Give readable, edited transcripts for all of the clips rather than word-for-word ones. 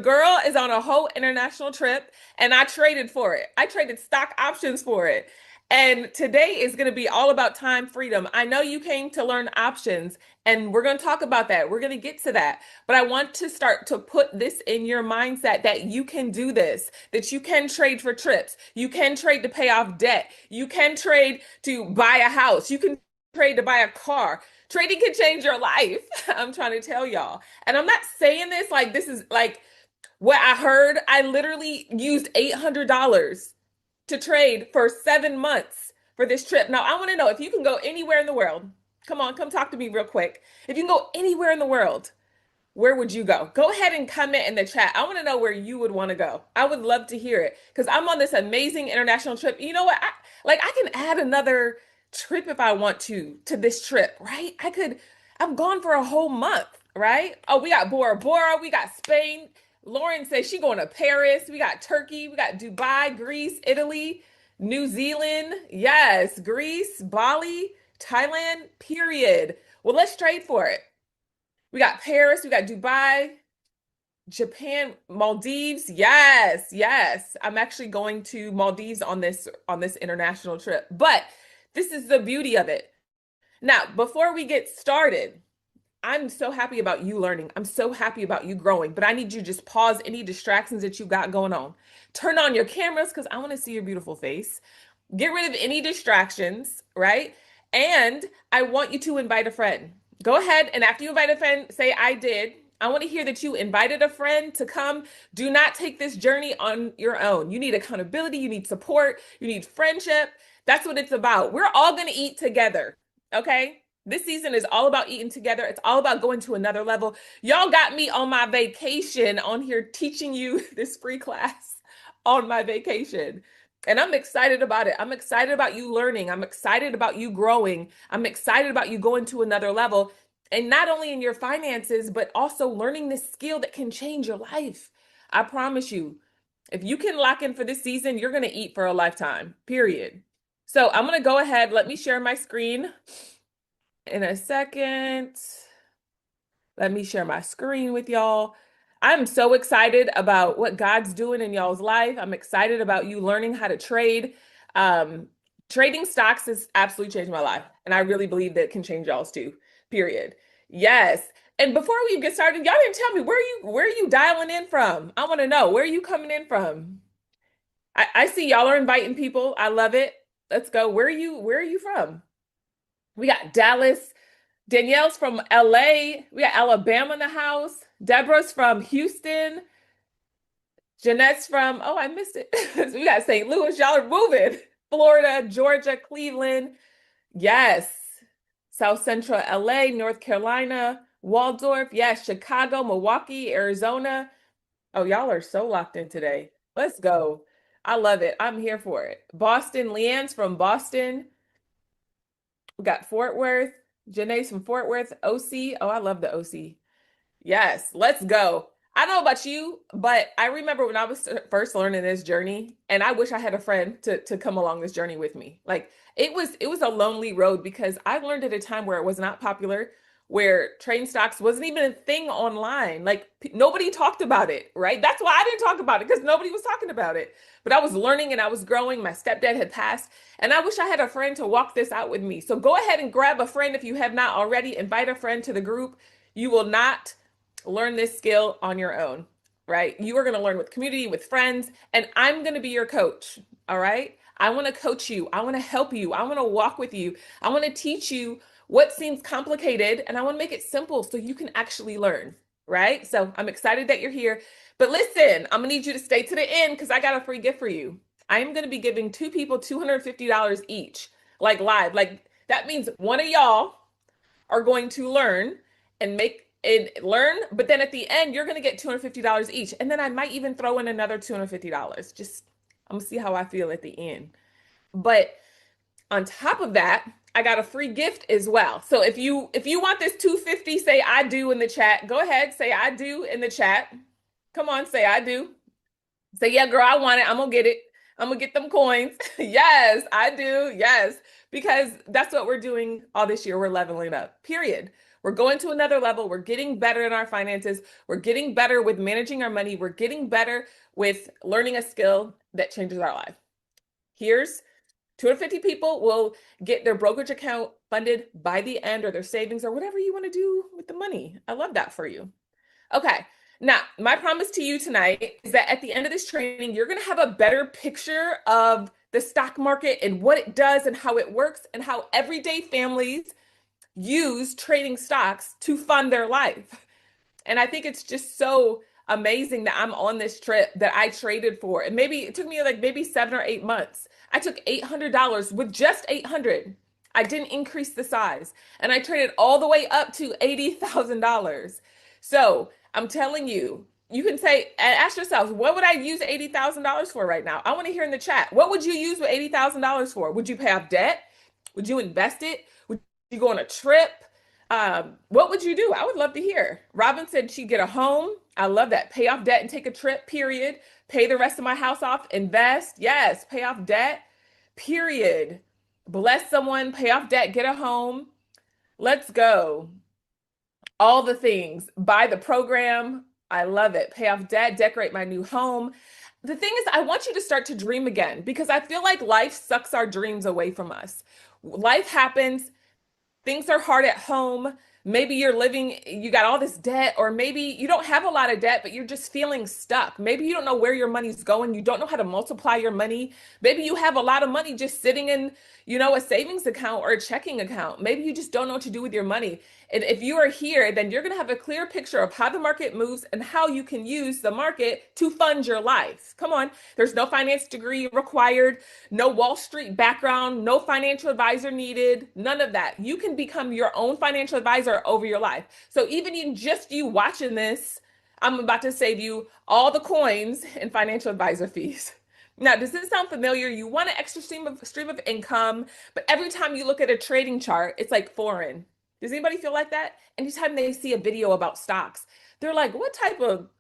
girl is on a whole international trip and I traded for it. I traded stock options for it. And today is going to be all about time freedom. I know you came to learn options and we're going to talk about that. We're going to get to that. But I want to start to put this in your mindset that you can do this, that you can trade for trips. You can trade to pay off debt. You can trade to buy a house. You can trade to buy a car. Trading can change your life. I'm trying to tell y'all. And I'm not saying this like this is like what I heard. I literally used $800 to trade for 7 months for this trip. Now, I want to know if you can go anywhere in the world. Come on, come talk to me real quick. If you can go anywhere in the world, where would you go? Go ahead and comment in the chat. I want to know where you would want to go. I would love to hear it because I'm on this amazing international trip. You know what? I can add another trip if I want to this trip, right? I'm gone for a whole month, right? Oh, we got Bora Bora, we got Spain. Lauren says she going to Paris. We got Turkey, we got Dubai, Greece, Italy, New Zealand. Yes, Greece, Bali, Thailand, period. Well, let's trade for it. We got Paris, we got Dubai, Japan, Maldives. Yes, yes. I'm actually going to Maldives on this international trip. But this is the beauty of it. Now, before we get started, I'm so happy about you learning. I'm so happy about you growing, but I need you to just pause any distractions that you got going on. Turn on your cameras because I want to see your beautiful face. Get rid of any distractions, right? And I want you to invite a friend. Go ahead and after you invite a friend, say, I did. I want to hear that you invited a friend to come. Do not take this journey on your own. You need accountability, you need support, you need friendship. That's what it's about. We're all going to eat together, okay? This season is all about eating together. It's all about going to another level. Y'all got me on my vacation on here teaching you this free class on my vacation. And I'm excited about it. I'm excited about you learning. I'm excited about you growing. I'm excited about you going to another level. And not only in your finances, but also learning this skill that can change your life. I promise you, if you can lock in for this season, you're going to eat for a lifetime, period. So I'm going to go ahead. Let me share my screen in a second. Let me share my screen with y'all. I'm so excited about what God's doing in y'all's life. I'm excited about you learning how to trade. Um, Trading stocks has absolutely changed my life, and I really believe that it can change y'all's too. Period. Yes. And before we get started, y'all didn't tell me where are you dialing in from? I want to know where are you coming in from? I see y'all are inviting people. I love it. Let's go. Where are you from? We got Dallas. Danielle's from LA. We got Alabama in the house. Deborah's from Houston. Jeanette's from, oh, I missed it. We got St. Louis. Y'all are moving. Florida, Georgia, Cleveland. Yes. South Central LA, North Carolina, Waldorf. Yes. Chicago, Milwaukee, Arizona. Oh, y'all are so locked in today. Let's go. I love it. I'm here for it. Boston, Leanne's from Boston. We got Fort Worth. Janae's from Fort Worth. OC. Oh, I love the OC. Yes, let's go. I don't know about you, but I remember when I was first learning this journey, and I wish I had a friend to come along this journey with me. Like it was a lonely road because I learned at a time where it was not popular, where train stocks wasn't even a thing online. Like nobody talked about it, right? That's why I didn't talk about it because nobody was talking about it. But I was learning and I was growing. My stepdad had passed, and I wish I had a friend to walk this out with me. So go ahead and grab a friend if you have not already. Invite a friend to the group. You will not learn this skill on your own, right? You are going to learn with community, with friends, and I'm going to be your coach. All right. I want to coach you. I want to help you. I want to walk with you. I want to teach you what seems complicated and I want to make it simple so you can actually learn, right? So I'm excited that you're here. But listen, I'm going to need you to stay to the end because I got a free gift for you. I am going to be giving two people $250 each, like live. Like that means one of y'all are going to learn and make it learn, but then at the end, you're going to get $250 each. And then I might even throw in another $250. Just, I'm going to see how I feel at the end. But on top of that, I got a free gift as well. So if you want this 250, say I do in the chat. Go ahead, say I do in the chat. Come on, say I do. Say, yeah, girl, I want it. I'm gonna get it. I'm gonna get them coins. Yes, I do. Yes, because that's what we're doing all this year. We're leveling up, period. We're going to another level. We're getting better in our finances. We're getting better with managing our money. We're getting better with learning a skill that changes our life. Here's 250 people will get their brokerage account funded by the end, or their savings, or whatever you want to do with the money. I love that for you. Okay. Now, my promise to you tonight is that at the end of this training, you're going to have a better picture of the stock market and what it does and how it works and how everyday families use trading stocks to fund their life. And I think it's just so amazing that I'm on this trip that I traded for. And maybe it took me like maybe 7 or 8 months. I took $800 with just 800. I didn't increase the size. And I traded all the way up to $80,000. So I'm telling you, you can say, and ask yourselves, what would I use $80,000 for right now? I want to hear in the chat. What would you use with $80,000 for? Would you pay off debt? Would you invest it? Would you go on a trip? What would you do? I would love to hear. Robin said she'd get a home. I love that. Pay off debt and take a trip, period. Pay the rest of my house off, invest. Yes, pay off debt, period. Bless someone, pay off debt, get a home. Let's go. All the things. Buy the program. I love it. Pay off debt, decorate my new home. The thing is, I want you to start to dream again, because I feel like life sucks our dreams away from us. Life happens. Things are hard at home. Maybe you got all this debt, or maybe you don't have a lot of debt, but you're just feeling stuck. Maybe you don't know where your money's going. You don't know how to multiply your money. Maybe you have a lot of money just sitting in, a savings account or a checking account. Maybe you just don't know what to do with your money. And if you are here, then you're going to have a clear picture of how the market moves and how you can use the market to fund your life. Come on. There's no finance degree required, no Wall Street background, no financial advisor needed, none of that. You can become your own financial advisor over your life. So even in just you watching this, I'm about to save you all the coins in financial advisor fees. Now, does this sound familiar? You want an extra stream of income, but every time you look at a trading chart, it's like foreign. Does anybody feel like that? Anytime they see a video about stocks, they're like, what type of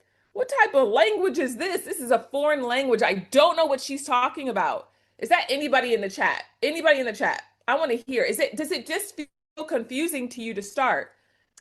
language is this? This is a foreign language. I don't know what she's talking about. Is that anybody in the chat? Anybody in the chat? I want to hear. Does it just feel confusing to you to start?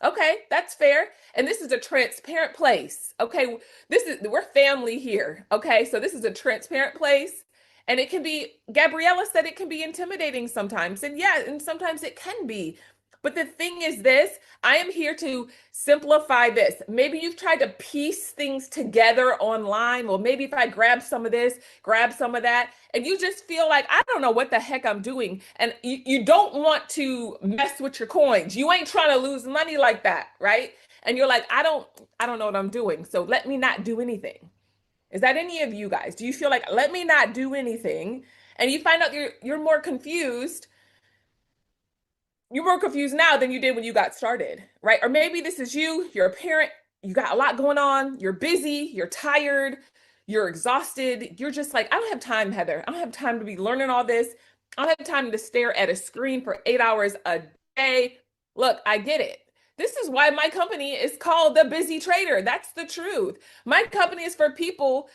Okay, that's fair. And this is a transparent place. Okay, we're family here. Okay, so this is a transparent place. And it can be, Gabriella said it can be intimidating sometimes. And yeah, and sometimes it can be. But the thing is this, I am here to simplify this. Maybe you've tried to piece things together online. Well, maybe if I grab some of this, grab some of that, and you just feel like, I don't know what the heck I'm doing. And you don't want to mess with your coins. You ain't trying to lose money like that, right? And you're like, I don't know what I'm doing. So let me not do anything. Is that any of you guys? Do you feel like, let me not do anything? And you find out you're more confused. You're more confused now than you did when you got started, right? Or maybe this is you're a parent, you got a lot going on, you're busy, you're tired, you're exhausted. You're just like, I don't have time, Heather. I don't have time to be learning all this. I don't have time to stare at a screen for 8 hours a day. Look, I get it. This is why my company is called The Busy Trader. That's the truth. My company is for people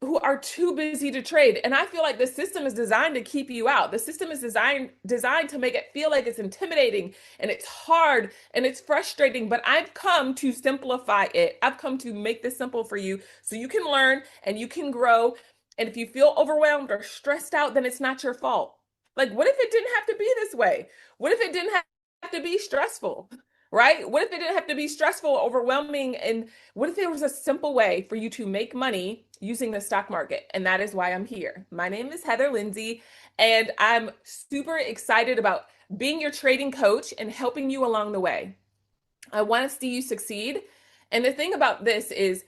who are too busy to trade. And I feel like the system is designed to keep you out. The system is designed to make it feel like it's intimidating and it's hard and it's frustrating, but I've come to simplify it. I've come to make this simple for you so you can learn and you can grow. And if you feel overwhelmed or stressed out, then it's not your fault. Like, what if it didn't have to be this way? What if it didn't have to be stressful? Right? What if it didn't have to be stressful, overwhelming? And what if there was a simple way for you to make money using the stock market? And that is why I'm here. My name is Heather Lindsey, and I'm super excited about being your trading coach and helping you along the way. I want to see you succeed. And the thing about this is,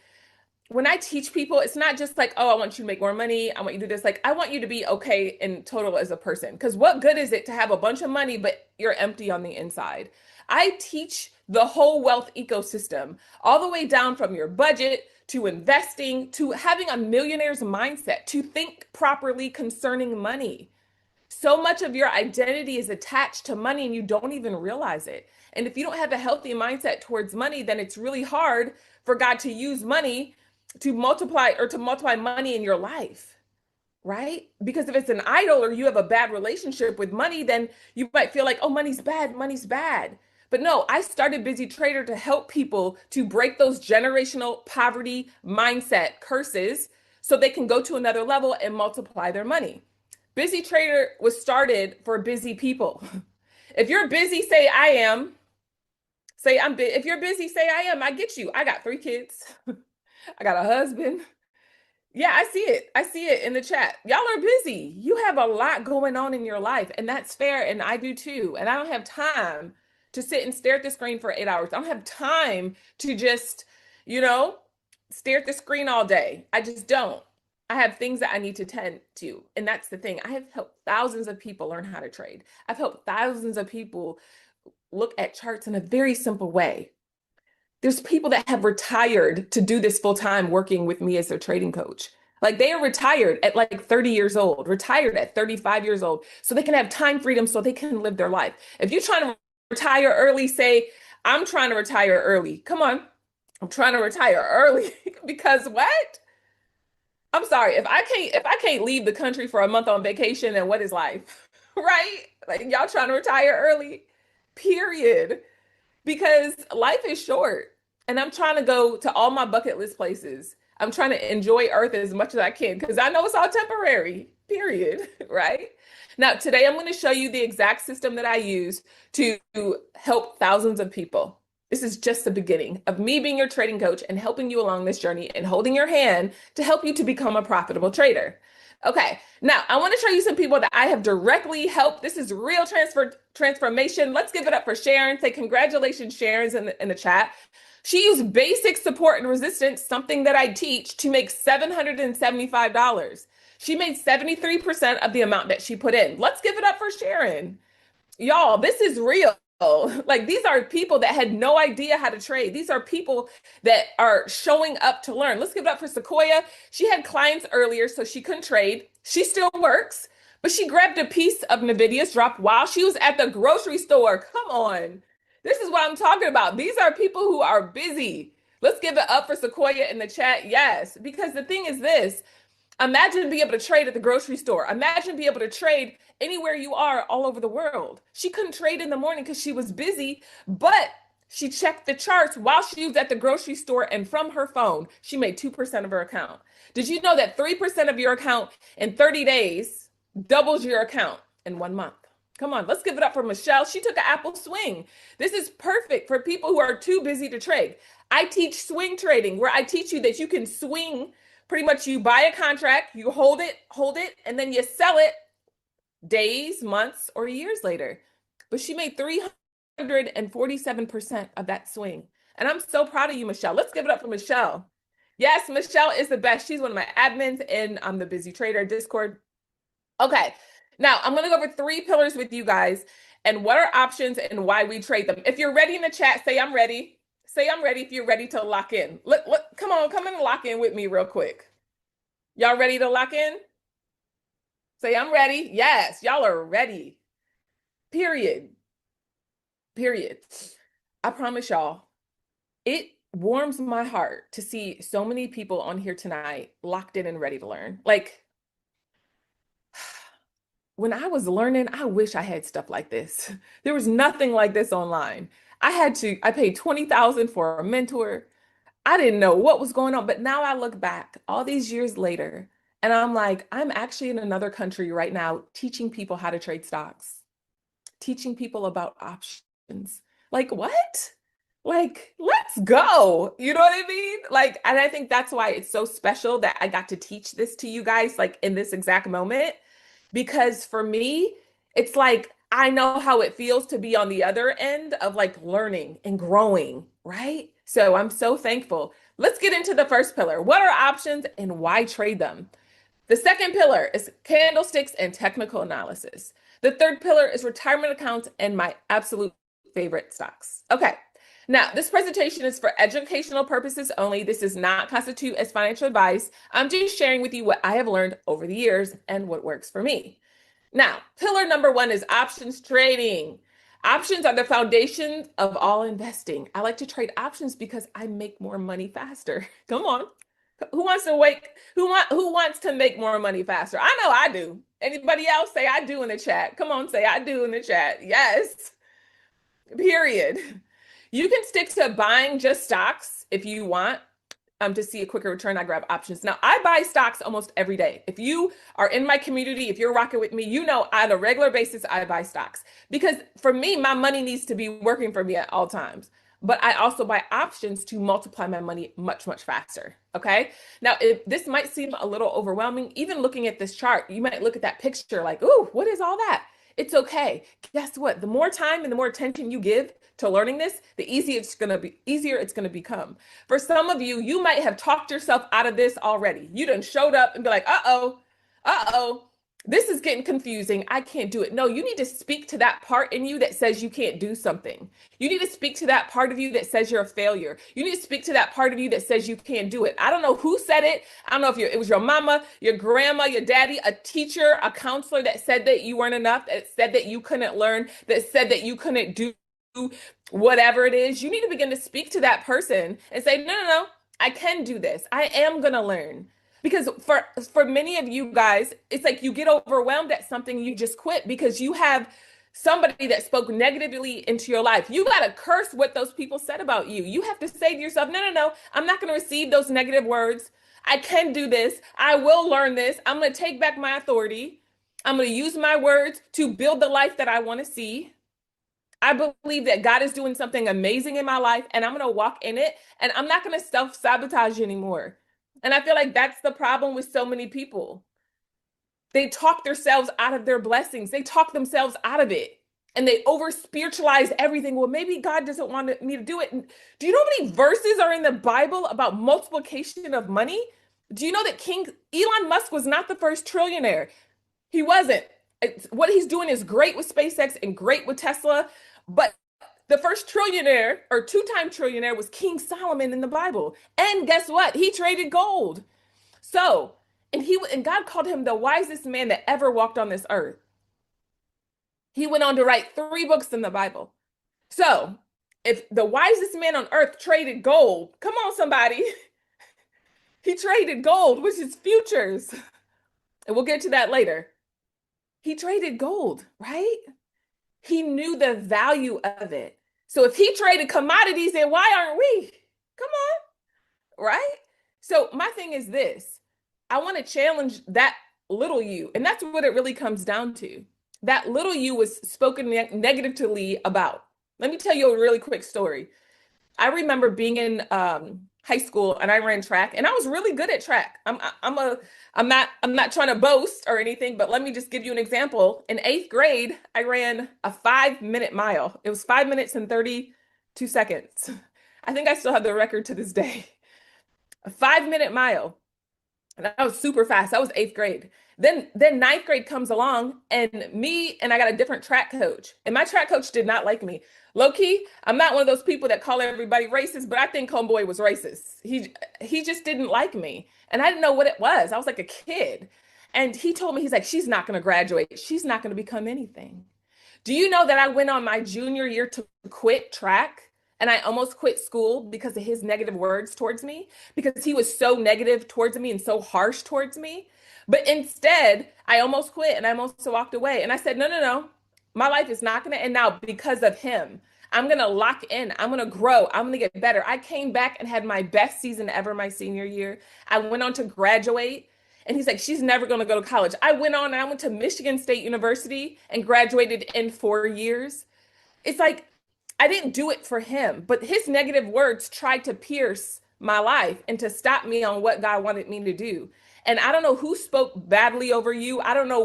when I teach people, it's not just like, oh, I want you to make more money. I want you to do this. Like, I want you to be okay in total as a person. Because what good is it to have a bunch of money, but you're empty on the inside? I teach the whole wealth ecosystem, all the way down from your budget to investing to having a millionaire's mindset, to think properly concerning money. So much of your identity is attached to money and you don't even realize it. And if you don't have a healthy mindset towards money, then it's really hard for God to use money to multiply money in your life, right? Because if it's an idol or you have a bad relationship with money, then you might feel like, oh, money's bad, money's bad. But no, I started Busy Trader to help people to break those generational poverty mindset curses so they can go to another level and multiply their money. Busy Trader was started for busy people. If you're busy, say I am. Say I'm busy. If you're busy, say I am. I get you. I got 3 kids. I got a husband. Yeah, I see it. I see it in the chat. Y'all are busy. You have a lot going on in your life, and that's fair. And I do too. And I don't have time to sit and stare at the screen for 8 hours. I don't have time to just, you know, stare at the screen all day. I just don't. I have things that I need to tend to. And that's the thing. I have helped thousands of people learn how to trade. I've helped thousands of people look at charts in a very simple way. There's people that have retired to do this full time working with me as their trading coach. Like they are retired at like 30 years old, retired at 35 years old, so they can have time freedom so they can live their life. If you're trying to retire early, say, I'm trying to retire early. Come on. I'm trying to retire early because what? I'm sorry. If I can't leave the country for a month on vacation, then what is life? Right? Like y'all trying to retire early. Period, because life is short and I'm trying to go to all my bucket list places. I'm trying to enjoy Earth as much as I can because I know it's all temporary, period. Right? Now, today I'm going to show you the exact system that I use to help thousands of people. This is just the beginning of me being your trading coach and helping you along this journey and holding your hand to help you to become a profitable trader. Okay, now I want to show you some people that I have directly helped. This is real transformation. Let's give it up for Sharon. Say congratulations, Sharon's in the chat. She used basic support and resistance, something that I teach, to make $775. She made 73% of the amount that she put in. Let's give it up for Sharon. Y'all, this is real. Like these are people that had no idea how to trade. These are people that are showing up to learn. Let's give it up for Sequoia. She had clients earlier, so she couldn't trade. She still works, but she grabbed a piece of Nvidia's drop while she was at the grocery store. Come on. This is what I'm talking about. These are people who are busy. Let's give it up for Sequoia in the chat. Yes, because the thing is this. Imagine being able to trade at the grocery store. Imagine being able to trade anywhere you are all over the world. She couldn't trade in the morning because she was busy, but she checked the charts while she was at the grocery store, and from her phone, she made 2% of her account. Did you know that 3% of your account in 30 days doubles your account in 1 month? Come on, let's give it up for Michelle. She took an Apple swing. This is perfect for people who are too busy to trade. I teach swing trading, where I teach you that you can swing. Pretty much you buy a contract, you hold it, and then you sell it days, months, or years later. But she made 347% of that swing. And I'm so proud of you, Michelle. Let's give it up for Michelle. Yes, Michelle is the best. She's one of my admins in the Busy Trader Discord. Okay, now I'm going to go over 3 pillars with you guys and what are options and why we trade them. If you're ready in the chat, say I'm ready. Say I'm ready if you're ready to lock in. Come on, come in and lock in with me real quick. Y'all ready to lock in? Say I'm ready. Yes, y'all are ready. Period. Period. I promise y'all, it warms my heart to see so many people on here tonight locked in and ready to learn. Like, when I was learning, I wish I had stuff like this. There was nothing like this online. I paid $20,000 for a mentor. I didn't know what was going on, but now I look back all these years later and I'm like, I'm actually in another country right now teaching people how to trade stocks, teaching people about options. Like, what? Like, let's go. You know what I mean? Like, and I think that's why it's so special that I got to teach this to you guys, like in this exact moment. Because for me, it's like I know how it feels to be on the other end of like learning and growing, right? So I'm so thankful. Let's get into the first pillar. What are options and why trade them? The second pillar is candlesticks and technical analysis. The third pillar is retirement accounts and my absolute favorite stocks. Okay. Now, this presentation is for educational purposes only. This does not constitute as financial advice. I'm just sharing with you what I have learned over the years and what works for me. Now, pillar number 1 is options trading. Options are the foundation of all investing. I like to trade options because I make more money faster. Come on. Who wants to make more money faster? I know I do. Anybody else say I do in the chat? Come on, say I do in the chat. Yes. Period. You can stick to buying just stocks if you want to see a quicker return. I grab options. Now, I buy stocks almost every day. If you are in my community, if you're rocking with me, you know on a regular basis, I buy stocks because for me, my money needs to be working for me at all times. But I also buy options to multiply my money much, much faster. Okay. Now, if this might seem a little overwhelming, even looking at this chart, you might look at that picture like, ooh, what is all that? It's okay. Guess what? The more time and the more attention you give to learning this, the easier it's gonna become. For some of you, you might have talked yourself out of this already. You done showed up and be like, uh-oh, this is getting confusing. I can't do it. No, you need to speak to that part in you that says you can't do something. You need to speak to that part of you that says you're a failure. You need to speak to that part of you that says you can't do it. I don't know who said it. I don't know if it was your mama, your grandma, your daddy, a teacher, a counselor that said that you weren't enough, that said that you couldn't learn, that said that you couldn't do whatever it is. You need to begin to speak to that person and say, no, I can do this. I am going to learn. Because for many of you guys, it's like you get overwhelmed at something, you just quit because you have somebody that spoke negatively into your life. You got to curse what those people said about you. You have to say to yourself, no, I'm not going to receive those negative words. I can do this. I will learn this. I'm going to take back my authority. I'm going to use my words to build the life that I want to see. I believe that God is doing something amazing in my life and I'm going to walk in it and I'm not going to self-sabotage anymore. And I feel like that's the problem with so many people. They talk themselves out of their blessings. They talk themselves out of it and they over spiritualize everything. Well, maybe God doesn't want me to do it. Do you know how many verses are in the Bible about multiplication of money? Do you know that King Elon Musk was not the first trillionaire? He wasn't. What he's doing is great with SpaceX and great with Tesla. But the first trillionaire or two-time trillionaire was King Solomon in the Bible. And guess what? He traded gold. So, and God called him the wisest man that ever walked on this earth. He went on to write 3 books in the Bible. So, if the wisest man on earth traded gold, come on, somebody. He traded gold, which is futures. And we'll get to that later. He traded gold, right? He knew the value of it. So if he traded commodities, then why aren't we? Come on, right? So my thing is this. I want to challenge that little you. And that's what it really comes down to. That little you was spoken negatively about. Let me tell you a really quick story. I remember being in high school and I ran track and I was really good at track. I'm not trying to boast or anything, but let me just give you an example. In 8th grade, I ran a 5-minute mile. It was 5 minutes and 32 seconds. I think I still have the record to this day. A 5-minute mile. And that was super fast. That was 8th grade. Then 9th grade comes along and I got a different track coach. And my track coach did not like me. Low key, I'm not one of those people that call everybody racist, but I think homeboy was racist. He just didn't like me. And I didn't know what it was. I was like a kid. And he told me, he's like, she's not going to graduate. She's not going to become anything. Do you know that I went on my junior year to quit track? And I almost quit school because of his negative words towards me, because he was so negative towards me and so harsh towards me. But instead, I almost quit and I almost walked away. And I said, no. My life is not going to end now because of him. I'm going to lock in. I'm going to grow. I'm going to get better. I came back and had my best season ever my senior year. I went on to graduate. And he's like, she's never going to go to college. I went to Michigan State University and graduated in 4 years. It's like, I didn't do it for him, but his negative words tried to pierce my life and to stop me on what God wanted me to do. And I don't know who spoke badly over you. I don't know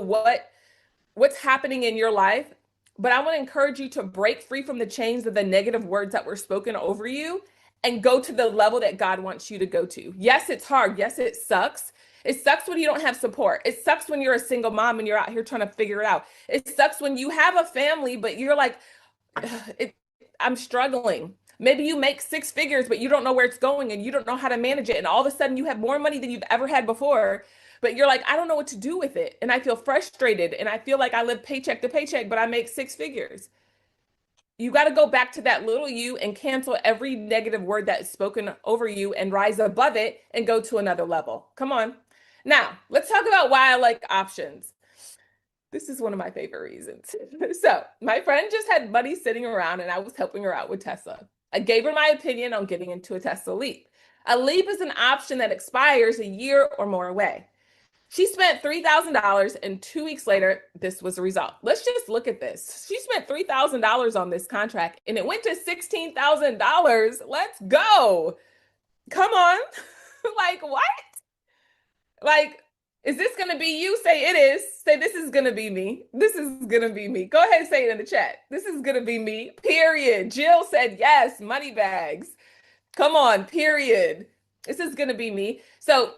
what's happening in your life, but I want to encourage you to break free from the chains of the negative words that were spoken over you and go to the level that God wants you to go to. Yes, it's hard. Yes, it sucks. It sucks when you don't have support. It sucks when you're a single mom and you're out here trying to figure it out. It sucks when you have a family, but you're like, I'm struggling. Maybe you make 6 figures, but you don't know where it's going and you don't know how to manage it. And all of a sudden you have more money than you've ever had before, but you're like, I don't know what to do with it. And I feel frustrated and I feel like I live paycheck to paycheck, but I make 6 figures. You got to go back to that little you and cancel every negative word that is spoken over you and rise above it and go to another level. Come on. Now, let's talk about why I like options. This is one of my favorite reasons. So, my friend just had money sitting around and I was helping her out with Tesla. I gave her my opinion on getting into a Tesla Leap. A Leap is an option that expires a year or more away. She spent $3,000 and 2 weeks later, this was the result. Let's just look at this. She spent $3,000 on this contract and it went to $16,000. Let's go. Come on. Like, what? Like, is this going to be you? Say it is. Say this is going to be me. This is going to be me. Go ahead and say it in the chat. This is going to be me. Period. Jill said yes, money bags. Come on, period. This is going to be me. So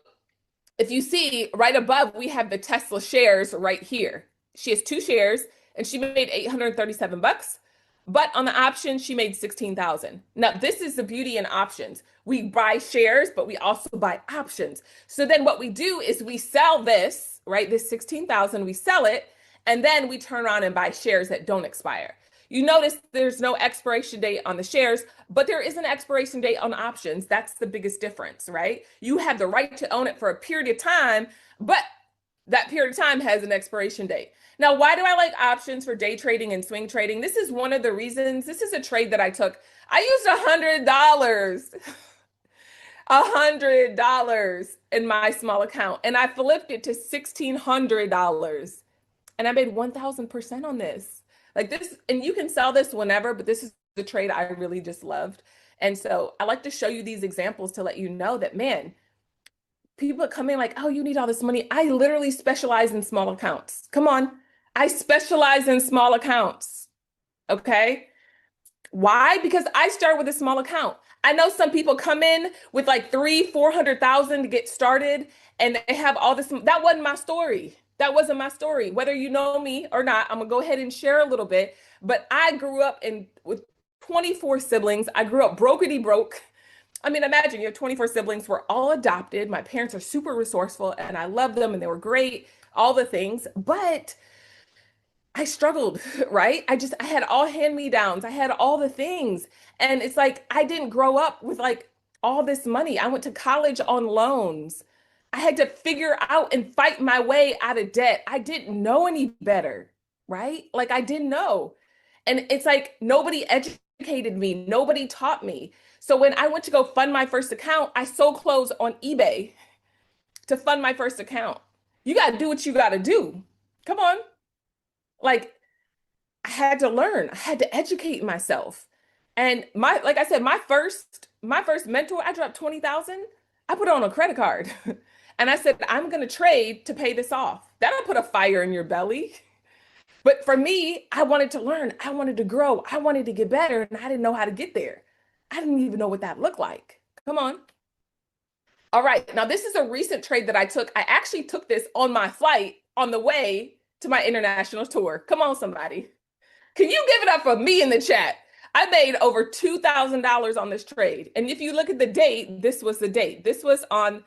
if you see right above, we have the Tesla shares right here. She has 2 shares and she made 837 bucks. But on the option, she made 16,000. Now, this is the beauty in options. We buy shares, but we also buy options. So then what we do is we sell this, right? This 16,000, we sell it, and then we turn around and buy shares that don't expire. You notice there's no expiration date on the shares, but there is an expiration date on options. That's the biggest difference, right? You have the right to own it for a period of time, but that period of time has an expiration date. Now, why do I like options for day trading and swing trading? This is one of the reasons. This is a trade that I took. I used $100, $100 in my small account, and I flipped it to $1,600, and I made 1,000% on this. Like this, and you can sell this whenever, but this is the trade I really just loved. And so I like to show you these examples to let you know that, man, people come in like, oh, you need all this money. I literally specialize in small accounts. Come on. I specialize in small accounts. Okay. Why? Because I start with a small account. I know some people come in with like 300,000, 400,000 to get started and they have all this. That wasn't my story. That wasn't my story. Whether you know me or not, I'm gonna go ahead and share a little bit. But I grew up with 24 siblings. I grew up brokety broke. I mean, imagine you have 24 siblings. We're all adopted. My parents are super resourceful and I love them and they were great, all the things. But I struggled, right? I had all hand-me-downs. I had all the things. And it's like I didn't grow up with like all this money. I went to college on loans. I had to figure out and fight my way out of debt. I didn't know any better, right? Like I didn't know. And it's like nobody educated me, nobody taught me. So when I went to go fund my first account, I sold clothes on eBay to fund my first account. You got to do what you got to do. Come on. Like I had to learn. I had to educate myself. And like I said, my first mentor, I dropped 20,000. I put it on a credit card. And I said, I'm going to trade to pay this off. That'll put a fire in your belly. But for me, I wanted to learn. I wanted to grow. I wanted to get better. And I didn't know how to get there. I didn't even know what that looked like. Come on. All right. Now, this is a recent trade that I took. I actually took this on my flight on the way to my international tour. Come on, somebody. Can you give it up for me in the chat? I made over $2,000 on this trade. And if you look at the date, this was the date. This was on,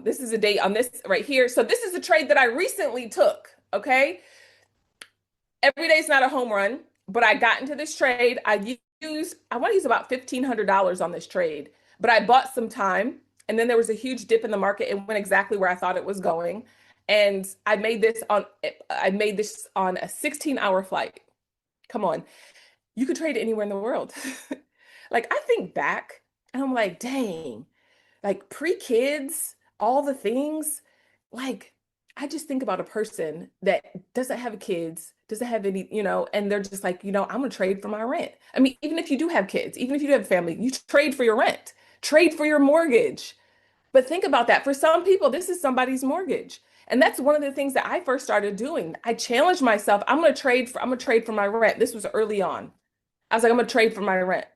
this is a date on this right here. So this is a trade that I recently took, okay? Every day is not a home run, but I got into this trade. I want to use about $1,500 on this trade, but I bought some time and then there was a huge dip in the market. It went exactly where I thought it was going. And I made this on a 16-hour flight. Come on. You could trade anywhere in the world. Like I think back and I'm like, dang, like pre-kids, all the things, like I just think about a person that doesn't have kids, doesn't have any, and they're just like, I'm gonna trade for my rent. I mean, even if you do have kids, even if you do have a family, you trade for your rent, trade for your mortgage. But think about that. For some people, this is somebody's mortgage. And that's one of the things that I first started doing. I challenged myself. I'm gonna trade for my rent. This was early on. I was like, I'm gonna trade for my rent.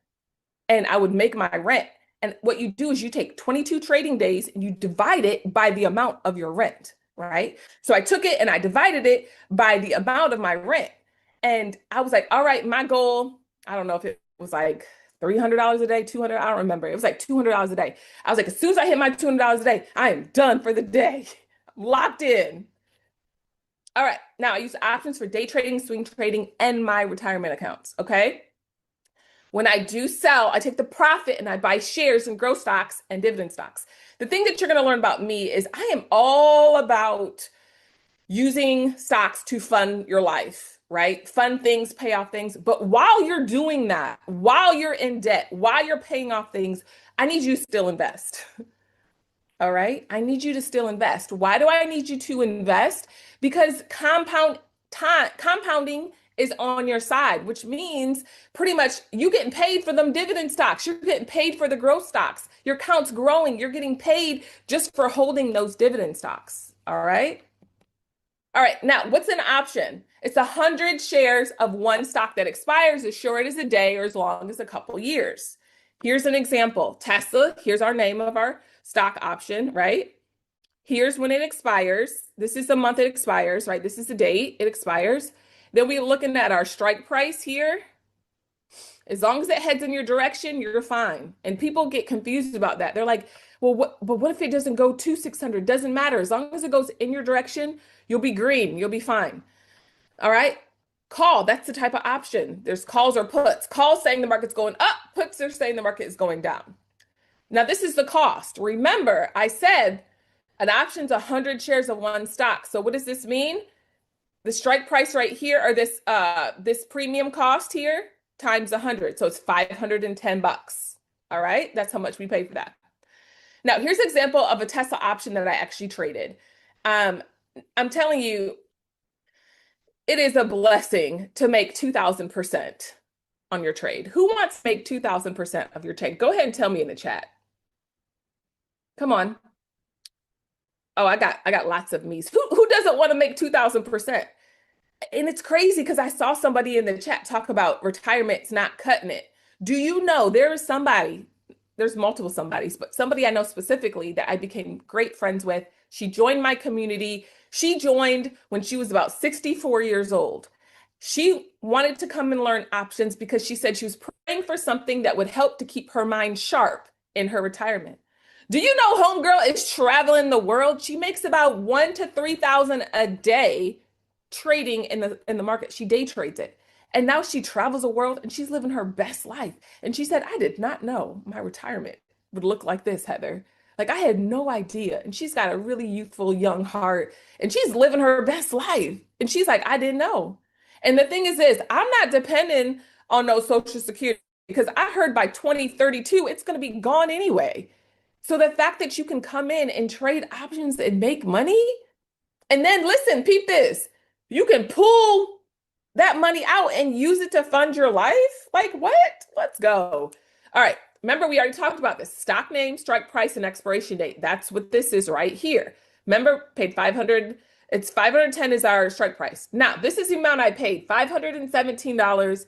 And I would make my rent. And what you do is you take 22 trading days and you divide it by the amount of your rent, right? So I took it and I divided it by the amount of my rent. And I was like, all right, my goal, I don't know if it was like $300 a day, 200, I don't remember. It was like $200 a day. I was like, as soon as I hit my $200 a day, I am done for the day. I'm locked in. All right, now I use options for day trading, swing trading, and my retirement accounts, okay? When I do sell, I take the profit and I buy shares and growth stocks and dividend stocks. The thing that you're going to learn about me is I am all about using stocks to fund your life, right? Fund things, pay off things. But while you're doing that, while you're in debt, while you're paying off things, I need you to still invest. All right. I need you to still invest. Why do I need you to invest? Because compounding is on your side, which means pretty much you getting paid for them dividend stocks. You're getting paid for the growth stocks. Your account's growing. You're getting paid just for holding those dividend stocks. All right. All right. Now, what's an option? It's 100 shares of one stock that expires as short as a day or as long as a couple years. Here's an example. Tesla, here's our name of our stock option, right? Here's when it expires. This is the month it expires, right? This is the date it expires. Then we're looking at our strike price here. As long as it heads in your direction, you're fine. And people get confused about that. They're like, well, what if it doesn't go to 600? Doesn't matter. As long as it goes in your direction, you'll be green. You'll be fine. All right. Call, that's the type of option. There's calls or puts. Calls saying the market's going up, puts are saying the market is going down. Now, this is the cost. Remember, I said an option's 100 shares of one stock. So what does this mean? The strike price right here, or this premium cost here, times 100. So it's 510 bucks. All right. That's how much we pay for that. Now, here's an example of a Tesla option that I actually traded. I'm telling you, it is a blessing to make 2,000% on your trade. Who wants to make 2,000% of your trade? Go ahead and tell me in the chat. Come on. Oh, I got lots of me's. Who doesn't want to make 2,000%? And it's crazy because I saw somebody in the chat talk about retirement's not cutting it. Do you know there is somebody, there's multiple somebodies, but somebody I know specifically that I became great friends with. She joined my community. She joined when she was about 64 years old. She wanted to come and learn options because she said she was praying for something that would help to keep her mind sharp in her retirement. Do you know homegirl is traveling the world? She makes about 1,000 to 3,000 a day trading in the market. She day trades it. And now she travels the world and she's living her best life. And she said, I did not know my retirement would look like this, Heather. Like I had no idea. And she's got a really youthful young heart and she's living her best life. And she's like, I didn't know. And the thing is this, I'm not depending on no Social Security because I heard by 2032, it's going to be gone anyway. So the fact that you can come in and trade options and make money, and then listen, peep this, you can pull that money out and use it to fund your life? Like what? Let's go. All right. Remember, we already talked about this stock name, strike price, and expiration date. That's what this is right here. Remember, paid 500. It's 510 is our strike price. Now, this is the amount I paid, $517,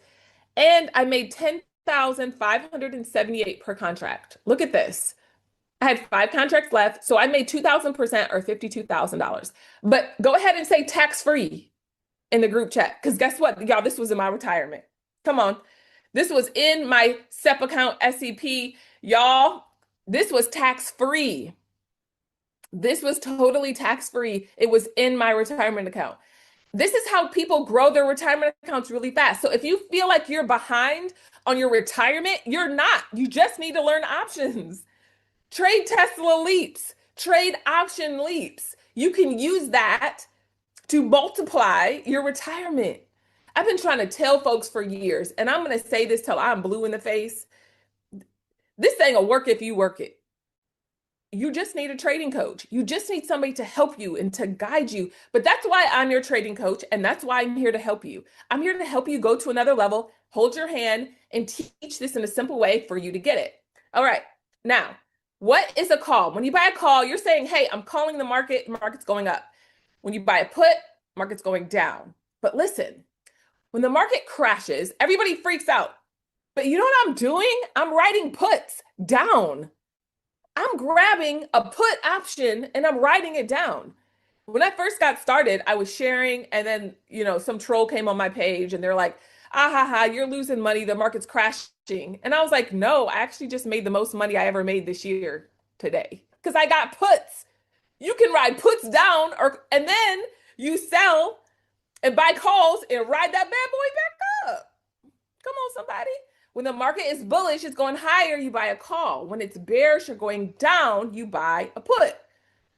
and I made 10,578 per contract. Look at this. I had 5 contracts left, so I made 2,000% or $52,000. But go ahead and say tax-free in the group chat, because guess what, y'all, this was in my retirement. Come on. This was in my SEP account, SEP. Y'all, this was tax-free. This was totally tax-free. It was in my retirement account. This is how people grow their retirement accounts really fast. So if you feel like you're behind on your retirement, you're not. You just need to learn options. Trade Tesla leaps, trade option leaps. You can use that to multiply your retirement. I've been trying to tell folks for years, and I'm going to say this till I'm blue in the face. This thing will work if you work it. You just need a trading coach. You just need somebody to help you and to guide you. But that's why I'm your trading coach, and that's why I'm here to help you. I'm here to help you go to another level, hold your hand, and teach this in a simple way for you to get it. All right. Now, what is a call? When you buy a call, you're saying, hey, I'm calling the market's going up. When you buy a put, market's going down. But listen, when the market crashes, everybody freaks out. But you know what I'm doing? I'm writing puts down. I'm grabbing a put option and I'm writing it down. When I first got started, I was sharing and then, some troll came on my page and they're like, ah, ha, ha, you're losing money. The market's crashing. And I was like, no, I actually just made the most money I ever made this year today because I got puts. You can ride puts down and then you sell and buy calls and ride that bad boy back up. Come on, somebody. When the market is bullish, it's going higher, you buy a call. When it's bearish or going down, you buy a put.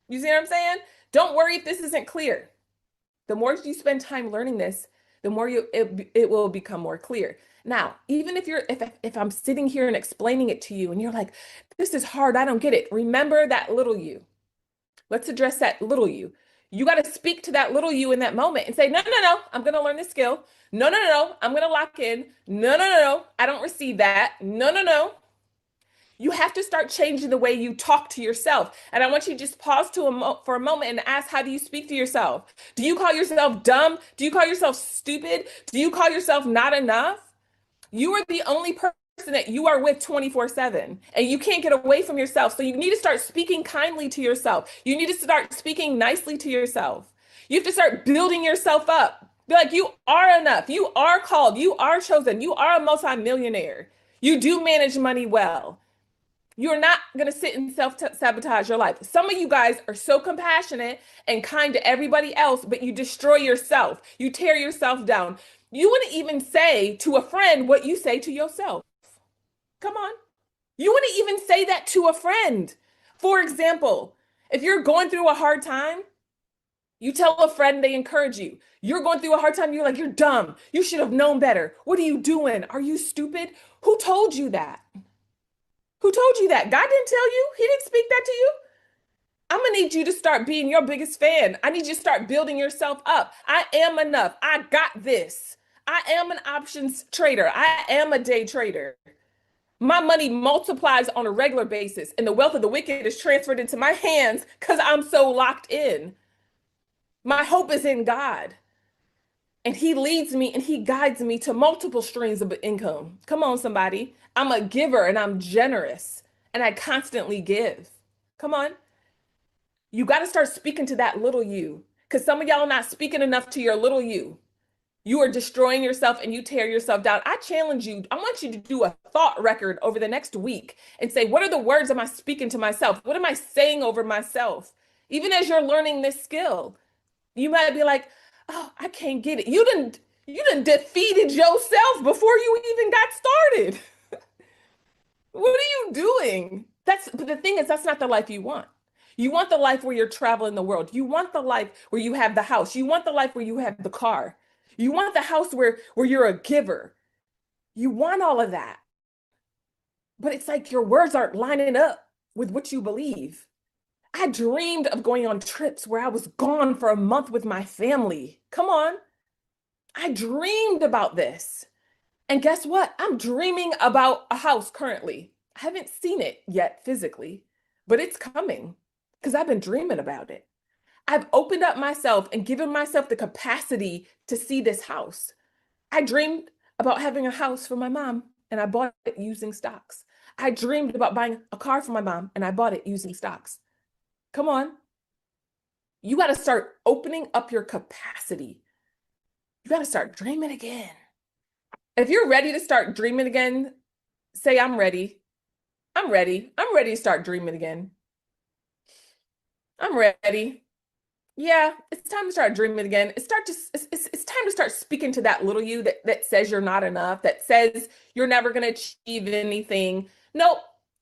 You see what I'm saying? Don't worry if this isn't clear. The more you spend time learning this, the more it will become more clear. Now, even if I'm sitting here and explaining it to you and you're like, this is hard, I don't get it. Remember that little you. Let's address that little you. You got to speak to that little you in that moment and say, no, no, no, I'm going to learn this skill. No, no, no, no, I'm going to lock in. No, no, no, no, I don't receive that. No, no, no. You have to start changing the way you talk to yourself. And I want you to just pause for a moment and ask, how do you speak to yourself? Do you call yourself dumb? Do you call yourself stupid? Do you call yourself not enough? You are the only person that you are with 24/7, and you can't get away from yourself. So you need to start speaking kindly to yourself. You need to start speaking nicely to yourself. You have to start building yourself up. Be like, you are enough. You are called. You are chosen. You are a multimillionaire. You do manage money well. You're not going to sit and self-sabotage your life. Some of you guys are so compassionate and kind to everybody else, but you destroy yourself. You tear yourself down. You wouldn't even say to a friend what you say to yourself. Come on. You wouldn't even say that to a friend. For example, if you're going through a hard time, you tell a friend, they encourage you. You're going through a hard time, you're like, you're dumb. You should have known better. What are you doing? Are you stupid? Who told you that? Who told you that? God didn't tell you. He didn't speak that to you. I'm going to need you to start being your biggest fan. I need you to start building yourself up. I am enough. I got this. I am an options trader. I am a day trader. My money multiplies on a regular basis, and the wealth of the wicked is transferred into my hands because I'm so locked in. My hope is in God. And he leads me and he guides me to multiple streams of income. Come on, somebody. I'm a giver and I'm generous and I constantly give. Come on. You got to start speaking to that little you, because some of y'all are not speaking enough to your little you. You are destroying yourself and you tear yourself down. I challenge you. I want you to do a thought record over the next week and say, what are the words am I speaking to myself? What am I saying over myself? Even as you're learning this skill, you might be like, oh, I can't get it. You done defeated yourself before you even got started. What are you doing? But the thing is, that's not the life you want. You want the life where you're traveling the world. You want the life where you have the house. You want the life where you have the car. You want the house where you're a giver. You want all of that. But it's like your words aren't lining up with what you believe. I dreamed of going on trips where I was gone for a month with my family. Come on. I dreamed about this. And guess what? I'm dreaming about a house currently. I haven't seen it yet physically, but it's coming because I've been dreaming about it. I've opened up myself and given myself the capacity to see this house. I dreamed about having a house for my mom and I bought it using stocks. I dreamed about buying a car for my mom and I bought it using stocks. Come on. You got to start opening up your capacity. You got to start dreaming again. If you're ready to start dreaming again, say, I'm ready. I'm ready. I'm ready to start dreaming again. I'm ready. Yeah, it's time to start dreaming again. It's time to start speaking to that little you that says you're not enough, that says you're never going to achieve anything. Nope.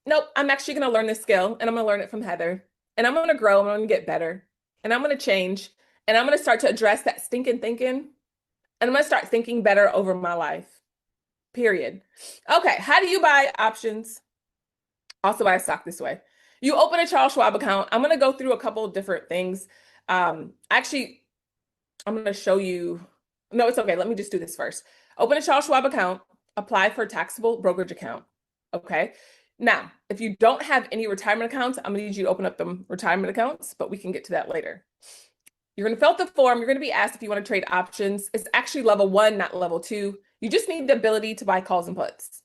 Nope. I'm actually going to learn this skill and I'm going to learn it from Heather. And I'm going to grow and I'm going to get better. And I'm going to change. And I'm going to start to address that stinking thinking. And I'm going to start thinking better over my life. Period. Okay. How do you buy options? Also buy stock this way. You open a Charles Schwab account. I'm going to go through a couple of different things. Actually, I'm going to show you. No, it's okay. Let me just do this first. Open a Charles Schwab account. Apply for a taxable brokerage account. Okay. Now, if you don't have any retirement accounts, I'm going to need you to open up them retirement accounts, but we can get to that later. You're going to fill out the form. You're going to be asked if you want to trade options. It's actually level 1, not level 2. You just need the ability to buy calls and puts.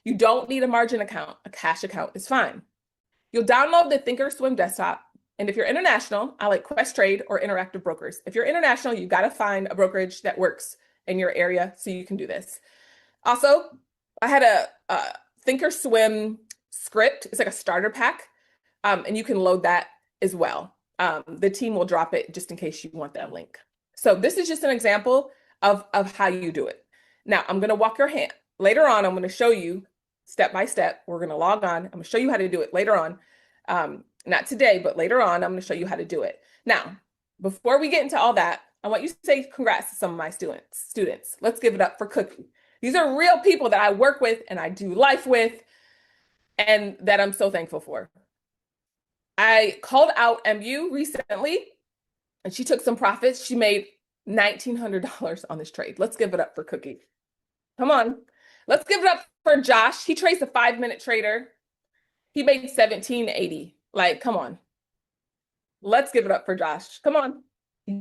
You don't need a margin account. A cash account is fine. You'll download the Thinkorswim desktop. And if you're international, I like Quest Trade or Interactive Brokers. If you're international, you got to find a brokerage that works in your area so you can do this. Also, I had a Thinkorswim script. It's like a starter pack, and you can load that as well. The team will drop it just in case you want that link. So this is just an example of how you do it. Now, I'm going to walk your hand. Later on, I'm going to show you step by step. We're going to log on. I'm going to show you how to do it later on. Not today, but later on, I'm going to show you how to do it. Now, before we get into all that, I want you to say congrats to some of my students. Let's give it up for Cookie. These are real people that I work with and I do life with and that I'm so thankful for. I called out MU recently and she took some profits. She made $1,900 on this trade. Let's give it up for Cookie. Come on. Let's give it up for Josh. He trades a 5-minute trader. He made $1,780. Like, come on. Let's give it up for Josh. Come on.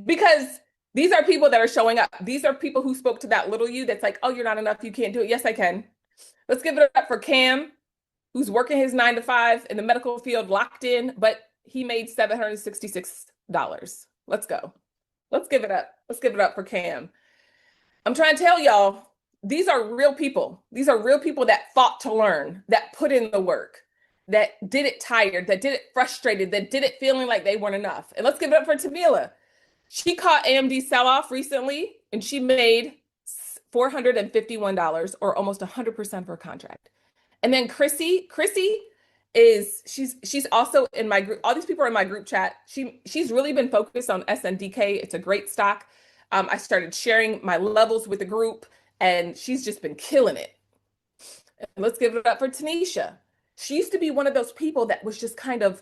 Because these are people that are showing up. These are people who spoke to that little you that's like, oh, you're not enough. You can't do it. Yes, I can. Let's give it up for Cam, who's working his 9 to 5 in the medical field, locked in, but he made $766. Let's go. Let's give it up. Let's give it up for Cam. I'm trying to tell y'all, these are real people. These are real people that fought to learn, that put in the work, that did it tired, that did it frustrated, that did it feeling like they weren't enough. And let's give it up for Tamila. She caught AMD sell-off recently and she made $451 or almost 100% of her contract. And then Chrissy is she's also in my group. All these people are in my group chat. She's really been focused on SNDK. It's a great stock. I started sharing my levels with the group and she's just been killing it. And let's give it up for Tanisha. She used to be one of those people that was just kind of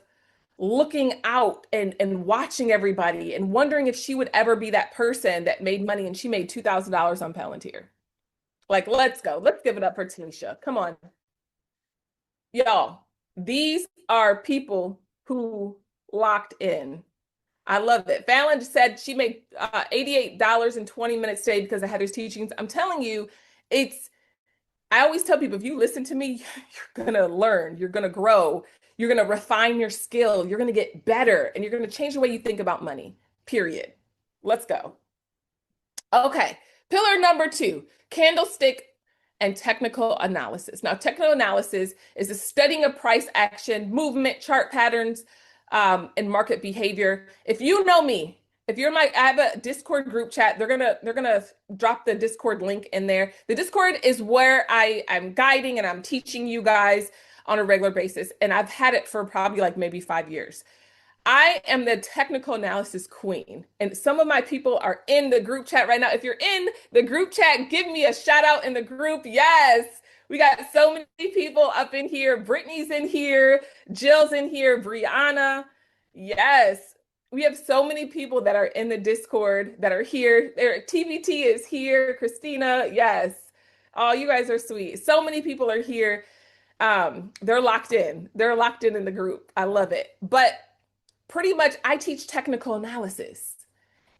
looking out and watching everybody and wondering if she would ever be that person that made money, and she made $2,000 on Palantir. Like, let's go. Let's give it up for Tanisha. Come on. Y'all, these are people who locked in. I love it. Fallon said she made $88 in 20 minutes today because of Heather's teachings. I'm telling you, I always tell people, if you listen to me, you're going to learn, you're going to grow, you're going to refine your skill, you're going to get better, and you're going to change the way you think about money, period. Let's go. Okay, pillar number 2, candlestick and technical analysis. Now, technical analysis is the studying of price action, movement, chart patterns, and market behavior. If you know me, if you're I have a Discord group chat. They're gonna drop the Discord link in there. The Discord is where I'm guiding and I'm teaching you guys on a regular basis, and I've had it for probably like maybe 5 years. I am the technical analysis queen, and some of my people are in the group chat right now. If you're in the group chat, give me a shout out in the group. Yes, we got so many people up in here. Brittany's in here, Jill's in here, Brianna. Yes, we have so many people that are in the Discord that are here. TBT is here, Christina. Yes, oh, you guys are sweet. So many people are here. They're locked in. They're locked in the group. I love it. But pretty much I teach technical analysis.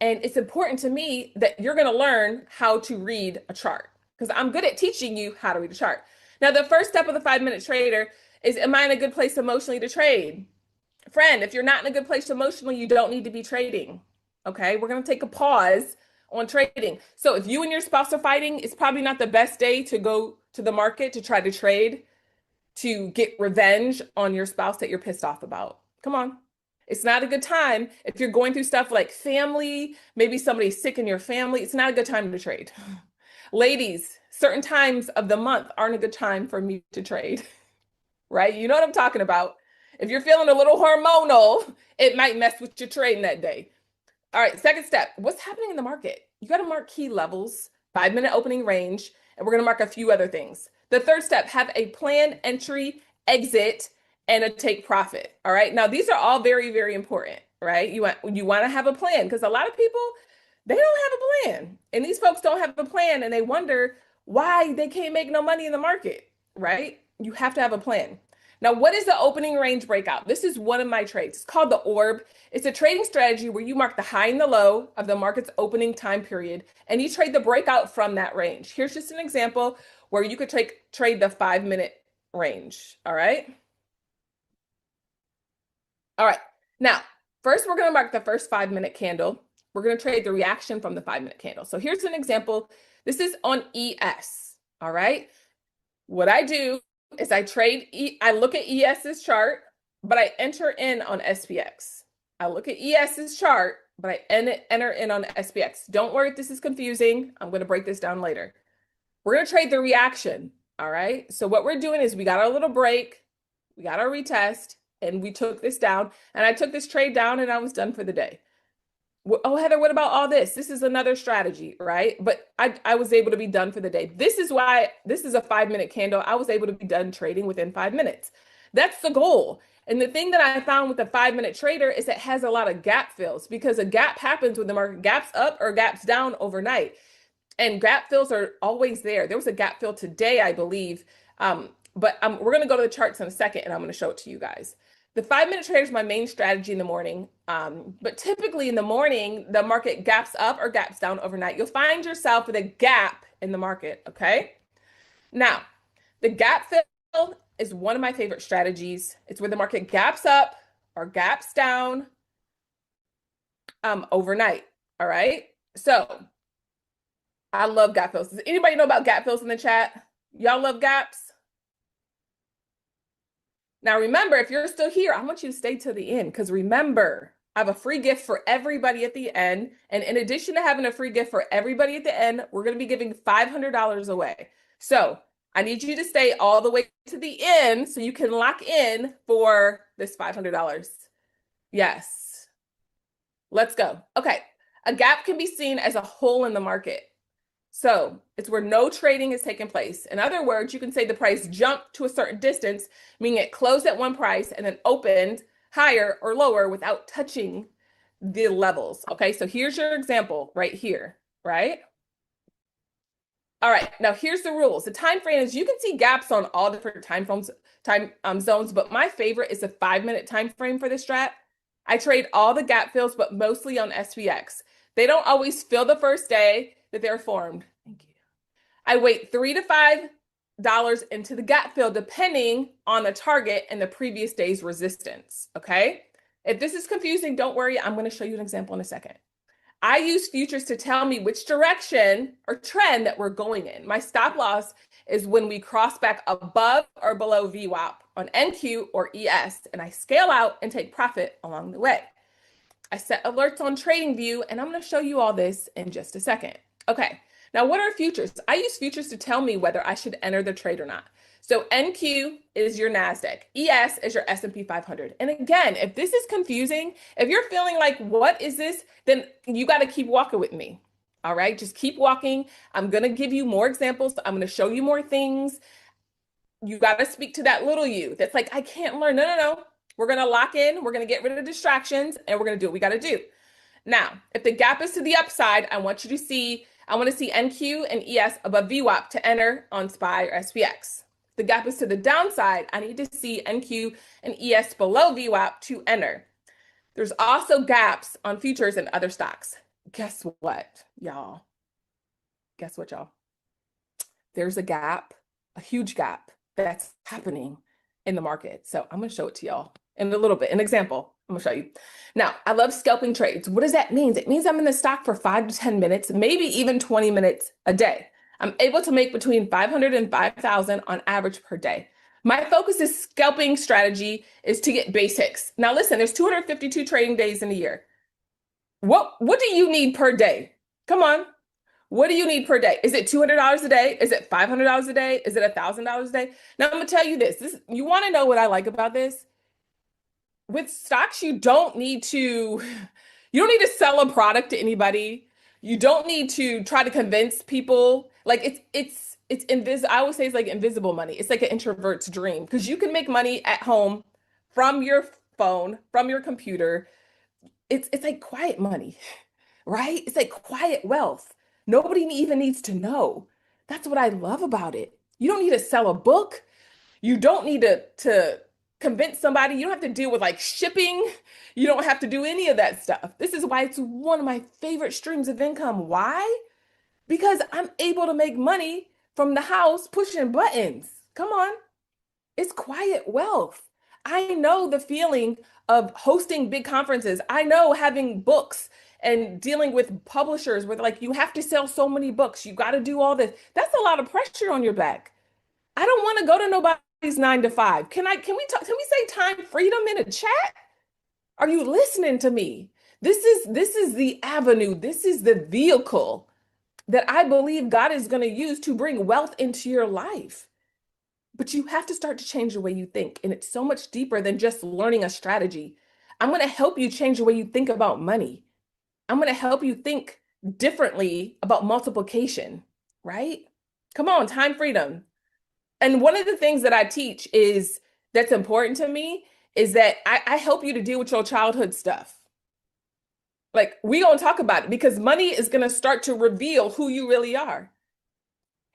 And it's important to me that you're going to learn how to read a chart because I'm good at teaching you how to read a chart. Now, the first step of the 5-minute trader is, am I in a good place emotionally to trade? Friend, if you're not in a good place emotionally, you don't need to be trading. Okay, we're going to take a pause on trading. So if you and your spouse are fighting, it's probably not the best day to go to the market to try to trade, to get revenge on your spouse that you're pissed off about. Come on. It's not a good time if you're going through stuff like family, maybe somebody's sick in your family. It's not a good time to trade. Ladies, certain times of the month aren't a good time for me to trade, right? You know what I'm talking about. If you're feeling a little hormonal, it might mess with your trading that day. All right, second step, what's happening in the market? You got to mark key levels, 5-minute opening range, and we're going to mark a few other things. The third step, have a planned entry, exit, and a take profit. All right. Now, these are all very, very important, right? You want to have a plan because a lot of people, they don't have a plan. And these folks don't have a plan and they wonder why they can't make no money in the market, right? You have to have a plan. Now, what is the opening range breakout? This is one of my trades. It's called the orb. It's a trading strategy where you mark the high and the low of the market's opening time period, and you trade the breakout from that range. Here's just an example where you could trade the 5-minute range. All right. All right, now, first we're going to mark the first 5-minute candle. We're going to trade the reaction from the 5-minute candle. So here's an example. This is on ES, all right? What I do is I look at ES's chart, but I enter in on SPX. I look at ES's chart, but I enter in on SPX. Don't worry if this is confusing. I'm going to break this down later. We're going to trade the reaction, all right? So what we're doing is we got our little break, we got our retest, and we took this down, and I took this trade down and I was done for the day. Oh, Heather, what about all this? This is another strategy, right? But I was able to be done for the day. This is why this is a 5 minute candle. I was able to be done trading within 5 minutes. That's the goal. And the thing that I found with the 5 minute trader is it has a lot of gap fills because a gap happens when the market gaps up or gaps down overnight. And gap fills are always there. There was a gap fill today, I believe. But we're going to go to the charts in a second and I'm going to show it to you guys. The 5 minute trader is my main strategy in the morning. But typically in the morning, the market gaps up or gaps down overnight. You'll find yourself with a gap in the market. Okay. Now, the gap fill is one of my favorite strategies. It's where the market gaps up or gaps down overnight. All right. So I love gap fills. Does anybody know about gap fills in the chat? Y'all love gaps? Now, remember, if you're still here, I want you to stay to the end because remember, I have a free gift for everybody at the end. And in addition to having a free gift for everybody at the end, we're going to be giving $500 away. So I need you to stay all the way to the end so you can lock in for this $500. Yes. Let's go. Okay. A gap can be seen as a hole in the market. So it's where no trading is taking place. In other words, you can say the price jumped to a certain distance, meaning it closed at one price and then opened higher or lower without touching the levels. Okay, so here's your example right here, right? All right, now here's the rules. The time frame is you can see gaps on all different time zones, but my favorite is the 5 minute time frame for this strat. I trade all the gap fills, but mostly on SPX. They don't always fill the first day that they're formed. Thank you. I wait $3 to $5 into the gap fill depending on the target and the previous day's resistance. Okay. If this is confusing, don't worry. I'm going to show you an example in a second. I use futures to tell me which direction or trend that we're going in. My stop loss is when we cross back above or below VWAP on NQ or ES, and I scale out and take profit along the way. I set alerts on TradingView, and I'm going to show you all this in just a second. Okay, now what are futures? I use futures to tell me whether I should enter the trade or not. So NQ is your NASDAQ. ES is your S&P 500. And again, if this is confusing, if you're feeling like, what is this? Then you got to keep walking with me. All right, just keep walking. I'm going to give you more examples. I'm going to show you more things. You got to speak to that little you that's like, I can't learn. No. We're going to lock in. We're going to get rid of distractions and we're going to do what we got to do. Now, if the gap is to the upside, I want to see NQ and ES above VWAP to enter on SPY or SPX. If the gap is to the downside, I need to see NQ and ES below VWAP to enter. There's also gaps on futures and other stocks. Guess what, y'all? There's a gap, a huge gap that's happening in the market. So I'm going to show it to y'all in a little bit. An example. I'm going to show you. Now, I love scalping trades. What does that mean? It means I'm in the stock for 5 to 10 minutes, maybe even 20 minutes a day. I'm able to make between 500 and 5,000 on average per day. My focus is scalping strategy is to get basics. Now, listen, there's 252 trading days in a year. What do you need per day? Come on. What do you need per day? Is it $200 a day? Is it $500 a day? Is it $1,000 a day? Now, I'm going to tell you this. You want to know what I like about this? With stocks, you don't need to sell a product to anybody. You don't need to try to convince people. Like it's I always say it's like invisible money. It's like an introvert's dream because you can make money at home from your phone, from your computer. It's like quiet money, right? It's like quiet wealth. Nobody even needs to know. That's what I love about it. You don't need to sell a book. You don't need to convince somebody. You don't have to deal with like shipping. You don't have to do any of that stuff. This is why it's one of my favorite streams of income. Why? Because I'm able to make money from the house pushing buttons. Come on. It's quiet wealth. I know the feeling of hosting big conferences. I know having books and dealing with publishers where like you have to sell so many books. You got to do all this. That's a lot of pressure on your back. I don't want to go to nobody's 9 to 5. Can we say time freedom in a chat? Are you listening to me? This is the avenue. This is the vehicle that I believe God is going to use to bring wealth into your life. But you have to start to change the way you think. And it's so much deeper than just learning a strategy. I'm going to help you change the way you think about money. I'm going to help you think differently about multiplication, right? Come on, time freedom. And one of the things that I teach is that's important to me is that I help you to deal with your childhood stuff. Like we gonna talk about it because money is gonna start to reveal who you really are.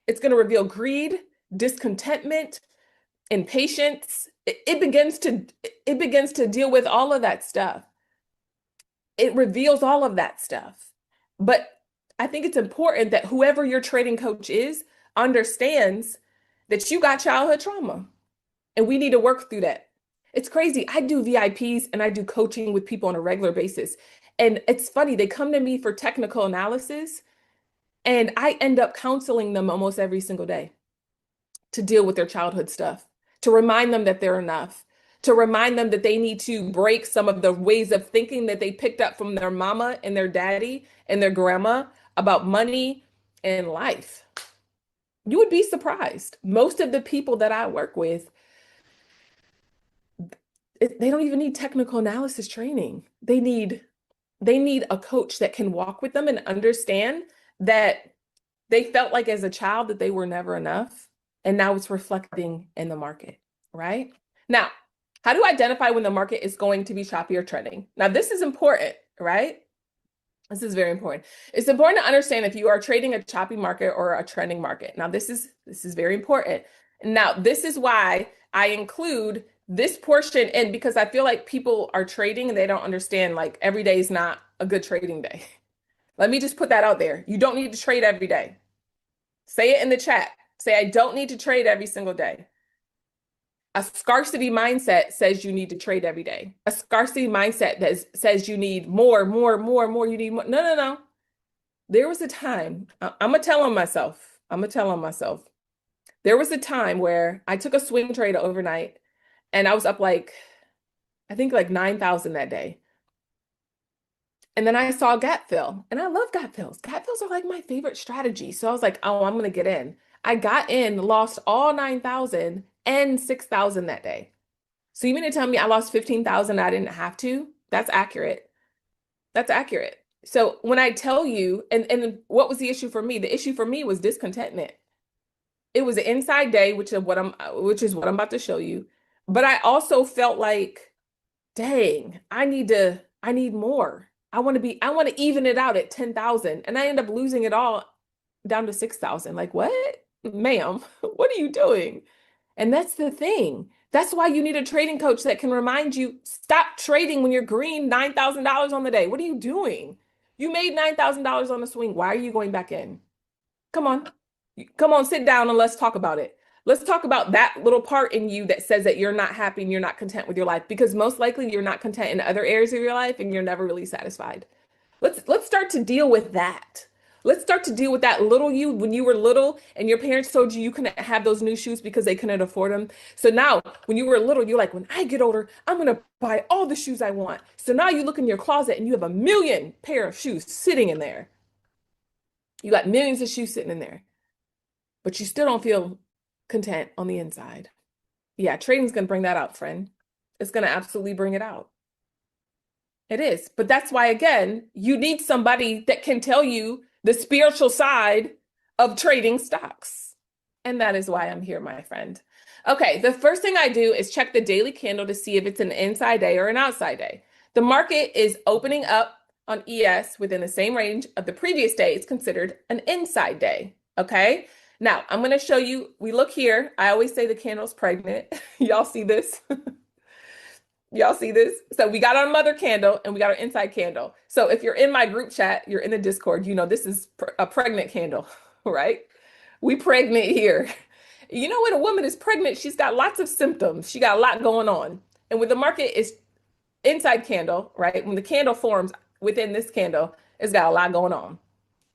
It's gonna reveal greed, discontentment, impatience. It begins to deal with all of that stuff. It reveals all of that stuff. But I think it's important that whoever your trading coach is understands that you got childhood trauma and we need to work through that. It's crazy. I do VIPs and I do coaching with people on a regular basis. And it's funny, they come to me for technical analysis and I end up counseling them almost every single day to deal with their childhood stuff, to remind them that they're enough, to remind them that they need to break some of the ways of thinking that they picked up from their mama and their daddy and their grandma about money and life. You would be surprised. Most of the people that I work with, they don't even need technical analysis training. They need a coach that can walk with them and understand that they felt like as a child that they were never enough. And now it's reflecting in the market, right? Now, how do I identify when the market is going to be choppy or trending? Now, this is important, right? This is very important. It's important to understand if you are trading a choppy market or a trending market. Now, this is very important. Now, this is why I include this portion in because I feel like people are trading and they don't understand like every day is not a good trading day. Let me just put that out there. You don't need to trade every day. Say it in the chat. Say, I don't need to trade every single day. A scarcity mindset says you need to trade every day. A scarcity mindset that says you need more, more, more, more. You need more. No, no, no. There was a time, I'm going to tell on myself. I'm going to tell on myself. There was a time where I took a swing trade overnight and I was up like, I think like 9,000 that day. And then I saw gap fill and I love gap fills. Gap fills are like my favorite strategy. So I was like, oh, I'm going to get in. I got in, lost all 9,000 and 6,000 that day. So you mean to tell me I lost 15,000 I didn't have to? That's accurate. That's accurate. So when I tell you, and what was the issue for me? The issue for me was discontentment. It was an inside day, which is what I'm about to show you. But I also felt like, dang, I need more. I want to even it out at 10,000. And I end up losing it all down to 6,000. Like, what? Ma'am, what are you doing? And that's the thing. That's why you need a trading coach that can remind you, stop trading when you're green $9,000 on the day. What are you doing? You made $9,000 on the swing. Why are you going back in? Come on. Come on, sit down and let's talk about it. Let's talk about that little part in you that says that you're not happy and you're not content with your life because most likely you're not content in other areas of your life and you're never really satisfied. Let's start to deal with that. Let's start to deal with that little you when you were little and your parents told you you couldn't have those new shoes because they couldn't afford them. So now when you were little, you're like, when I get older, I'm going to buy all the shoes I want. So now you look in your closet and you have a million pair of shoes sitting in there. You got millions of shoes sitting in there, but you still don't feel content on the inside. Yeah, trading's going to bring that out, friend. It's going to absolutely bring it out. It is. But that's why, again, you need somebody that can tell you the spiritual side of trading stocks. And that is why I'm here, my friend. Okay, the first thing I do is check the daily candle to see if it's an inside day or an outside day. The market is opening up on ES within the same range of the previous day. It's considered an inside day. Okay, now I'm going to show you. We look here. I always say the candle's pregnant. Y'all see this? Y'all see this? So we got our mother candle and we got our inside candle. So if you're in my group chat, you're in the Discord, you know this is a pregnant candle, right? We pregnant here. You know when a woman is pregnant, she's got lots of symptoms. She got a lot going on. And when the market is inside candle, right? When the candle forms within this candle, it's got a lot going on.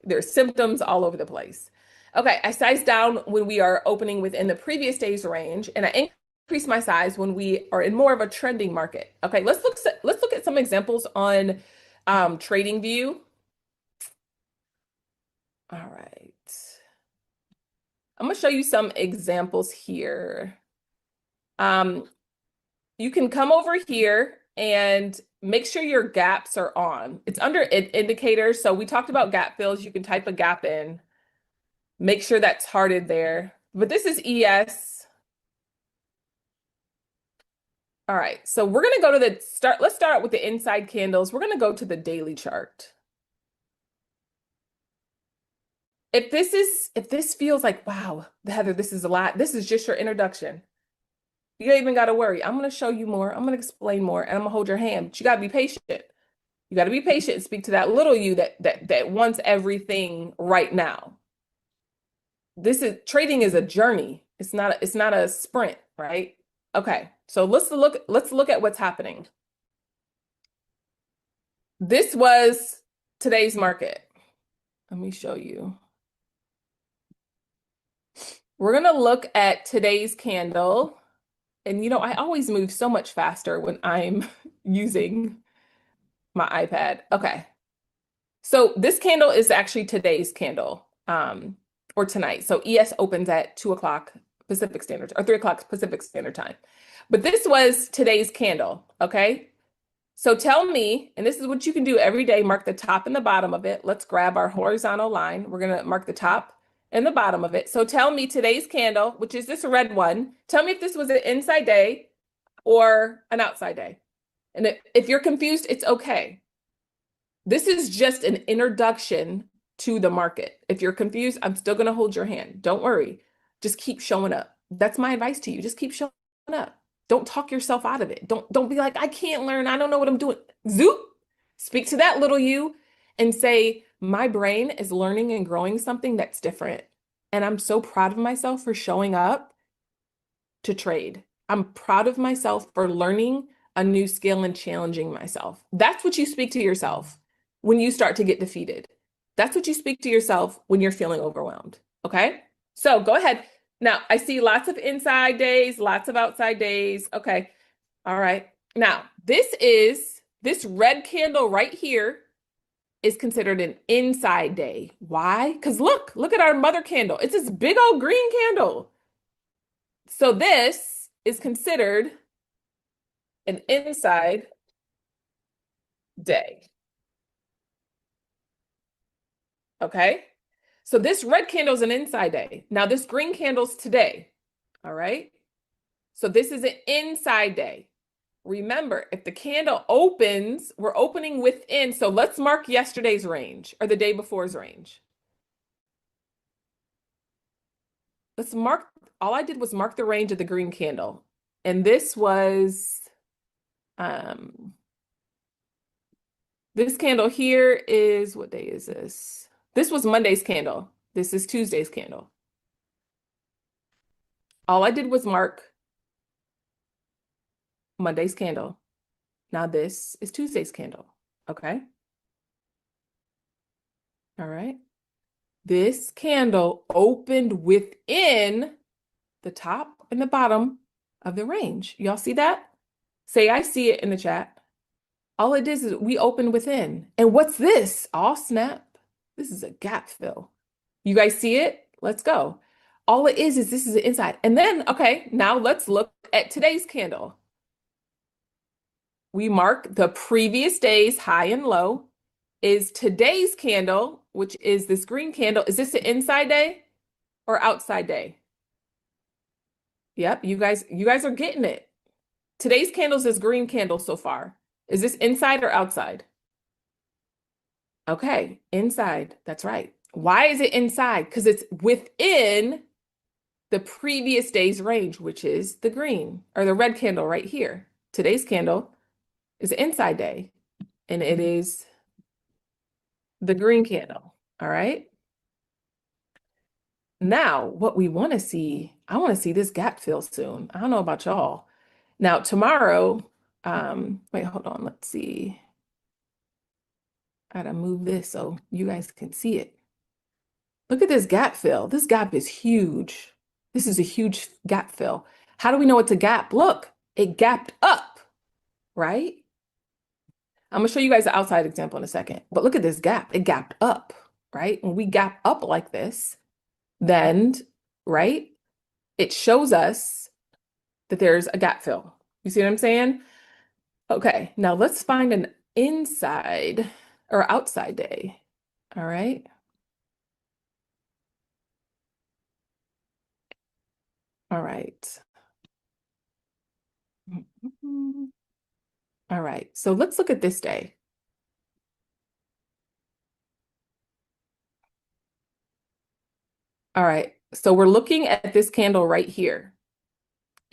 There's symptoms all over the place. Okay, I size down when we are opening within the previous day's range, and I increase my size when we are in more of a trending market. Okay, let's look at some examples on TradingView. All right. I'm going to show you some examples here. You can come over here and make sure your gaps are on. It's under indicators. So we talked about gap fills. You can type a gap in. Make sure that's hearted there. But this is ES. All right. So we're going to go to the start. Let's start out with the inside candles. We're going to go to the daily chart. If this feels like, wow, Heather, this is a lot. This is just your introduction. You ain't even got to worry. I'm going to show you more. I'm going to explain more, and I'm going to hold your hand. But you got to be patient. You got to be patient and speak to that little you that wants everything right now. Trading is a journey. It's not a sprint, right? Okay. So let's look at what's happening. This was today's market. Let me show you. We're going to look at today's candle. And I always move so much faster when I'm using my iPad. Okay. So this candle is actually today's candle, or tonight. So ES opens at 2 o'clock Pacific Standard, or 3 o'clock Pacific Standard Time. But this was today's candle, okay? So tell me, and this is what you can do every day, mark the top and the bottom of it. Let's grab our horizontal line. We're going to mark the top and the bottom of it. So tell me today's candle, which is this red one, tell me if this was an inside day or an outside day. And if you're confused, it's okay. This is just an introduction to the market. If you're confused, I'm still going to hold your hand. Don't worry. Just keep showing up. That's my advice to you. Just keep showing up. Don't talk yourself out of it. Don't be like, I can't learn. I don't know what I'm doing. Zoop. Speak to that little you and say, my brain is learning and growing something that's different. And I'm so proud of myself for showing up to trade. I'm proud of myself for learning a new skill and challenging myself. That's what you speak to yourself when you start to get defeated. That's what you speak to yourself when you're feeling overwhelmed. Okay? So go ahead. Now, I see lots of inside days, lots of outside days. Okay. All right. Now, this red candle right here is considered an inside day. Why? Because look at our mother candle. It's this big old green candle. So this is considered an inside day. Okay. So this red candle is an inside day. Now this green candle's today. All right. So this is an inside day. Remember, if the candle opens, we're opening within. So let's mark yesterday's range or the day before's range. Let's mark, all I did was mark the range of the green candle. And this was, this candle here is, what day is this? This was Monday's candle. This is Tuesday's candle. All I did was mark Monday's candle. Now this is Tuesday's candle, okay? All right. This candle opened within the top and the bottom of the range. Y'all see that? Say, I see it in the chat. All it is we open within. And what's this? Oh, snap. This is a gap fill. You guys see it? Let's go. All it is this is the inside. And then, okay, now let's look at today's candle. We mark the previous day's high and low. Is today's candle, which is this green candle, is this an inside day or outside day? Yep, you guys are getting it. Today's candle is this green candle so far. Is this inside or outside? Okay, inside. That's right. Why is it inside? Because it's within the previous day's range, which is the green or the red candle right here. Today's candle is an inside day, and it is the green candle. All right. Now, what we want to see, I want to see this gap fill soon. I don't know about y'all. Now, tomorrow, wait, hold on. Let's see. I gotta move this so you guys can see it. Look at this gap fill. This gap is huge. This is a huge gap fill. How do we know it's a gap? Look, it gapped up, right? I'm gonna show you guys the outside example in a second, but look at this gap. It gapped up, right? When we gap up like this, then, right, it shows us that there's a gap fill. You see what I'm saying? Okay, now let's find an inside or outside day. All right. All right. Mhm. All right. So let's look at this day. All right. So we're looking at this candle right here.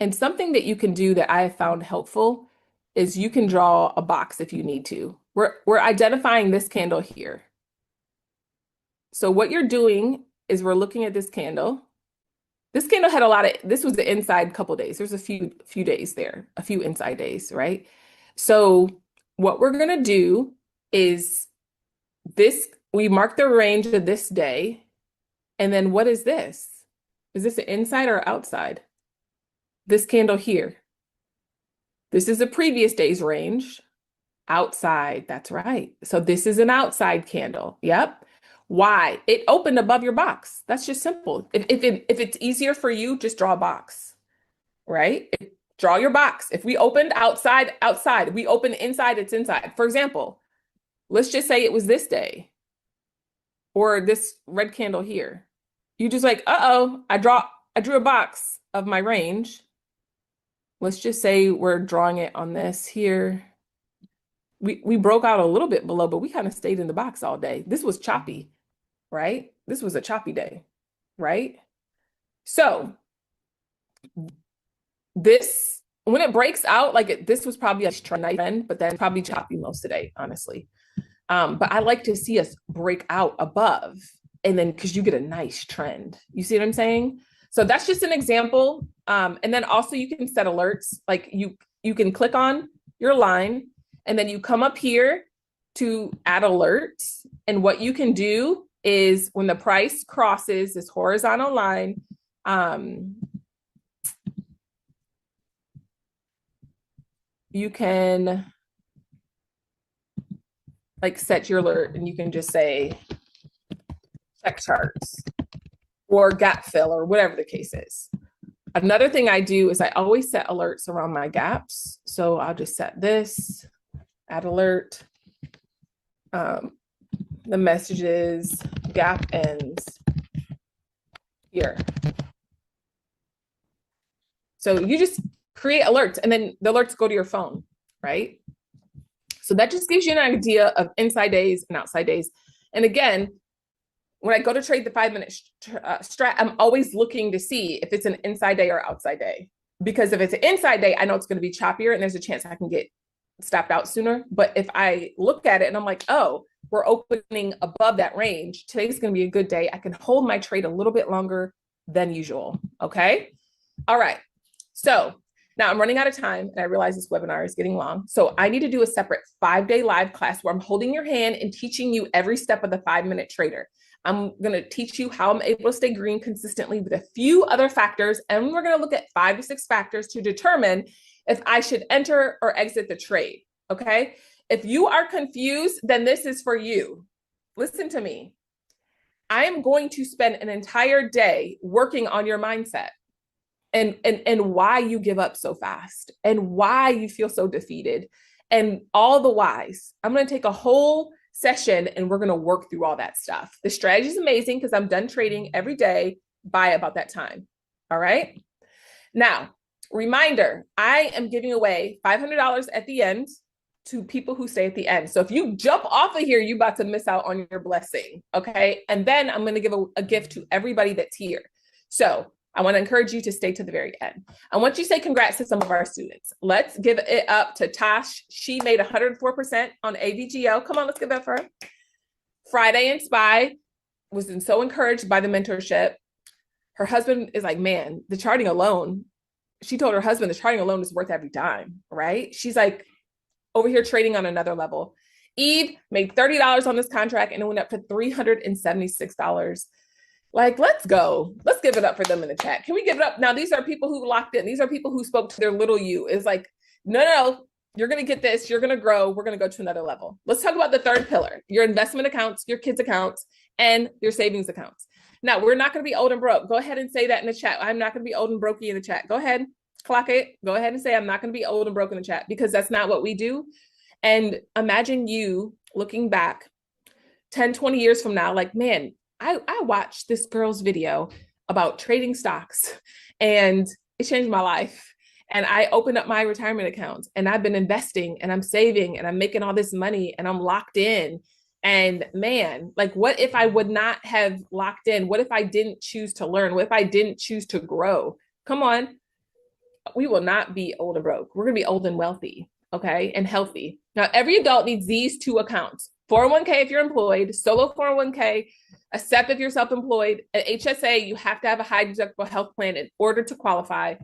And something that you can do that I have found helpful is you can draw a box if you need to. We're identifying this candle here. So what you're doing is we're looking at this candle. This candle had a lot of, this was the inside couple days. There's a few days there, a few inside days, right? So what we're gonna do is this, we mark the range of this day. And then what is this? Is this an inside or outside? This candle here. This is the previous day's range. Outside, that's right. So this is an outside candle. Yep. Why? It opened above your box. That's just simple. If it's easier for you, just draw a box, right? Draw your box. If we opened outside, outside. If we open inside, it's inside. For example, let's just say it was this day or this red candle here. You just like, uh-oh, I drew a box of my range. Let's just say we're drawing it on this here. We broke out a little bit below, but we kind of stayed in the box all day. This was choppy, right? This was a choppy day, right? So this, when it breaks out, this was probably a trend, but then probably choppy most of the day, honestly. But I like to see us break out above, and then because you get a nice trend. You see what I'm saying? So that's just an example. And then also you can set alerts. Like you can click on your line, and then you come up here to add alerts. And what you can do is when the price crosses this horizontal line, you can like set your alert, and you can just say check charts or gap fill or whatever the case is. Another thing I do is I always set alerts around my gaps. So I'll just set this, add alert, the messages, gap ends here. So you just create alerts, and then the alerts go to your phone, right? So that just gives you an idea of inside days and outside days. And again, when I go to trade the 5-minute strat, I'm always looking to see if it's an inside day or outside day. Because if it's an inside day, I know it's going to be choppier and there's a chance I can get stopped out sooner. But if I look at it and I'm like, oh, we're opening above that range, today's going to be a good day. I can hold my trade a little bit longer than usual. Okay. All right. So now I'm running out of time, and I realize this webinar is getting long. So I need to do a separate 5-day live class where I'm holding your hand and teaching you every step of the 5-minute trader. I'm going to teach you how I'm able to stay green consistently with a few other factors. And we're going to look at 5 to 6 factors to determine if I should enter or exit the trade. Okay. If you are confused, then this is for you. Listen to me. I am going to spend an entire day working on your mindset and why you give up so fast and why you feel so defeated and all the whys. I'm going to take a whole session and we're going to work through all that stuff. The strategy is amazing because I'm done trading every day by about that time. All right. Now, reminder, I am giving away $500 at the end to people who stay at the end. So if you jump off of here, you're about to miss out on your blessing. Okay. And then I'm going to give a gift to everybody that's here. So I want to encourage you to stay to the very end. I want you to say congrats to some of our students. Let's give it up to Tosh. She made 104% on AVGL. Come on, let's give it up for her. Friday and Spy was so encouraged by the mentorship. Her husband is like, man, the charting alone, she told her husband the charting alone is worth every dime, right? She's like over here trading on another level. Eve made $30 on this contract and it went up to $376. Like, let's go. Let's give it up for them in the chat. Can we give it up? Now, these are people who locked in. These are people who spoke to their little you. It's like, no, you're going to get this. You're going to grow. We're going to go to another level. Let's talk about the third pillar, your investment accounts, your kids' accounts, and your savings accounts. Now, we're not going to be old and broke. Go ahead and say that in the chat. I'm not going to be old and brokey in the chat. Go ahead. clock it. Go ahead and say, I'm not going to be old and broke in the chat, because that's not what we do. And imagine you looking back 10, 20 years from now, like, man, I watched this girl's video about trading stocks and it changed my life. And I opened up my retirement account and I've been investing and I'm saving and I'm making all this money and I'm locked in. And man, like, what if I would not have locked in? What if I didn't choose to learn? What if I didn't choose to grow? Come on. We will not be old and broke. We're going to be old and wealthy, okay, and healthy. Now, every adult needs these two accounts: 401k if you're employed, solo 401k, a SEP if you're self-employed, an HSA. You have to have a high deductible health plan in order to qualify,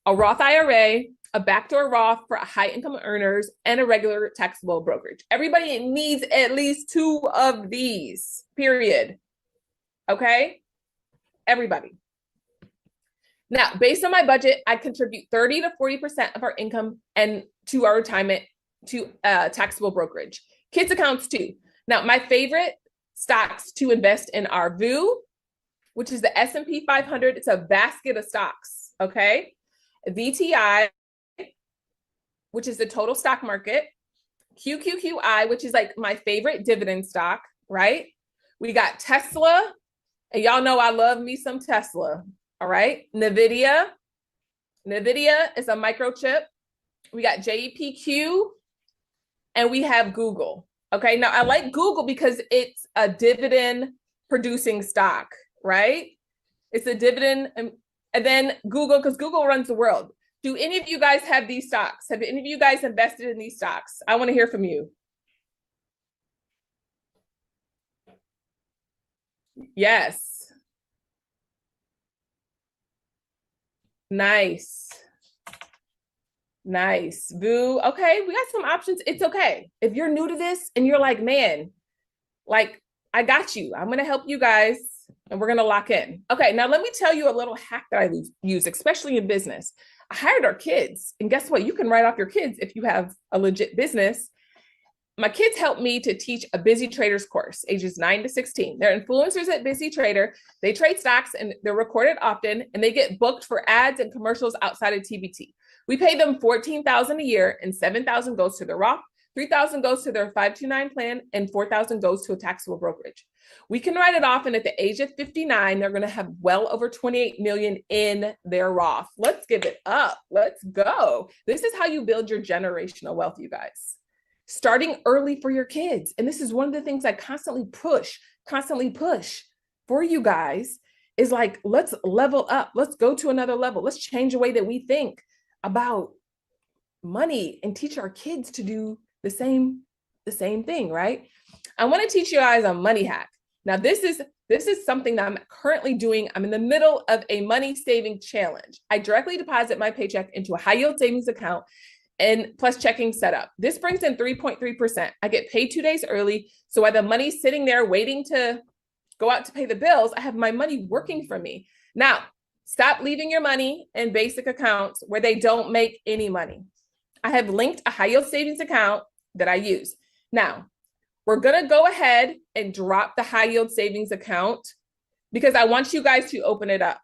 a Roth IRA, a backdoor Roth for high income earners, and a regular taxable brokerage. Everybody needs at least two of these, period. Okay? Everybody. Now, based on my budget, I contribute 30 to 40% of our income and to our retirement to taxable brokerage. Kids accounts too. Now, my favorite stocks to invest in are VU, which is the S&P 500. It's a basket of stocks, okay? VTI, which is the total stock market. QQQI, which is like my favorite dividend stock, right? We got Tesla, and y'all know I love me some Tesla. All right. NVIDIA is a microchip. We got JPQ and we have Google. Okay. Now I like Google because it's a dividend producing stock, right? It's a dividend. And then Google, because Google runs the world. Do any of you guys have these stocks? Have any of you guys invested in these stocks? I want to hear from you. Yes. Nice. Nice. Boo. Okay, we got some options. It's okay. If you're new to this and you're like, man, like, I got you. I'm going to help you guys and we're going to lock in. Okay, now let me tell you a little hack that I use, especially in business. I hired our kids, and guess what? You can write off your kids if you have a legit business. My kids helped me to teach a Busy Traders course, ages 9 to 16. They're influencers at Busy Trader. They trade stocks and they're recorded often, and they get booked for ads and commercials outside of TBT. We pay them $14,000 a year, and $7,000 goes to their Roth, $3,000 goes to their 529 plan, and $4,000 goes to a taxable brokerage. We can write it off, and at the age of 59, they're going to have well over 28 million in their Roth. Let's give it up. Let's go. This is how you build your generational wealth, you guys. Starting early for your kids. And this is one of the things I constantly push for you guys, is like, let's level up. Let's go to another level. Let's change the way that we think about money and teach our kids to do the same thing, right? I want to teach you guys a money hack. Now, this is something that I'm currently doing. I'm in the middle of a money saving challenge. I directly deposit my paycheck into a high yield savings account and plus checking setup. This brings in 3.3%. I get paid 2 days early. So while the money's sitting there waiting to go out to pay the bills, I have my money working for me. Now, stop leaving your money in basic accounts where they don't make any money. I have linked a high yield savings account that I use. Now, we're going to go ahead and drop the high yield savings account because I want you guys to open it up.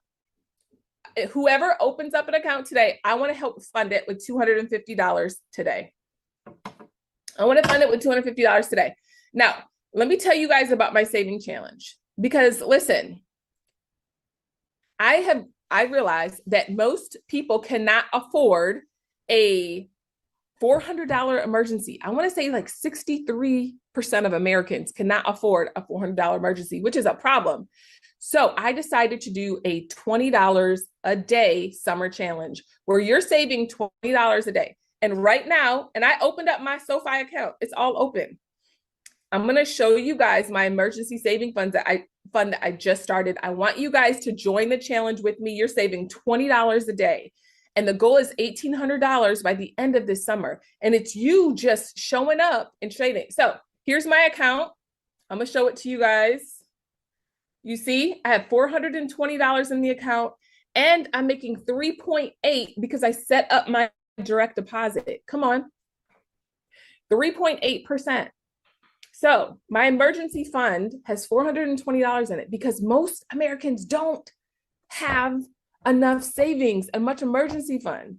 Whoever opens up an account today, I want to help fund it with $250 today. I want to fund it with $250 today. Now, let me tell you guys about my saving challenge, because listen, I realized that most people cannot afford a $400 emergency. I want to say like 63% of Americans cannot afford a $400 emergency, which is a problem. So I decided to do a $20 a day summer challenge where you're saving $20 a day. And right now, and I opened up my SoFi account. It's all open. I'm going to show you guys my emergency saving fund that I just started. I want you guys to join the challenge with me. You're saving $20 a day. And the goal is $1,800 by the end of this summer. And it's you just showing up and trading. So here's my account. I'm going to show it to you guys. You see, I have $420 in the account, and I'm making 3.8 because I set up my direct deposit. Come on. 3.8%. So my emergency fund has $420 in it because most Americans don't have enough savings and much emergency fund.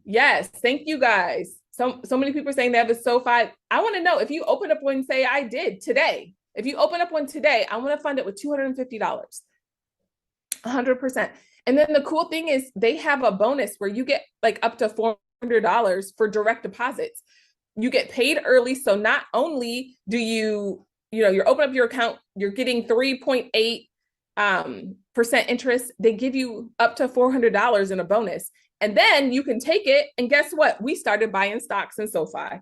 Yes, thank you guys. So many people are saying they have a SoFi. I want to know if you open up one, say I did today. If you open up one today, I want to fund it with $250. 100%. And then the cool thing is they have a bonus where you get like up to $400 for direct deposits. You get paid early. So not only do you're open up your account, you're getting 3.8 percent interest. They give you up to $400 in a bonus. And then you can take it. And guess what? We started buying stocks in SoFi.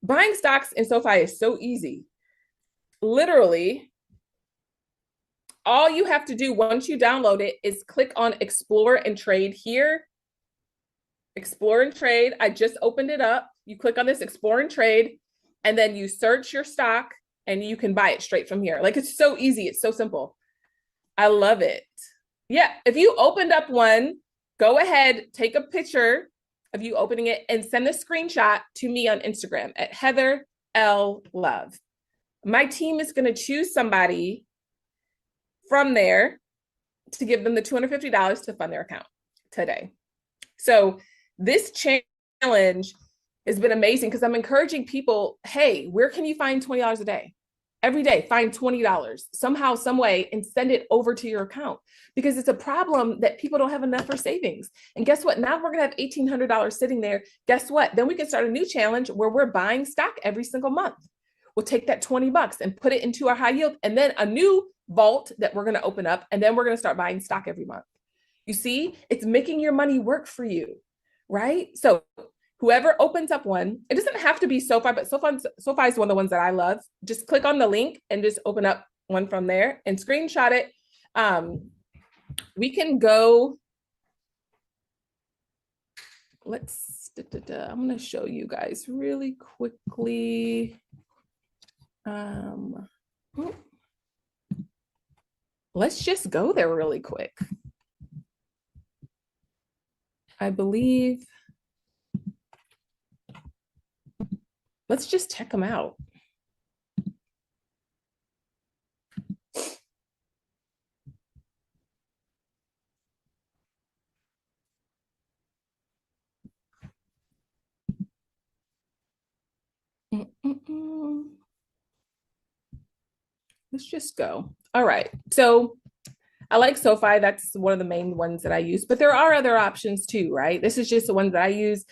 Buying stocks in SoFi is so easy. Literally, all you have to do once you download it is click on explore and trade here. Explore and trade. I just opened it up. You click on this explore and trade, and then you search your stock and you can buy it straight from here. Like, it's so easy. It's so simple. I love it. Yeah. If you opened up one, go ahead, take a picture of you opening it and send a screenshot to me on Instagram at Heather L. Love. My team is going to choose somebody from there to give them the $250 to fund their account today. So this challenge has been amazing because I'm encouraging people, hey, where can you find $20 a day? Every day, find $20 somehow, some way, and send it over to your account, because it's a problem that people don't have enough for savings. And guess what? Now we're going to have $1,800 sitting there. Guess what? Then we can start a new challenge where we're buying stock every single month. We'll take that $20 and put it into our high yield, and then a new vault that we're going to open up, and then we're going to start buying stock every month. You see, it's making your money work for you, right? So whoever opens up one, it doesn't have to be SoFi, but SoFi is one of the ones that I love. Just click on the link and just open up one from there and screenshot it. We can go, I'm going to show you guys really quickly. Let's just go there really quick. I believe, let's just check them out. Let's just go. All right. So I like SoFi. That's one of the main ones that I use, but there are other options too, right? This is just the ones that I use.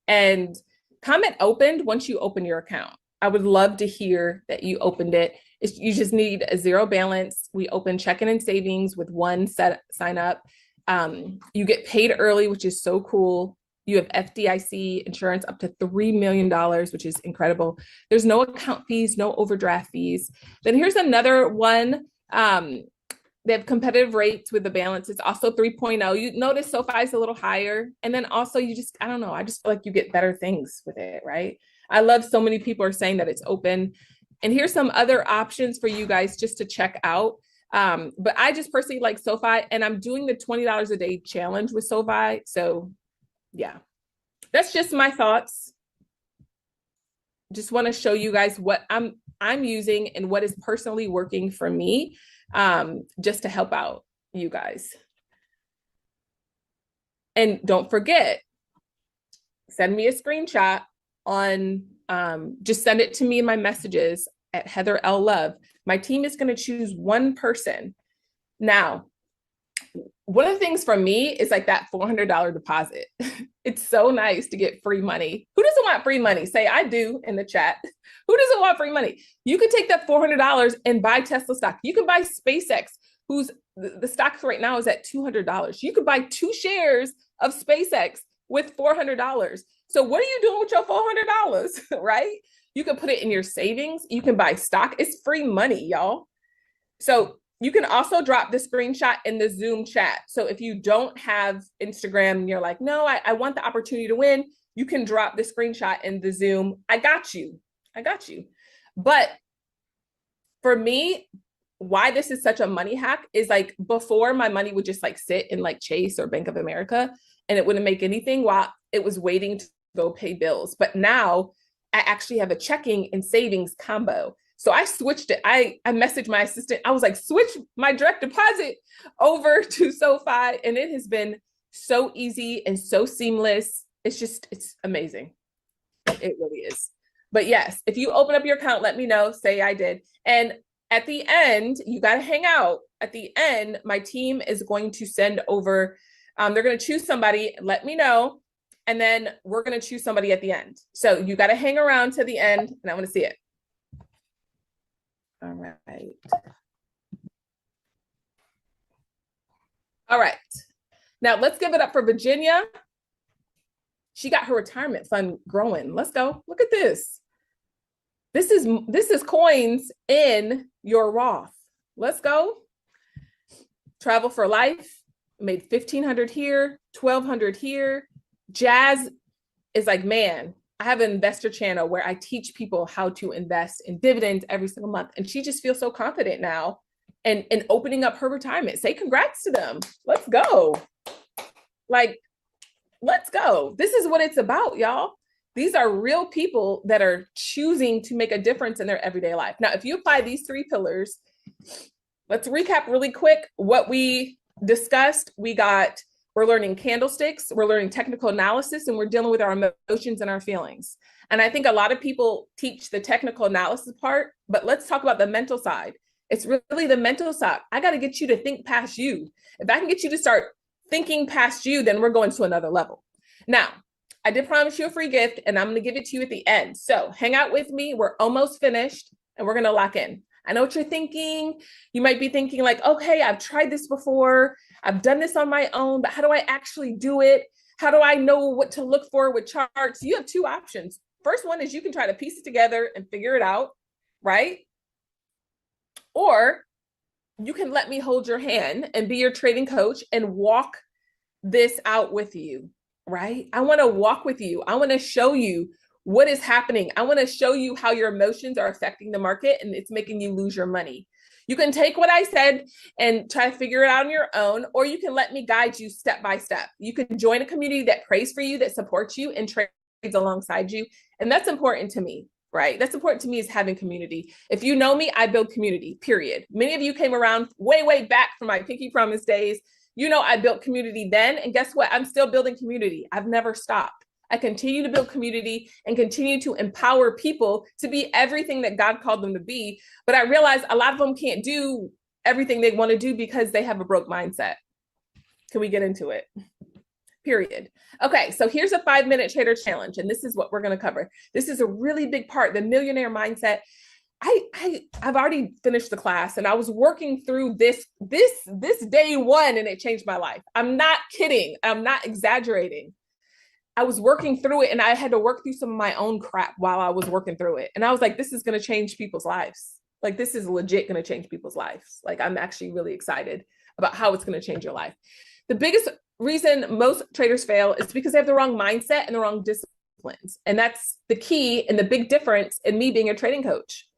And comment opened once you open your account. I would love to hear that you opened it. You just need a zero balance. We open checking and savings with one sign up. You get paid early, which is so cool. You have FDIC insurance up to $3 million, which is incredible. There's no account fees, no overdraft fees. Then here's another one. They have competitive rates with the balance. It's also 3.0. You notice SoFi is a little higher. And then also I don't know, I just feel like you get better things with it, right? I love so many people are saying that it's open. And here's some other options for you guys just to check out. But I just personally like SoFi, and I'm doing the $20 a day challenge with SoFi. So yeah, that's just my thoughts. Just want to show you guys what I'm using and what is personally working for me, just to help out you guys. And don't forget, send me a screenshot on, just send it to me in my messages at Heather L. Love. My team is going to choose one person. Now, one of the things for me is like that $400 deposit. It's so nice to get free money. Who doesn't want free money? Say I do in the chat. Who doesn't want free money? You can take that $400 and buy Tesla stock. You can buy SpaceX, whose the stock right now is at $200. You could buy 2 shares of SpaceX with $400. So what are you doing with your $400, right? You can put it in your savings. You can buy stock. It's free money, y'all. So you can also drop the screenshot in the Zoom chat. So if you don't have Instagram and you're like, no, I want the opportunity to win, you can drop the screenshot in the Zoom. I got you. But for me, why this is such a money hack is like before my money would just like sit in like Chase or Bank of America and it wouldn't make anything while it was waiting to go pay bills. But now I actually have a checking and savings combo. So I switched it. I messaged my assistant. I was like, switch my direct deposit over to SoFi. And it has been so easy and so seamless. it's amazing. It really is. But yes, if you open up your account, let me know, say I did. And at the end, you got to hang out. At the end, my team is going to send over, they're going to choose somebody, let me know. And then we're going to choose somebody at the end. So you got to hang around to the end and I want to see it. All right. All right. Now let's give it up for Virginia. She got her retirement fund growing. Let's go. Look at this. This is coins in your Roth. Let's go. Travel for life. Made $1,500 here, $1,200 here. Jazz is like, man, I have an investor channel where I teach people how to invest in dividends every single month. And she just feels so confident now and opening up her retirement. Say congrats to them. Let's go. Like, let's go. This is what it's about, y'all. These are real people that are choosing to make a difference in their everyday life. Now, if you apply these 3 pillars, let's recap really quick what we discussed. We're learning candlesticks, we're learning technical analysis, and we're dealing with our emotions and our feelings. And I think a lot of people teach the technical analysis part, but let's talk about the mental side. It's really the mental side. I got to get you to think past you. If I can get you to start thinking past you, then we're going to another level. Now, I did promise you a free gift, and I'm going to give it to you at the end. So hang out with me. We're almost finished, and we're going to lock in. I know what you're thinking. You might be thinking like, okay, I've tried this before. I've done this on my own, but how do I actually do it? How do I know what to look for with charts? You have 2 options. First one is you can try to piece it together and figure it out, right? Or you can let me hold your hand and be your trading coach and walk this out with you, right? I want to walk with you. I want to show you what is happening. I want to show you how your emotions are affecting the market and it's making you lose your money. You can take what I said and try to figure it out on your own, or you can let me guide you step by step. You can join a community that prays for you, that supports you and trades alongside you. And that's important to me, right? That's important to me, is having community. If you know me, I build community, period. Many of you came around way back from my Pinky Promise days. You know, I built community then. And guess what? I'm still building community. I've never stopped. I continue to build community and continue to empower people to be everything that God called them to be. But I realize a lot of them can't do everything they want to do because they have a broke mindset. Can we get into it? Period. Okay, so here's a 5-minute trader challenge, and this is what we're going to cover. This is a really big part, the millionaire mindset. I've already finished the class, and I was working through this day one, and it changed my life. I'm not kidding. I'm not exaggerating. I was working through it, and I had to work through some of my own crap while I was working through it. And I was like, this is going to change people's lives. Like, this is legit going to change people's lives. Like, I'm actually really excited about how it's going to change your life. The biggest reason most traders fail is because they have the wrong mindset and the wrong disciplines. And that's the key and the big difference in me being a trading coach.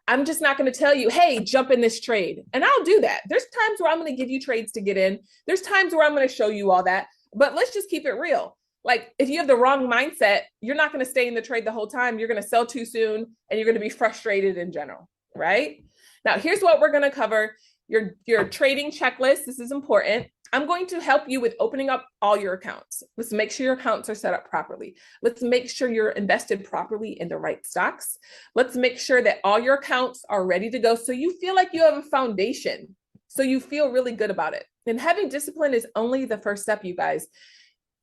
I'm just not going to tell you, hey, jump in this trade. And I'll do that. There's times where I'm going to give you trades to get in. There's times where I'm going to show you all that. But let's just keep it real. Like, if you have the wrong mindset, you're not going to stay in the trade the whole time. You're going to sell too soon and you're going to be frustrated in general, right? Now, here's what we're going to cover. Your trading checklist. This is important. I'm going to help you with opening up all your accounts. Let's make sure your accounts are set up properly. Let's make sure you're invested properly in the right stocks. Let's make sure that all your accounts are ready to go so you feel like you have a foundation, so you feel really good about it. And having discipline is only the first step, you guys.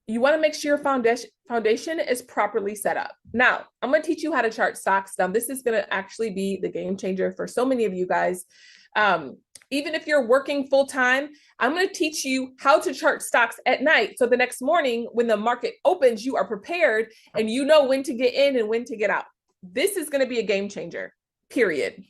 You want to make sure your foundation is properly set up. Now, I'm going to teach you how to chart stocks. Now, this is going to actually be the game changer for so many of you guys. Even if you're working full time, I'm going to teach you how to chart stocks at night. So the next morning, when the market opens, you are prepared and you know when to get in and when to get out. This is going to be a game changer, period.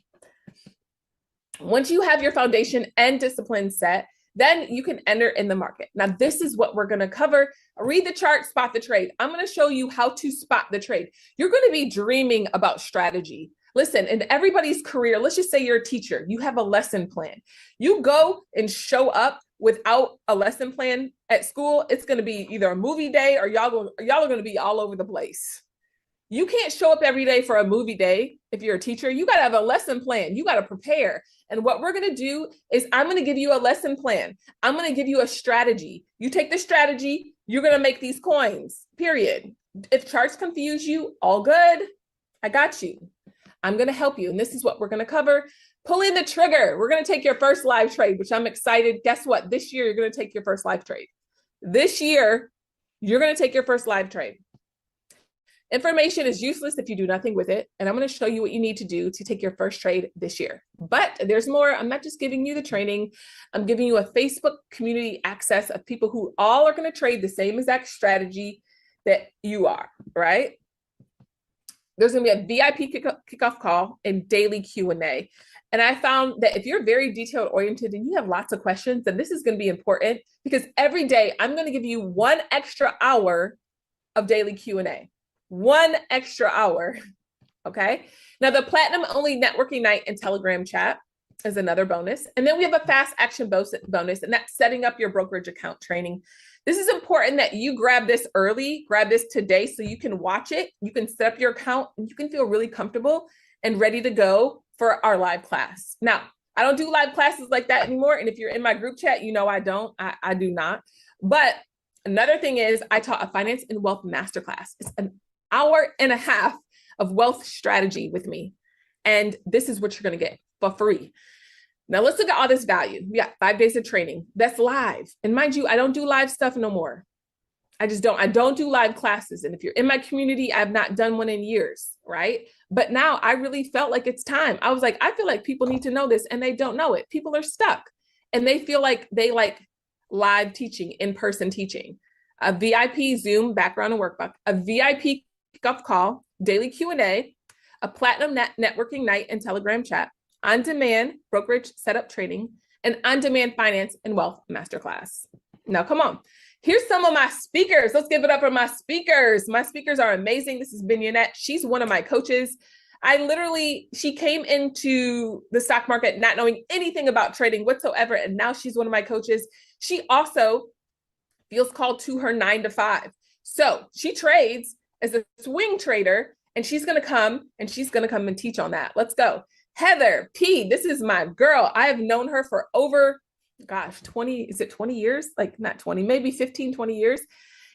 Once you have your foundation and discipline set, then you can enter in the market. Now, this is what we're going to cover. Read the chart, spot the trade. I'm going to show you how to spot the trade. You're going to be dreaming about strategy. Listen, in everybody's career, let's just say you're a teacher, you have a lesson plan. You go and show up without a lesson plan at school, it's going to be either a movie day or y'all are going to be all over the place. You can't show up every day for a movie day. If you're a teacher, you got to have a lesson plan. You got to prepare. And what we're going to do is I'm going to give you a lesson plan. I'm going to give you a strategy. You take the strategy, You're going to make these coins, period. If charts confuse you, all good. I got you. I'm going to help you. And this is what we're going to cover. Pulling the trigger. We're going to take your first live trade, which I'm excited. Guess what? This year, you're going to take your first live trade. This year, you're going to take your first live trade. Information is useless if you do nothing with it. And I'm going to show you what you need to do to take your first trade this year. But there's more. I'm not just giving you the training. I'm giving you a Facebook community access of people who all are going to trade the same exact strategy that you are, right? There's going to be a VIP kickoff call and daily Q&A. And I found that if you're very detailed oriented and you have lots of questions, then this is going to be important because every day I'm going to give you 1 extra hour of daily Q&A. 1 extra hour. Okay. Now the platinum only networking night and Telegram chat is another bonus. And then we have a fast action bonus, and that's setting up your brokerage account training. This is important that you grab this early, grab this today so you can watch it. You can set up your account and you can feel really comfortable and ready to go for our live class. Now, I don't do live classes like that anymore. And if you're in my group chat, you know I don't. I do not. But another thing is I taught a finance and wealth masterclass. It's an hour and a half of wealth strategy with me. And this is what you're going to get for free. Now let's look at all this value. We got 5 days of training. That's live. And mind you, I don't do live stuff no more. I just don't. I don't do live classes. And if you're in my community, I've not done one in years, right? But now I really felt like it's time. I was like, I feel like people need to know this and they don't know it. People are stuck and they feel like they like live teaching, in-person teaching, a VIP Zoom background and workbook, a VIP kickoff call, daily Q&A, a platinum networking night and Telegram chat, on-demand brokerage setup training, and on-demand finance and wealth masterclass. Now, come on. Here's some of my speakers. Let's give it up for my speakers. My speakers are amazing. This is Bignonette. She's one of my coaches. She came into the stock market not knowing anything about trading whatsoever, and now she's one of my coaches. She also feels called to her 9 to 5. So she trades as a swing trader, and she's going to come and teach on that. Let's go. Heather P, this is my girl. I have known her for over, 20 years? Like not 20, maybe 15, 20 years.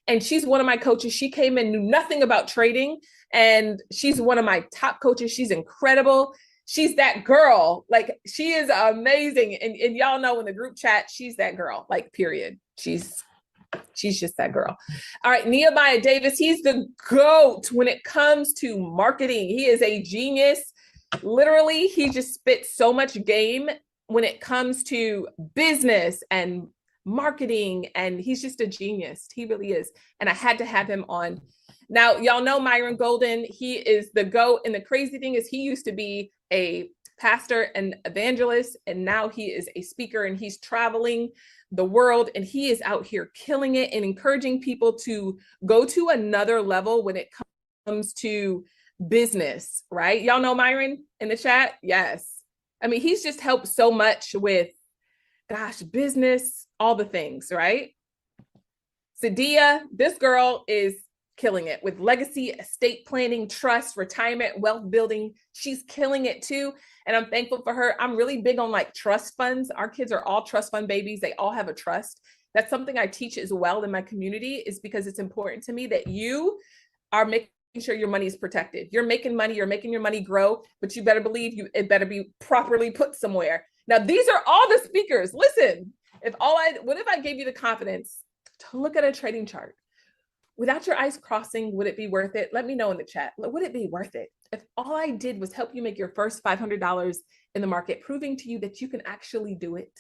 And she's one of my coaches. She came in, knew nothing about trading. And she's one of my top coaches. She's incredible. She's that girl. Like she is amazing. And y'all know in the group chat, she's that girl, like period. She's just that girl. All right. Nehemiah Davis. He's the GOAT when it comes to marketing. He is a genius. Literally, he just spits so much game when it comes to business and marketing, and he's just a genius. He really is. And I had to have him on. Now, y'all know Myron Golden. He is the GOAT. And the crazy thing is he used to be a pastor and evangelist, and now he is a speaker, and he's traveling the world, and he is out here killing it and encouraging people to go to another level when it comes to business, right? Y'all know Myron in the chat? Yes. I mean, he's just helped so much with, business, all the things, right? Sadia, this girl is killing it with legacy, estate planning, trust, retirement, wealth building. She's killing it too. And I'm thankful for her. I'm really big on like trust funds. Our kids are all trust fund babies. They all have a trust. That's something I teach as well in my community, is because it's important to me that you are making sure your money is protected. You're making money, you're making your money grow, but you better believe it better be properly put somewhere. Now, these are all the speakers. Listen, what if I gave you the confidence to look at a trading chart without your eyes crossing? Would it be worth it? Let me know in the chat. Would it be worth it? If all I did was help you make your first $500 in the market, proving to you that you can actually do it,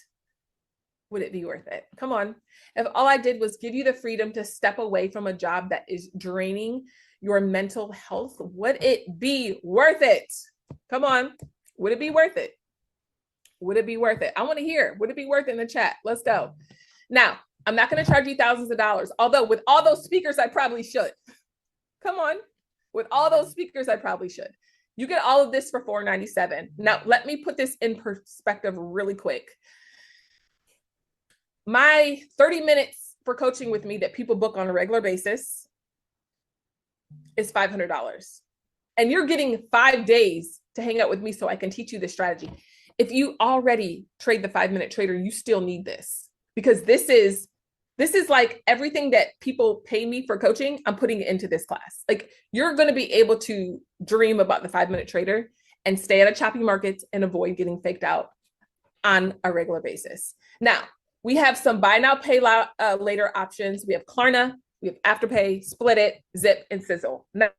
would it be worth it? Come on. If all I did was give you the freedom to step away from a job that is draining your mental health, would it be worth it? Come on. Would it be worth it? Would it be worth it? I want to hear. Would it be worth it in the chat? Let's go. Now, I'm not going to charge you thousands of dollars, although with all those speakers, I probably should. Come on. With all those speakers, I probably should. You get all of this for $497. Now, let me put this in perspective really quick. My 30 minutes for coaching with me that people book on a regular basis is $500. And you're getting 5 days to hang out with me so I can teach you the strategy. If you already trade the 5-minute trader, you still need this, because this is This is like everything that people pay me for coaching, I'm putting it into this class. Like you're going to be able to dream about the 5-minute trader and stay at a choppy markets and avoid getting faked out on a regular basis. Now, we have some buy now, pay later options. We have Klarna, we have Afterpay, Split It, Zip, and Sizzle. Now,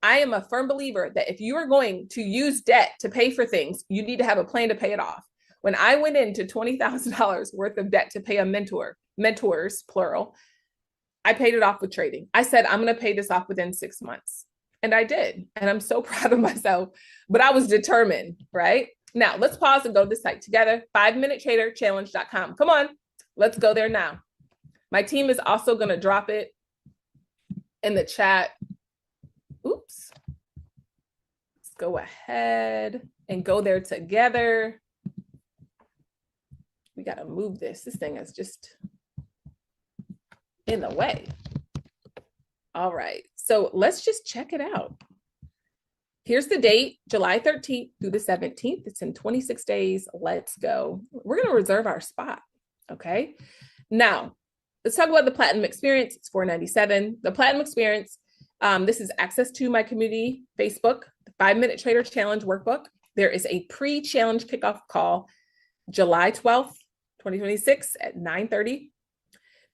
I am a firm believer that if you are going to use debt to pay for things, you need to have a plan to pay it off. When I went into $20,000 worth of debt to pay a mentors, plural, I paid it off with trading. I said, I'm going to pay this off within 6 months. And I did. And I'm so proud of myself, but I was determined, right? Now, let's pause and go to the site together, 5minutetraderchallenge.com. Come on, let's go there now. My team is also going to drop it in the chat. Oops. Let's go ahead and go there together. We got to move this. This thing is just in the way. All right. So let's just check it out. Here's the date, July 13th through the 17th. It's in 26 days. Let's go. We're going to reserve our spot. Okay. Now, let's talk about the Platinum Experience. It's $497. The Platinum Experience, this is access to my community Facebook, the 5-Minute Trader Challenge Workbook. There is a pre-challenge kickoff call, July 12th, 2026 at 9:30.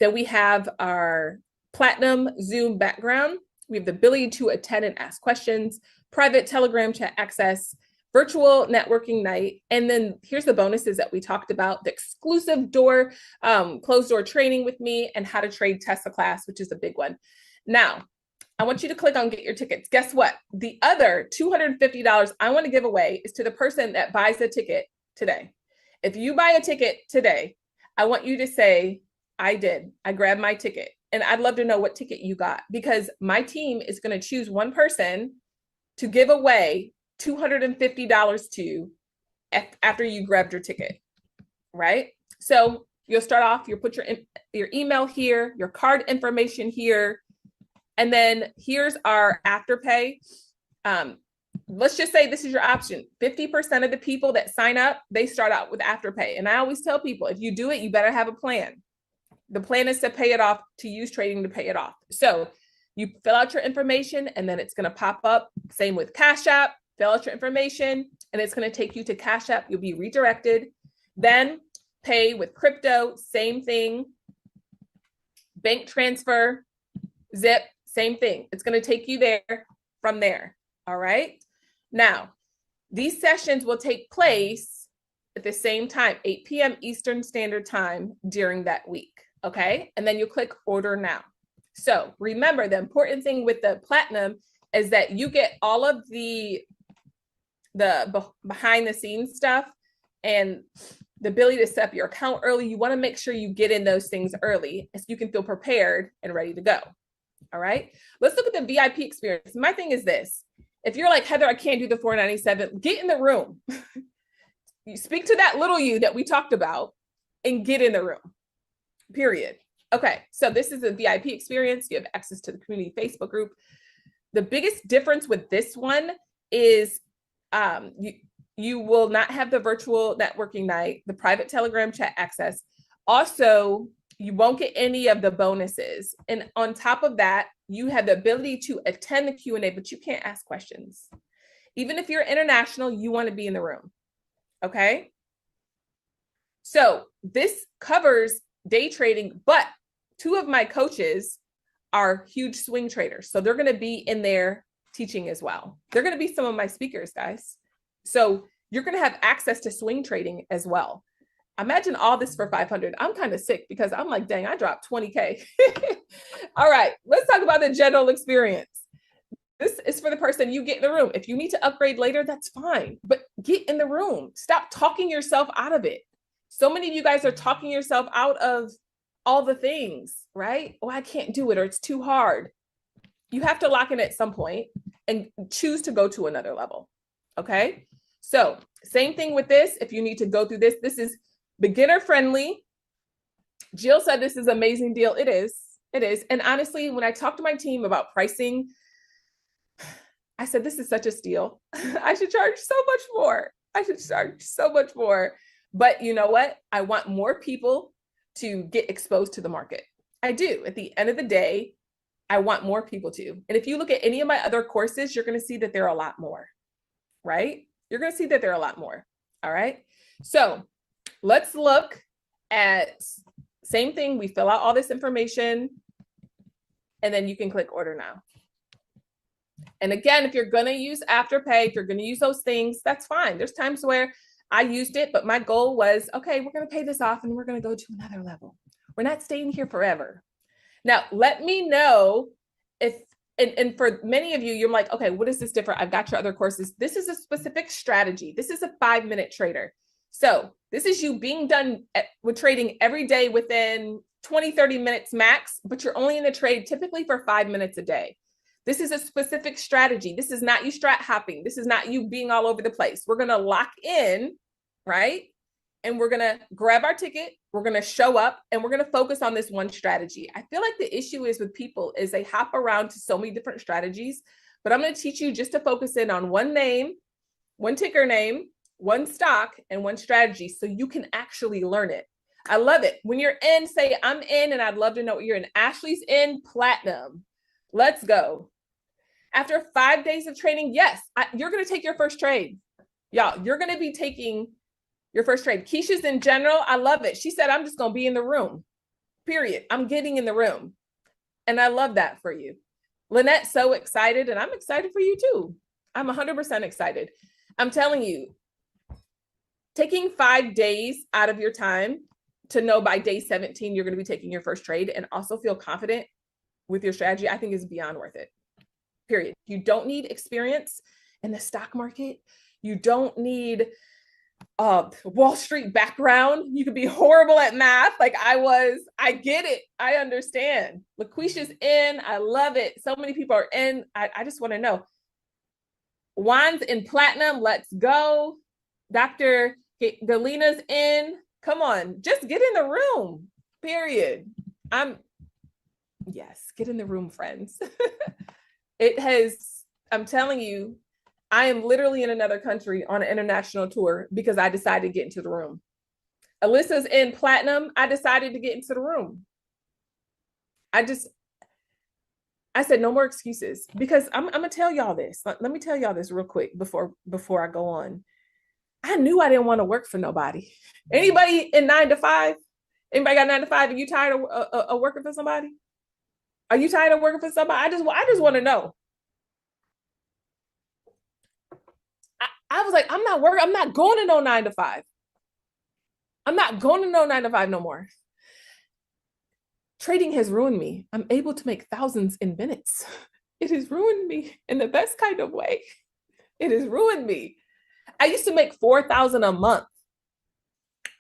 Then we have our Platinum Zoom background. We have the ability to attend and ask questions, private Telegram chat access, virtual networking night. And then here's the bonuses that we talked about, the exclusive closed door training with me, and how to trade Tesla class, which is a big one. Now, I want you to click on get your tickets. Guess what? The other $250 I want to give away is to the person that buys the ticket today. If you buy a ticket today, I want you to say, I did. I grabbed my ticket. And I'd love to know what ticket you got, because my team is going to choose one person to give away $250 to after you grabbed your ticket, right? So you'll start off, you'll put your email here, your card information here, and then here's our Afterpay. Let's just say this is your option. 50% of the people that sign up, they start out with Afterpay. And I always tell people, if you do it, you better have a plan. The plan is to pay it off, to use trading to pay it off. So you fill out your information and then it's going to pop up. Same with Cash App, fill out your information and it's going to take you to Cash App. You'll be redirected. Then pay with crypto, same thing. Bank transfer, Zip, same thing. It's going to take you there from there. All right. Now, these sessions will take place at the same time, 8 p.m. Eastern Standard Time during that week. Okay. And then you click order now. So remember, the important thing with the Platinum is that you get all of the behind the scenes stuff and the ability to set up your account early. You want to make sure you get in those things early so you can feel prepared and ready to go. All right. Let's look at the VIP experience. My thing is this. If you're like, Heather, I can't do the $497, get in the room. You speak to that little you that we talked about and get in the room. Period. Okay, so this is the VIP experience. You have access to the community Facebook group. The biggest difference with this one is you will not have the virtual networking night, the private Telegram chat access. Also, you won't get any of the bonuses. And on top of that, you have the ability to attend the Q&A, but you can't ask questions. Even if you're international, you want to be in the room. Okay? So this covers day trading, but two of my coaches are huge swing traders. So they're going to be in there teaching as well. They're going to be some of my speakers, guys. So you're going to have access to swing trading as well. Imagine all this for 500. I'm kind of sick because I'm like, dang, I dropped 20K. All right, let's talk about the general experience. This is for the person you get in the room. If you need to upgrade later, that's fine, but get in the room. Stop talking yourself out of it. So many of you guys are talking yourself out of all the things, right? Oh, I can't do it, or it's too hard. You have to lock in at some point and choose to go to another level. Okay. So same thing with this. If you need to go through this, this is beginner friendly. Jill said this is an amazing deal. It is. It is. And honestly, when I talked to my team about pricing, I said, this is such a steal. I should charge so much more. I should charge so much more. But you know what? I want more people to get exposed to the market. I do. At the end of the day, I want more people to. And if you look at any of my other courses, you're going to see that there are a lot more, right? You're going to see that there are a lot more. All right. So let's look at same thing. We fill out all this information and then you can click order now. And again, if you're going to use Afterpay, if you're going to use those things, that's fine. There's times where I used it, but my goal was, okay, we're going to pay this off and we're going to go to another level. We're not staying here forever. Now, let me know if, and for many of you, you're like, okay, what is this different? I've got your other courses. This is a specific strategy. This is a 5-minute trader. So this is you being done with trading every day within 20, 30 minutes max, but you're only in the trade typically for 5 minutes a day. This is a specific strategy. This is not you strat hopping. This is not you being all over the place. We're going to lock in, right? And we're going to grab our ticket. We're going to show up and we're going to focus on this one strategy. I feel like the issue is with people is they hop around to so many different strategies, but I'm going to teach you just to focus in on one name, one ticker name, one stock, and one strategy so you can actually learn it. I love it. When you're in, say I'm in, and I'd love to know what you're in. Ashley's in platinum. Let's go. After 5 days of training, yes, you're going to take your first trade. Y'all, you're going to be taking your first trade. Keisha's in general. I love it. She said, I'm just going to be in the room, period. I'm getting in the room. And I love that for you. Lynette's so excited, and I'm excited for you too. I'm 100% excited. I'm telling you, taking 5 days out of your time to know by day 17, you're going to be taking your first trade and also feel confident with your strategy, I think is beyond worth it. Period. You don't need experience in the stock market. You don't need Wall Street background. You could be horrible at math like I was. I get it. I understand. LaQuisha's in. I love it. So many people are in. I just want to know. Juan's in platinum. Let's go. Dr. Galina's in. Come on. Just get in the room. Period. Yes, get in the room, friends. I'm telling you, I am literally in another country on an international tour because I decided to get into the room. Alyssa's in platinum. I decided to get into the room. I said, no more excuses because I'm going to tell y'all this. Let me tell y'all this real quick before I go on. I knew I didn't want to work for nobody. Anybody in 9 to 5? Anybody got 9 to 5? Are you tired of working for somebody? Are you tired of working for somebody? I just want to know. I was like, I'm not working. I'm not going to no 9 to 5. I'm not going to no 9 to 5 no more. Trading has ruined me. I'm able to make thousands in minutes. It has ruined me in the best kind of way. It has ruined me. I used to make $4,000 a month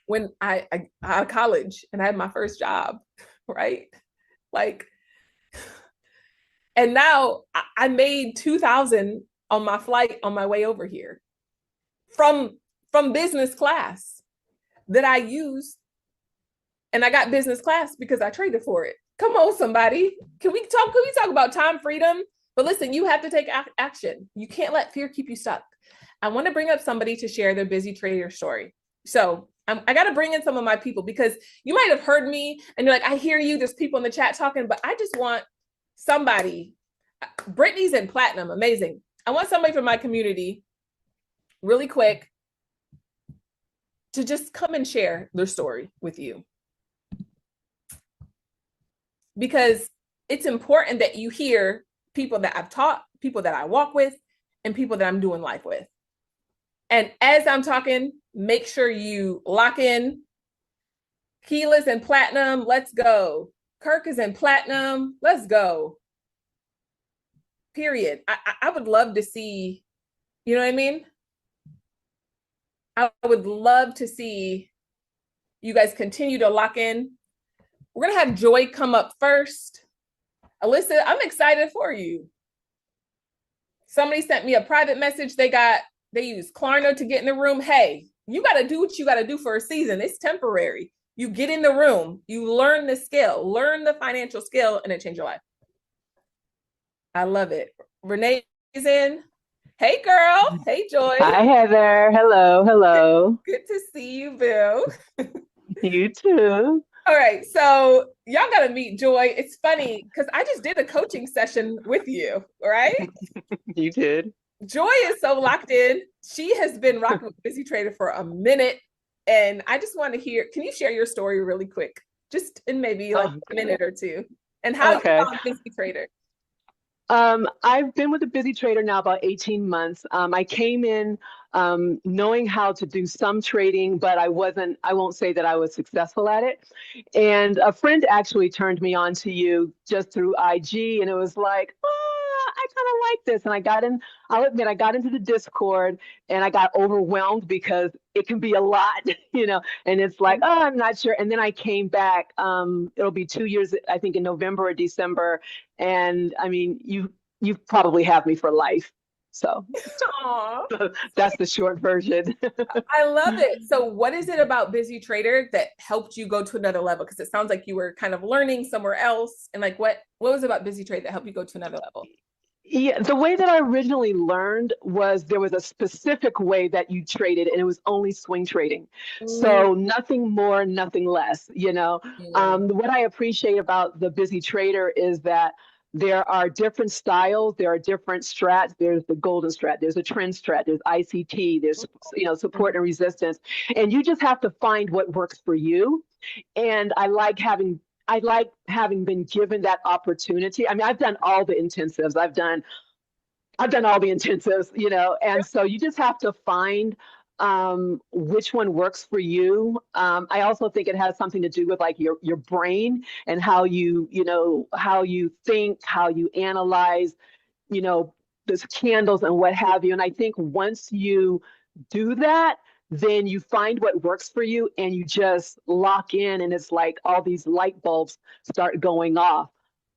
when I out of college and I had my first job, right? Like, and now I made $2,000 on my flight on my way over here from business class that I used. And I got business class because I traded for it. Come on, somebody. Can we talk about time freedom? But listen, you have to take action. You can't let fear keep you stuck. I want to bring up somebody to share their busy trader story. So I got to bring in some of my people because you might have heard me and you're like, I hear you. There's people in the chat talking, but I just want somebody. Brittany's in platinum. Amazing. I want somebody from my community really quick to just come and share their story with you. Because it's important that you hear people that I've taught, people that I walk with, and people that I'm doing life with. And as I'm talking, make sure you lock in. Keela's in platinum. Let's go. Kirk is in platinum. Let's go. Period. I would love to see, you know what I mean? I would love to see you guys continue to lock in. We're going to have Joy come up first. Alyssa, I'm excited for you. Somebody sent me a private message. They used Klarna to get in the room. Hey, you got to do what you got to do for a season. It's temporary. You get in the room, you learn the skill, learn the financial skill, and it changes your life. I love it. Renee is in. Hey, girl. Hey, Joy. Hi, Heather. Hello. Good to see you, Bill. You too. All right, so y'all got to meet Joy. It's funny because I just did a coaching session with you, right? You did. Joy is so locked in. She has been rocking with Busy Trader for a minute. And I just want to hear, can you share your story really quick? Just in maybe like Oh, a minute or two. And how you okay. found Busy Trader. I've been with a Busy Trader now about 18 months. I came in knowing how to do some trading, but I won't say that I was successful at it. And a friend actually turned me on to you just through IG, and it was like, I kind of like this. And I'll admit, I got into the Discord and I got overwhelmed because it can be a lot, and it's like, oh, I'm not sure. And then I came back. It'll be 2 years, I think, in November or December. And I mean, you probably have me for life. So Aw, that's the short version. I love it. So, what is it about Busy Trader that helped you go to another level? Because it sounds like you were kind of learning somewhere else. And like, what was it about Busy Trade that helped you go to another level? Yeah, the way that I originally learned was there was a specific way that you traded, and it was only swing trading. Mm, So nothing more, nothing less. mm, What I appreciate about the Busy Trader is that there are different styles, there are different strats. There's the golden strat, there's a trend strat, there's ICT, there's support and resistance, and you just have to find what works for you. And I like having been given that opportunity. I mean, I've done all the intensives. I've done all the intensives, and so you just have to find which one works for you. I also think it has something to do with like your brain and how you think, how you analyze, you know, those candles and what have you. And I think once you do that, then you find what works for you and you just lock in, and it's like all these light bulbs start going off.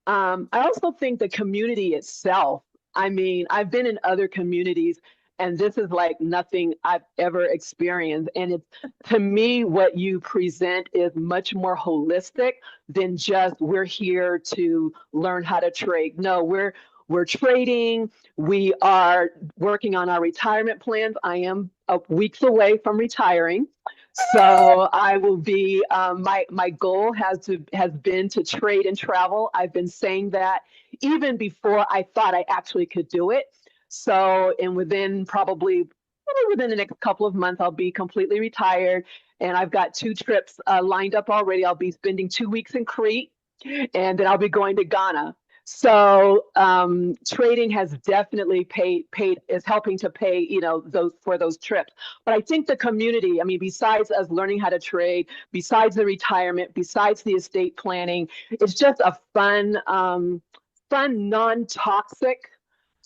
I also think the community itself, I mean, I've been in other communities and this is like nothing I've ever experienced. And it's, to me, what you present is much more holistic than just we're here to learn how to trade. No, we're trading. We are working on our retirement plans. I am weeks away from retiring. So I will be. My goal has been to trade and travel. I've been saying that even before I thought I actually could do it. So, and probably within the next couple of months, I'll be completely retired. And I've got 2 trips lined up already. I'll be spending 2 weeks in Crete, and then I'll be going to Ghana. So trading has definitely paid is helping to pay, those trips. But I think the community, I mean, besides us learning how to trade, besides the retirement, besides the estate planning, it's just a fun, non-toxic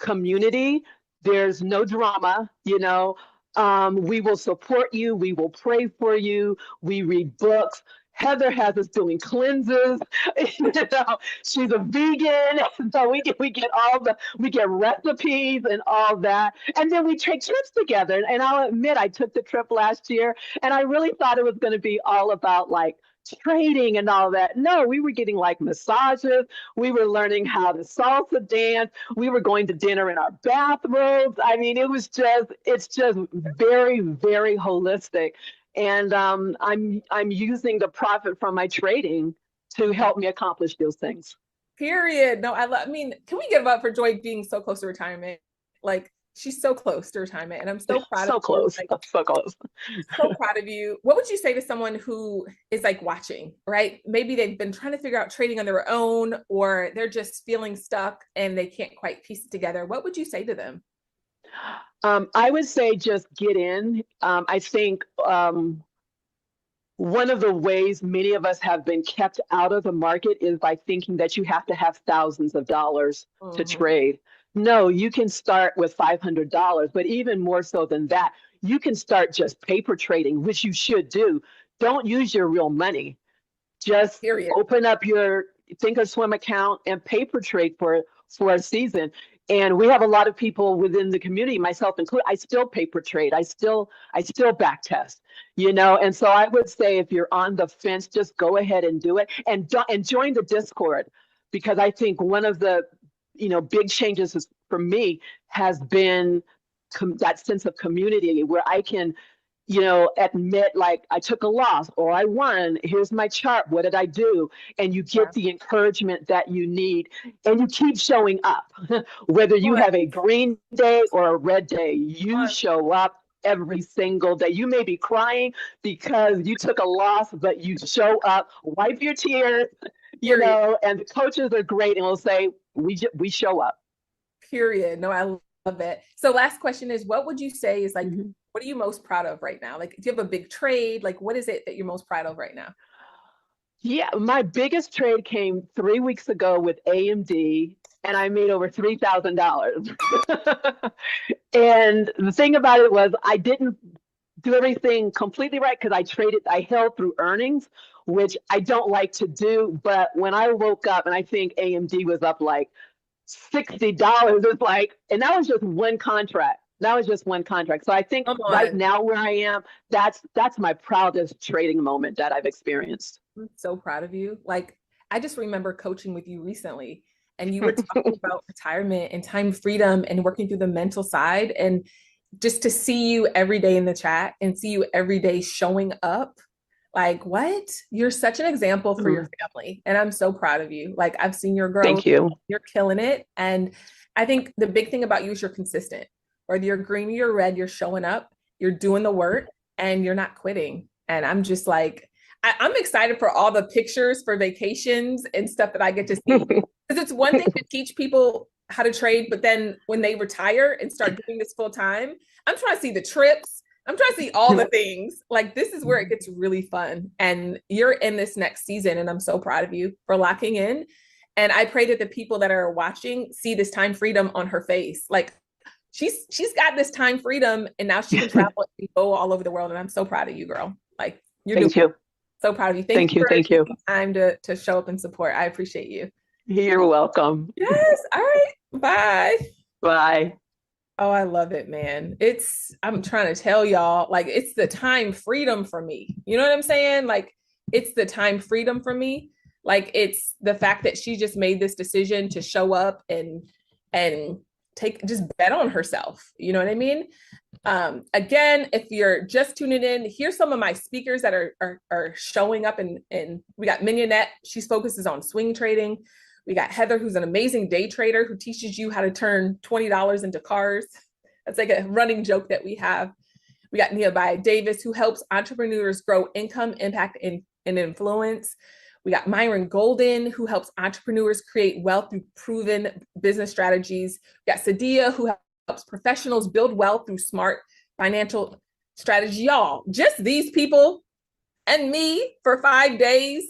community. There's no drama. We will support you. We will pray for you. We read books. Heather has us doing cleanses. She's a vegan, so we get recipes and all that, and then we take trips together. And I'll admit, I took the trip last year, and I really thought it was going to be all about like trading and all that. No, we were getting like massages. We were learning how to salsa dance. We were going to dinner in our bathrobes. I mean, it's just very, very holistic. And I'm using the profit from my trading to help me accomplish those things. Period. No, I mean, can we give up for Joy being so close to retirement? Like, she's so close to retirement, and I'm so proud of So you. close, Like, so close. so proud of you. What would you say to someone who is like watching, right? Maybe they've been trying to figure out trading on their own, or they're just feeling stuck and they can't quite piece it together. What would you say to them? I would say just get in. I think one of the ways many of us have been kept out of the market is by thinking that you have to have thousands of dollars to Mhm. trade. No, you can start with $500, but even more so than that, you can start just paper trading, which you should do. Don't use your real money. Just Period. open up your Thinkorswim account and paper trade for a season. And we have a lot of people within the community, myself included. I still paper trade. I still back test. And so I would say if you're on the fence, just go ahead and do it, and join the Discord, because I think one of the big changes for me has been that sense of community where I can admit like I took a loss or I won. Here's my chart. What did I do? And you get the encouragement that you need and you keep showing up. Whether you have a green day or a red day, you show up every single day. You may be crying because you took a loss, but you show up, wipe your tears, and the coaches are great and will say, we show up. Period. No, I love it. So last question is, what would you say is like, what are you most proud of right now? Like, do you have a big trade? Like, what is it that you're most proud of right now? Yeah, my biggest trade came 3 weeks ago with AMD, and I made over $3,000. And the thing about it was I didn't do everything completely right because I held through earnings, which I don't like to do. But when I woke up and I think AMD was up like $60, it's like, and that was just one contract. That was just one contract. So I think right now where I am, that's my proudest trading moment that I've experienced. I'm so proud of you. Like, I just remember coaching with you recently, and you were talking about retirement and time freedom and working through the mental side. And just to see you every day in the chat and see you every day showing up, like, what? You're such an example for your family. And I'm so proud of you. Like, I've seen your growth. Thank you. You're killing it. And I think the big thing about you is you're consistent. Whether you're green or you're red, you're showing up, you're doing the work, and you're not quitting. And I'm just like, I'm excited for all the pictures for vacations and stuff that I get to see. Because it's one thing to teach people how to trade, but then when they retire and start doing this full time, I'm trying to see the trips. I'm trying to see all the things. Like, this is where it gets really fun. And you're in this next season, and I'm so proud of you for locking in. And I pray that the people that are watching see this time freedom on her face. Like, she's got this time freedom, and now she can travel and go all over the world. And I'm so proud of you, girl. Like, Thank you. So proud of you. Thank you. Thank you. Time to show up and support. I appreciate you. You're welcome. Yes. All right. Bye. Bye. Oh, I love it, man. I'm trying to tell y'all, like, it's the time freedom for me. You know what I'm saying? Like, it's the time freedom for me. Like, it's the fact that she just made this decision to show up and just bet on herself. You know what I mean? Again, if you're just tuning in, here's some of my speakers that are showing up, and we got Mignonette. She focuses on swing trading. We got Heather, who's an amazing day trader who teaches you how to turn $20 into cars. That's like a running joke that we have. We got Nehemiah Davis, who helps entrepreneurs grow income, impact, and influence. We got Myron Golden, who helps entrepreneurs create wealth through proven business strategies. We got Sadia, who helps professionals build wealth through smart financial strategy. Y'all, just these people and me for 5 days.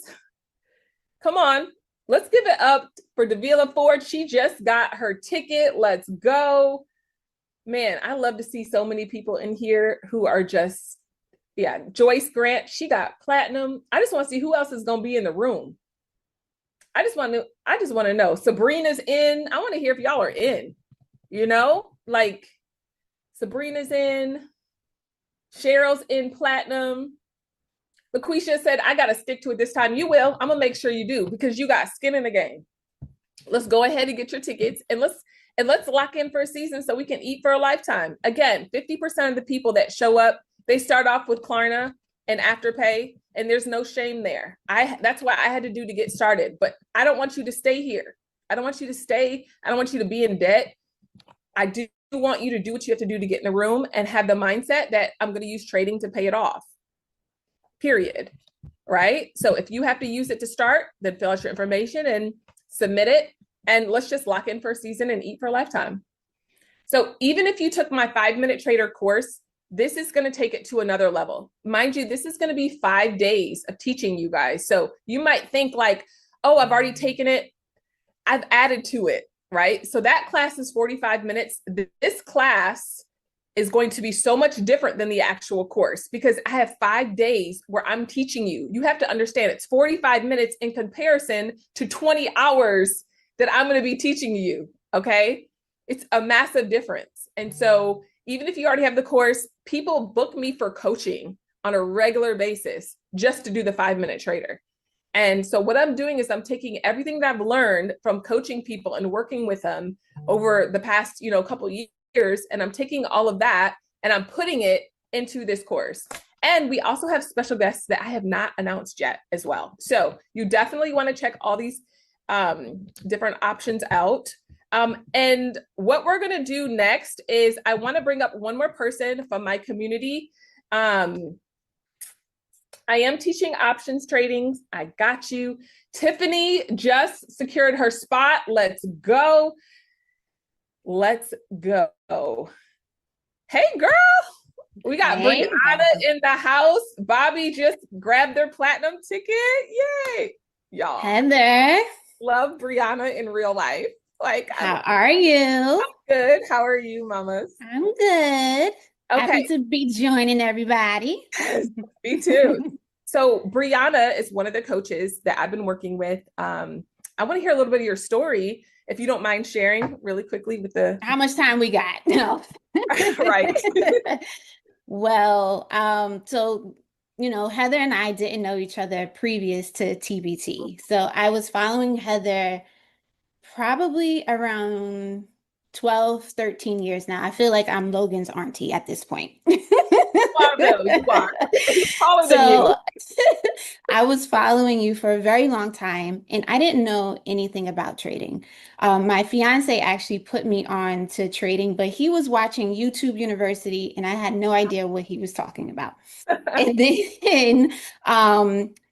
Come on, let's give it up for Davila Ford. She just got her ticket. Let's go. Man, I love to see so many people in here who are just, Joyce Grant, she got platinum. I just want to see who else is going to be in the room. I just want to know. Sabrina's in. I want to hear if y'all are in, like Sabrina's in, Cheryl's in platinum. LaQuisha said, I got to stick to it this time. You will. I'm going to make sure you do, because you got skin in the game. Let's go ahead and get your tickets, and let's lock in for a season so we can eat for a lifetime. Again, 50% of the people that show up, they start off with Klarna and Afterpay, and there's no shame there. That's what I had to do to get started, but I don't want you to stay here. I don't want you to stay. I don't want you to be in debt. I do want you to do what you have to do to get in the room and have the mindset that I'm going to use trading to pay it off. Period. Right? So if you have to use it to start, then fill out your information and submit it, and let's just lock in for a season and eat for a lifetime. So even if you took my 5-minute trader course, this is going to take it to another level. Mind you, this is going to be 5 days of teaching you guys. So you might think like, oh, I've already taken it. I've added to it, right? So that class is 45 minutes. This class is going to be so much different than the actual course, because I have 5 days where I'm teaching you. You have to understand it's 45 minutes in comparison to 20 hours that I'm going to be teaching you. Okay. It's a massive difference. And so even if you already have the course, people book me for coaching on a regular basis just to do the 5-minute trader. And so what I'm doing is I'm taking everything that I've learned from coaching people and working with them over the past, couple of years, and I'm taking all of that and I'm putting it into this course. And we also have special guests that I have not announced yet as well. So you definitely want to check all these different options out. And what we're going to do next is I want to bring up one more person from my community. I am teaching options trading. I got you. Tiffany just secured her spot. Let's go. Let's go. Hey, girl. We got Hey, Brianna in the house. Bobby just grabbed their platinum ticket. Yay. Y'all. Heather, Love Brianna in real life. Like, I'm how are you? good. How are you, mamas? I'm good. Happy Okay. to be joining everybody. Me too. So Brianna is one of the coaches that I've been working with. I want to hear a little bit of your story, if you don't mind sharing really quickly with the How much time we got? No. right. Well, so Heather and I didn't know each other previous to TBT. So I was following Heather probably around 12, 13 years now. I feel like I'm Logan's auntie at this point. You are. He's taller than you. So I was following you for a very long time and I didn't know anything about trading. My fiance actually put me on to trading, but he was watching YouTube University and I had no idea what he was talking about. And then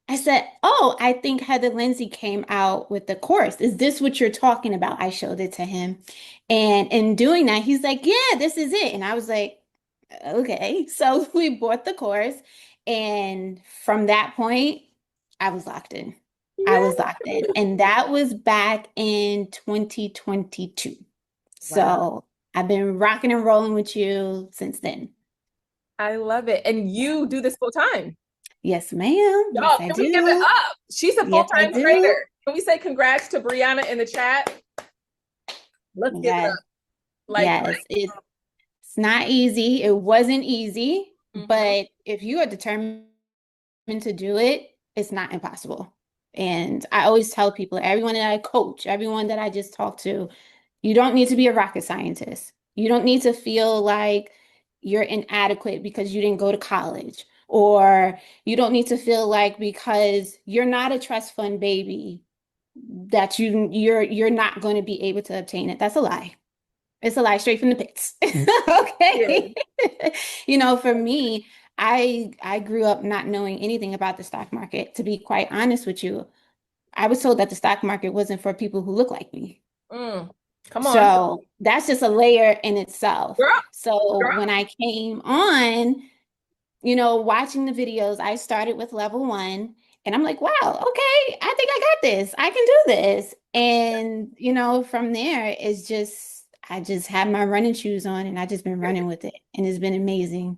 I said, "Oh, I think Heather Lindsey came out with the course. Is this what you're talking about?" I showed it to him. And in doing that, he's like, "Yeah, this is it." And I was like, "Okay." So we bought the course. And from that point, I was locked in. I Yeah. was locked in. And that was back in 2022. Wow. So I've been rocking and rolling with you since then. I love it. And you do this full time. Yes, ma'am. Yes, Y'all, I can we give it do. up? She's a Yes, I full-time do. trader. Can we say congrats to Brianna in the chat? Let's give it Yes, up. Like, yes. It's not easy. It wasn't easy, mhm. but if you are determined to do it, it's not impossible. And I always tell people, everyone that I coach, everyone that I just talk to, you don't need to be a rocket scientist. You don't need to feel like you're inadequate because you didn't go to college, or you don't need to feel like because you're not a trust fund baby that you're not going to be able to obtain it. That's a lie. It's a lie straight from the pits. Yeah. Okay. For me, I grew up not knowing anything about the stock market. To be quite honest with you, I was told that the stock market wasn't for people who look like me. Mm. Come on. So that's just a layer in itself. Girl, So girl. when I came on, watching the videos, I started with level one and I'm like, wow, okay, I think I got this. I can do this. And, from there, I just had my running shoes on and I just been running with it. And it's been amazing.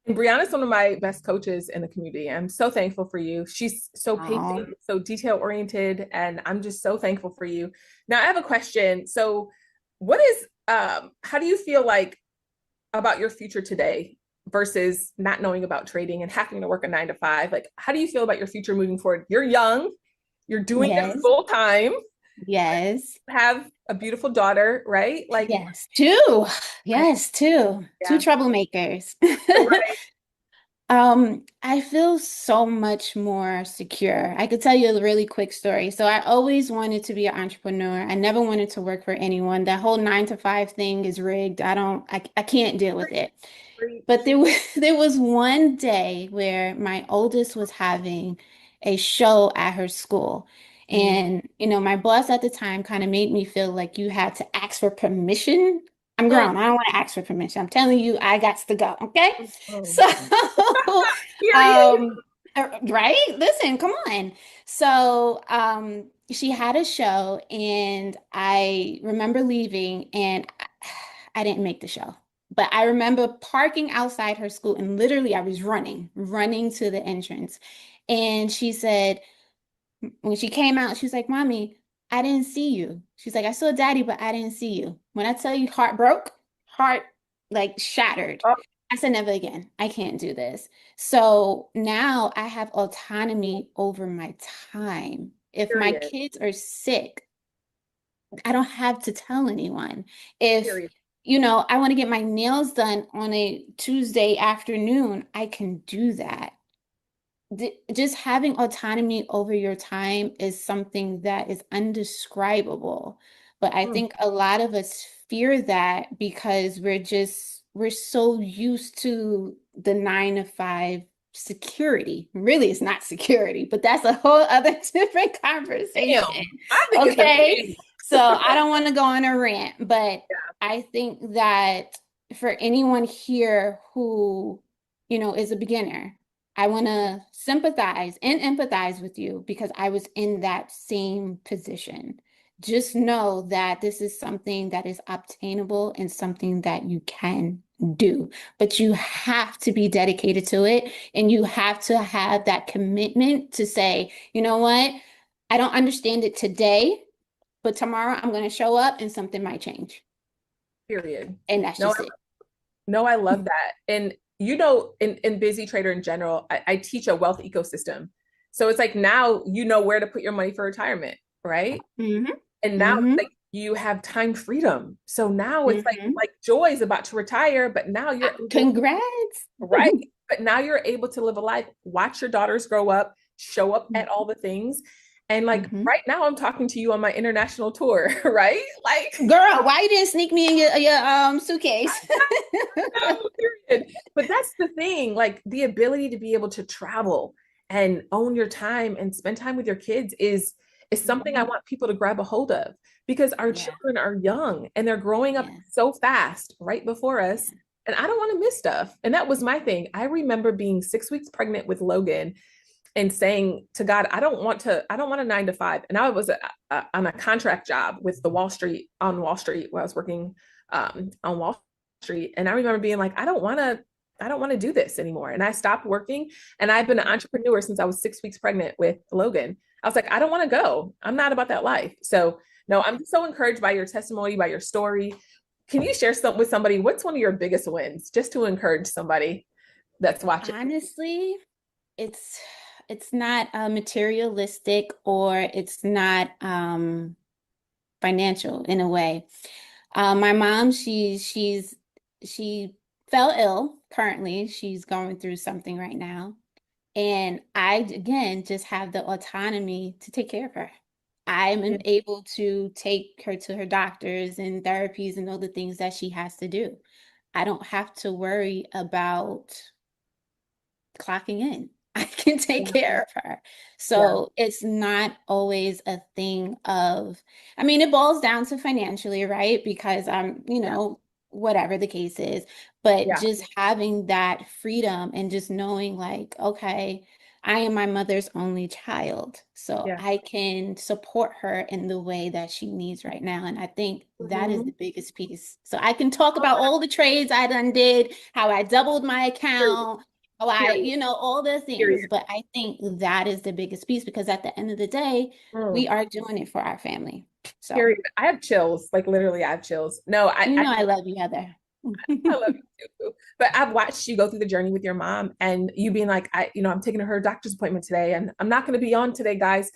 And Brianna's one of my best coaches in the community. I'm so thankful for you. She's so Oh, patient, so detail oriented, and I'm just so thankful for you. Now, I have a question. So, how do you feel like about your future today versus not knowing about trading and having to work a 9 to 5? Like, how do you feel about your future moving forward? You're young, you're doing this yes, full time, yes, have a beautiful daughter, right? Like, yes, two. I, Yes, two. Two yeah, troublemakers. right. I feel so much more secure. I could tell you a really quick story. So I always wanted to be an entrepreneur. I never wanted to work for anyone. That whole 9 to 5 thing is rigged. I can't deal with it. But there was one day where my oldest was having a show at her school. Mm. And, my boss at the time kind of made me feel like you had to ask for permission. I'm Mm. grown. I don't want to ask for permission. I'm telling you, I got to go. Okay. Oh. So, Period. um, right? Listen, come on. So, she had a show and I remember leaving and I didn't make the show. But I remember parking outside her school and literally I was running to the entrance. And she said, when she came out, she was like, "Mommy, I didn't see you." She's like, "I saw Daddy, but I didn't see you." When I tell you heart broke, heart like shattered. Oh, I said, never again. I can't do this. So now I have autonomy over my time. If my period. kids are sick, I don't have to tell anyone. If Period. I want to get my nails done on a Tuesday afternoon, I can do that. Just having autonomy over your time is something that is undescribable. But I Mm. think a lot of us fear that because we're so used to the 9 to 5 security. Really, it's not security, but that's a whole other different conversation. Damn, I think it's a Okay. thing. So I don't want to go on a rant, but I think that for anyone here who, is a beginner, I want to sympathize and empathize with you because I was in that same position. Just know that this is something that is obtainable and something that you can do, but you have to be dedicated to it and you have to have that commitment to say, you know what? I don't understand it today, but tomorrow I'm going to show up and something might change. Period. And that's No, just it. no, I love that. And in Busy Trader in general, I teach a wealth ecosystem. So it's like now you know where to put your money for retirement, right? Hmm. And now it's Hmm. like you have time freedom. So now it's Hmm. like Joy's about to retire, but now you're able, Congrats. right? But now you're able to live a life, watch your daughters grow up, show up at all the things. And like Hmm. right now I'm talking to you on my international tour, right? Like Girl, why you didn't sneak me in your suitcase? no, period. But that's the thing, like the ability to be able to travel and own your time and spend time with your kids is something I Mhm. want people to grab a hold of because our Yeah, children are young and they're growing up yeah, so fast right before us. yeah. And I don't want to miss stuff. And that was my thing. I remember being 6 weeks pregnant with Logan and saying to God, I don't want a 9 to 5. And I was on a contract job with the Wall Street where I was working on Wall Street. And I remember being like, I don't want to do this anymore. And I stopped working. And I've been an entrepreneur since I was 6 weeks pregnant with Logan. I was like, I don't want to go. I'm not about that life. So no, I'm so encouraged by your testimony, by your story. Can you share something with somebody? What's one of your biggest wins just to encourage somebody that's watching? Honestly, it's it's not materialistic or it's not financial in a way. My mom, she fell ill currently. She's going through something right now. And I, again, just have the autonomy to take care of her. I'm Yeah. able to take her to her doctors and therapies and all the things that she has to do. I don't have to worry about clocking in. I can take care of her. Yeah. So it's not always a thing of, I mean, it boils down to financially, right? Because Yeah. whatever the case is, but Yeah. just having that freedom and just knowing like, okay, I am my mother's only child, so Yeah. I can support her in the way that she needs right now. And I think that is the Mhm. biggest piece. So I can talk about all the trades I done did, how I doubled my Period. account, why, Period. all the things. Period. But I think that is the biggest piece because at the end of the day, we Mm. are doing it for our family. So, Period. I have chills. Like literally, I have chills. No, I love you, Heather. I love you too. But I've watched you go through the journey with your mom and you being like, I'm taking her doctor's appointment today and I'm not going to be on today, guys,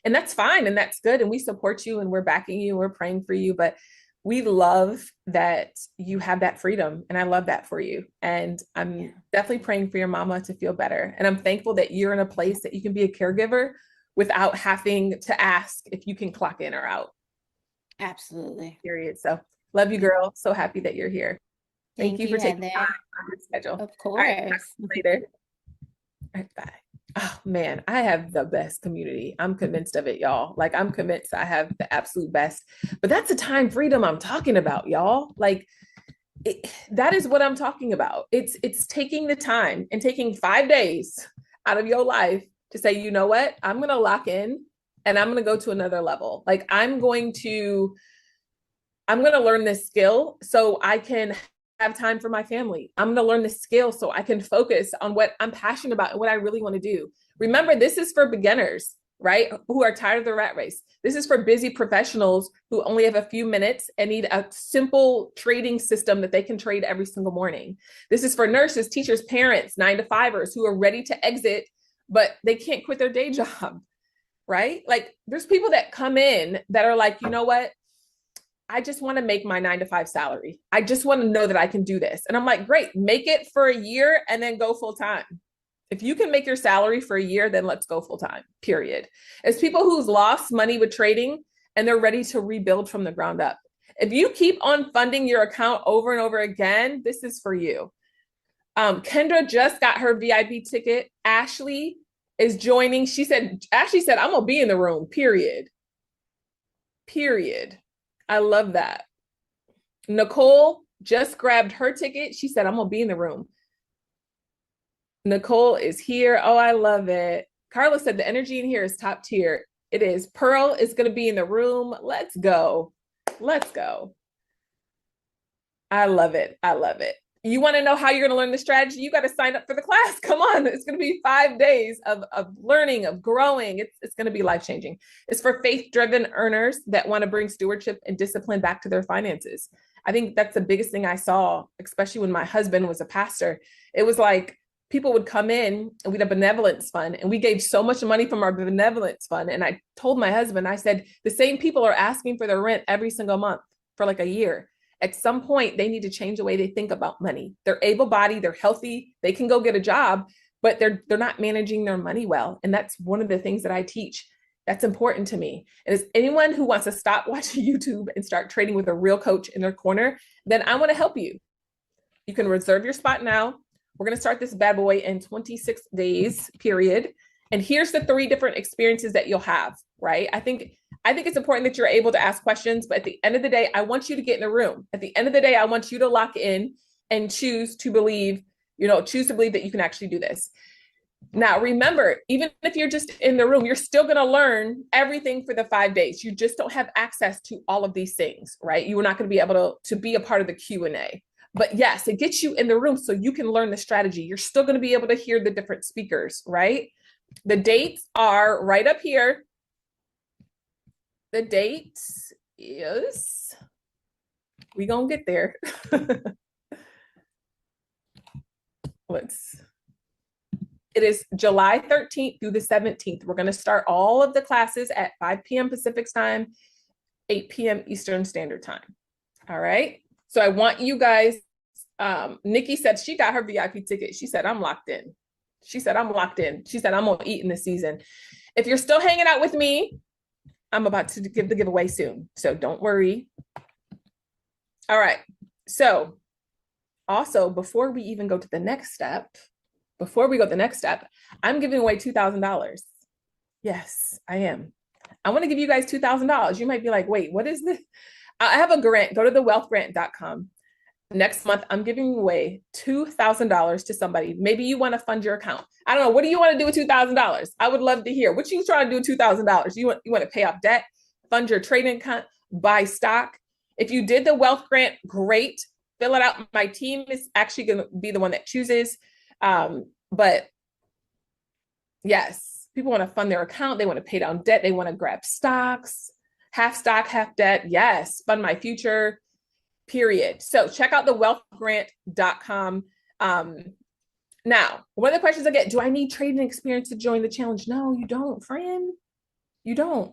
and that's fine and that's good. And we support you and we're backing you. We're praying for you. But we love that you have that freedom. And I love that for you. And I'm Yeah, definitely praying for your mama to feel better. And I'm thankful that you're in a place that you can be a caregiver without having to ask if you can clock in or out, absolutely. period. So love you, Yeah. girl. So happy that you're here. Thank Thank you for you, taking time Heather. on your schedule. Of All right, talk course. to you later. All right, bye. Oh man, I have the best community. I'm convinced of it, y'all. Like I'm convinced I have the absolute best. But that's the time freedom I'm talking about, y'all. Like that is what I'm talking about. It's taking the time and taking 5 days out of your life to say, you know what? I'm gonna lock in and I'm gonna go to another level. Like I'm going to learn this skill so I can have time for my family. I'm going to learn this skill so I can focus on what I'm passionate about and what I really want to do. Remember, this is for beginners, right? Who are tired of the rat race. This is for busy professionals who only have a few minutes and need a simple trading system that they can trade every single morning. This is for nurses, teachers, parents, 9 to 5ers who are ready to exit, but they can't quit their day job, right? Like there's people that come in that are like, you know what? I just want to make my 9 to 5 salary. I just want to know that I can do this. And I'm like, great, make it for a year and then go full time. If you can make your salary for a year, then let's go full time, period. It's people who's lost money with trading and they're ready to rebuild from the ground up. If you keep on funding your account over and over again, this is for you. Kendra just got her VIP ticket. Ashley is joining. Ashley said, I'm going to be in the room, period. Period. I love that. Nicole just grabbed her ticket. She said, I'm going to be in the room. Nicole is here. Oh, I love it. Carla said the energy in here is top tier. It is. Pearl is going to be in the room. Let's go. Let's go. I love it. I love it. You want to know how you're going to learn the strategy? You got to sign up for the class. Come on. It's going to be 5 days of learning, of growing. It's going to be life-changing. It's for faith-driven earners that want to bring stewardship and discipline back to their finances. I think that's the biggest thing I saw, especially when my husband was a pastor. It was like people would come in and we'd have a benevolence fund, and we gave so much money from our benevolence fund. And I told my husband, I said, the same people are asking for their rent every single month for like a year. At some point, they need to change the way they think about money. They're able-bodied, they're healthy, they can go get a job, but they're not managing their money well. And that's one of the things that I teach. That's important to me. And as anyone who wants to stop watching YouTube and start trading with a real coach in their corner, then I want to help you. You can reserve your spot now. We're going to start this bad boy in 26 days, period. And here's the 3 different experiences that you'll have, right? I think it's important that you're able to ask questions, but at the end of the day, I want you to get in the room. At the end of the day, I want you to lock in and choose to believe that you can actually do this. Now, remember, even if you're just in the room, you're still going to learn everything for the 5 days. You just don't have access to all of these things, right? You are not going to be able to be a part of the Q&A. But yes, it gets you in the room so you can learn the strategy. You're still going to be able to hear the different speakers, right? The dates are right up here. The date is, we gonna get there. It is July 13th through the 17th. We're gonna start all of the classes at 5 p.m. Pacific time, 8 p.m. Eastern Standard Time. All right. So I want you guys, Nikki said she got her VIP ticket. She said, I'm locked in. She said, I'm locked in. She said, I'm gonna eat in this season. If you're still hanging out with me, I'm about to give the giveaway soon, so don't worry. All right. So also, before we even go to the next step, I'm giving away $2,000. Yes, I am. I want to give you guys $2,000. You might be like, wait, what is this? I have a grant. Go to thewealthgrant.com. Next month, I'm giving away $2,000 to somebody. Maybe you want to fund your account. I don't know. What do you want to do with $2,000? I would love to hear. What you trying to do with $2,000? You want to pay off debt, fund your trading account, buy stock. If you did the wealth grant, great. Fill it out. My team is actually going to be the one that chooses. But yes, people want to fund their account. They want to pay down debt. They want to grab stocks, half stock, half debt. Yes, fund my future. Period. So check out thewealthgrant.com. Now, one of the questions I get, do I need trading experience to join the challenge? No, you don't, friend. You don't.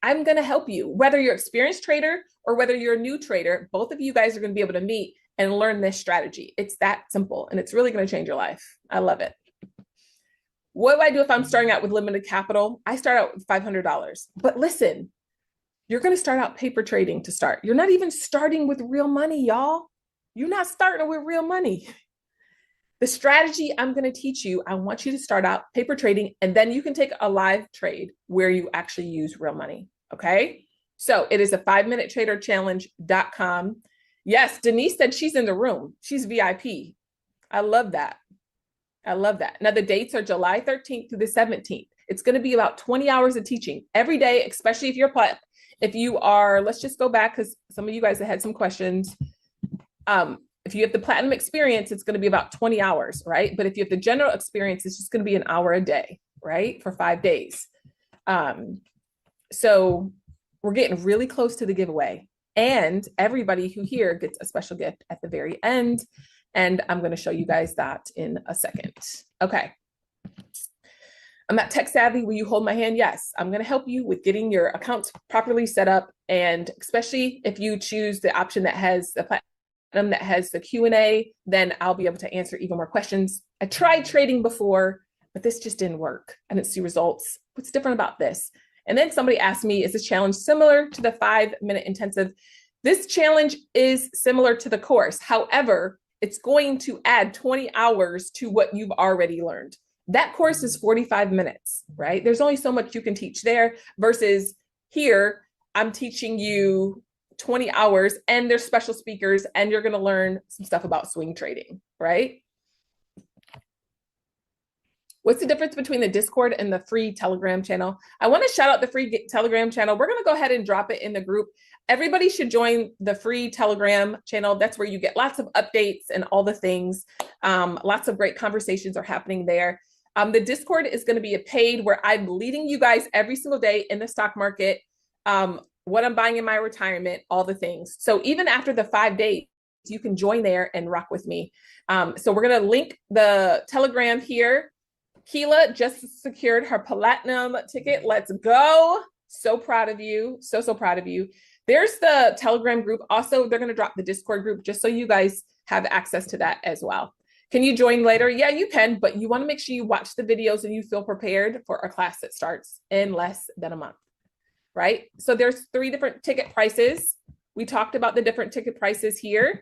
I'm going to help you. Whether you're an experienced trader or whether you're a new trader, both of you guys are going to be able to meet and learn this strategy. It's that simple, and it's really going to change your life. I love it. What do I do if I'm starting out with limited capital? I start out with $500. But listen, you're going to start out paper trading to start. You're not even starting with real money, y'all. You're not starting with real money. The strategy I'm going to teach you, I want you to start out paper trading, and then you can take a live trade where you actually use real money. Okay. So it is a 5minutetraderchallenge.com. Yes, Denise said she's in the room. She's VIP. I love that. Now the dates are July 13th through the 17th. It's going to be about 20 hours of teaching every day, especially if you are, let's just go back because some of you guys have had some questions. If you have the platinum experience, it's going to be about 20 hours, right? But if you have the general experience, it's just going to be an hour a day, right? For 5 days. So we're getting really close to the giveaway, and everybody who here gets a special gift at the very end. And I'm going to show you guys that in a second. Okay. I'm not tech savvy. Will you hold my hand? Yes, I'm going to help you with getting your accounts properly set up. And especially if you choose the option that has the platform that has the Q&A, then I'll be able to answer even more questions. I tried trading before, but this just didn't work. I didn't see results. What's different about this? And then somebody asked me, is this challenge similar to the 5-minute intensive? This challenge is similar to the course. However, it's going to add 20 hours to what you've already learned. That course is 45 minutes, right? There's only so much you can teach there versus here, I'm teaching you 20 hours and there's special speakers and you're going to learn some stuff about swing trading, right? What's the difference between the Discord and the free Telegram channel? I want to shout out the free Telegram channel. We're going to go ahead and drop it in the group. Everybody should join the free Telegram channel. That's where you get lots of updates and all the things. Lots of great conversations are happening there. The Discord is going to be a paid where I'm leading you guys every single day in the stock market, what I'm buying in my retirement, all the things. So even after the 5 days, you can join there and rock with me. So we're going to link the Telegram here. Keela just secured her platinum ticket. Let's go. So proud of you. So proud of you. There's the Telegram group. Also, they're going to drop the Discord group just so you guys have access to that as well. Can you join later? Yeah, you can, but you want to make sure you watch the videos and you feel prepared for our class that starts in less than a month, right? So there's 3 different ticket prices. We talked about the different ticket prices here.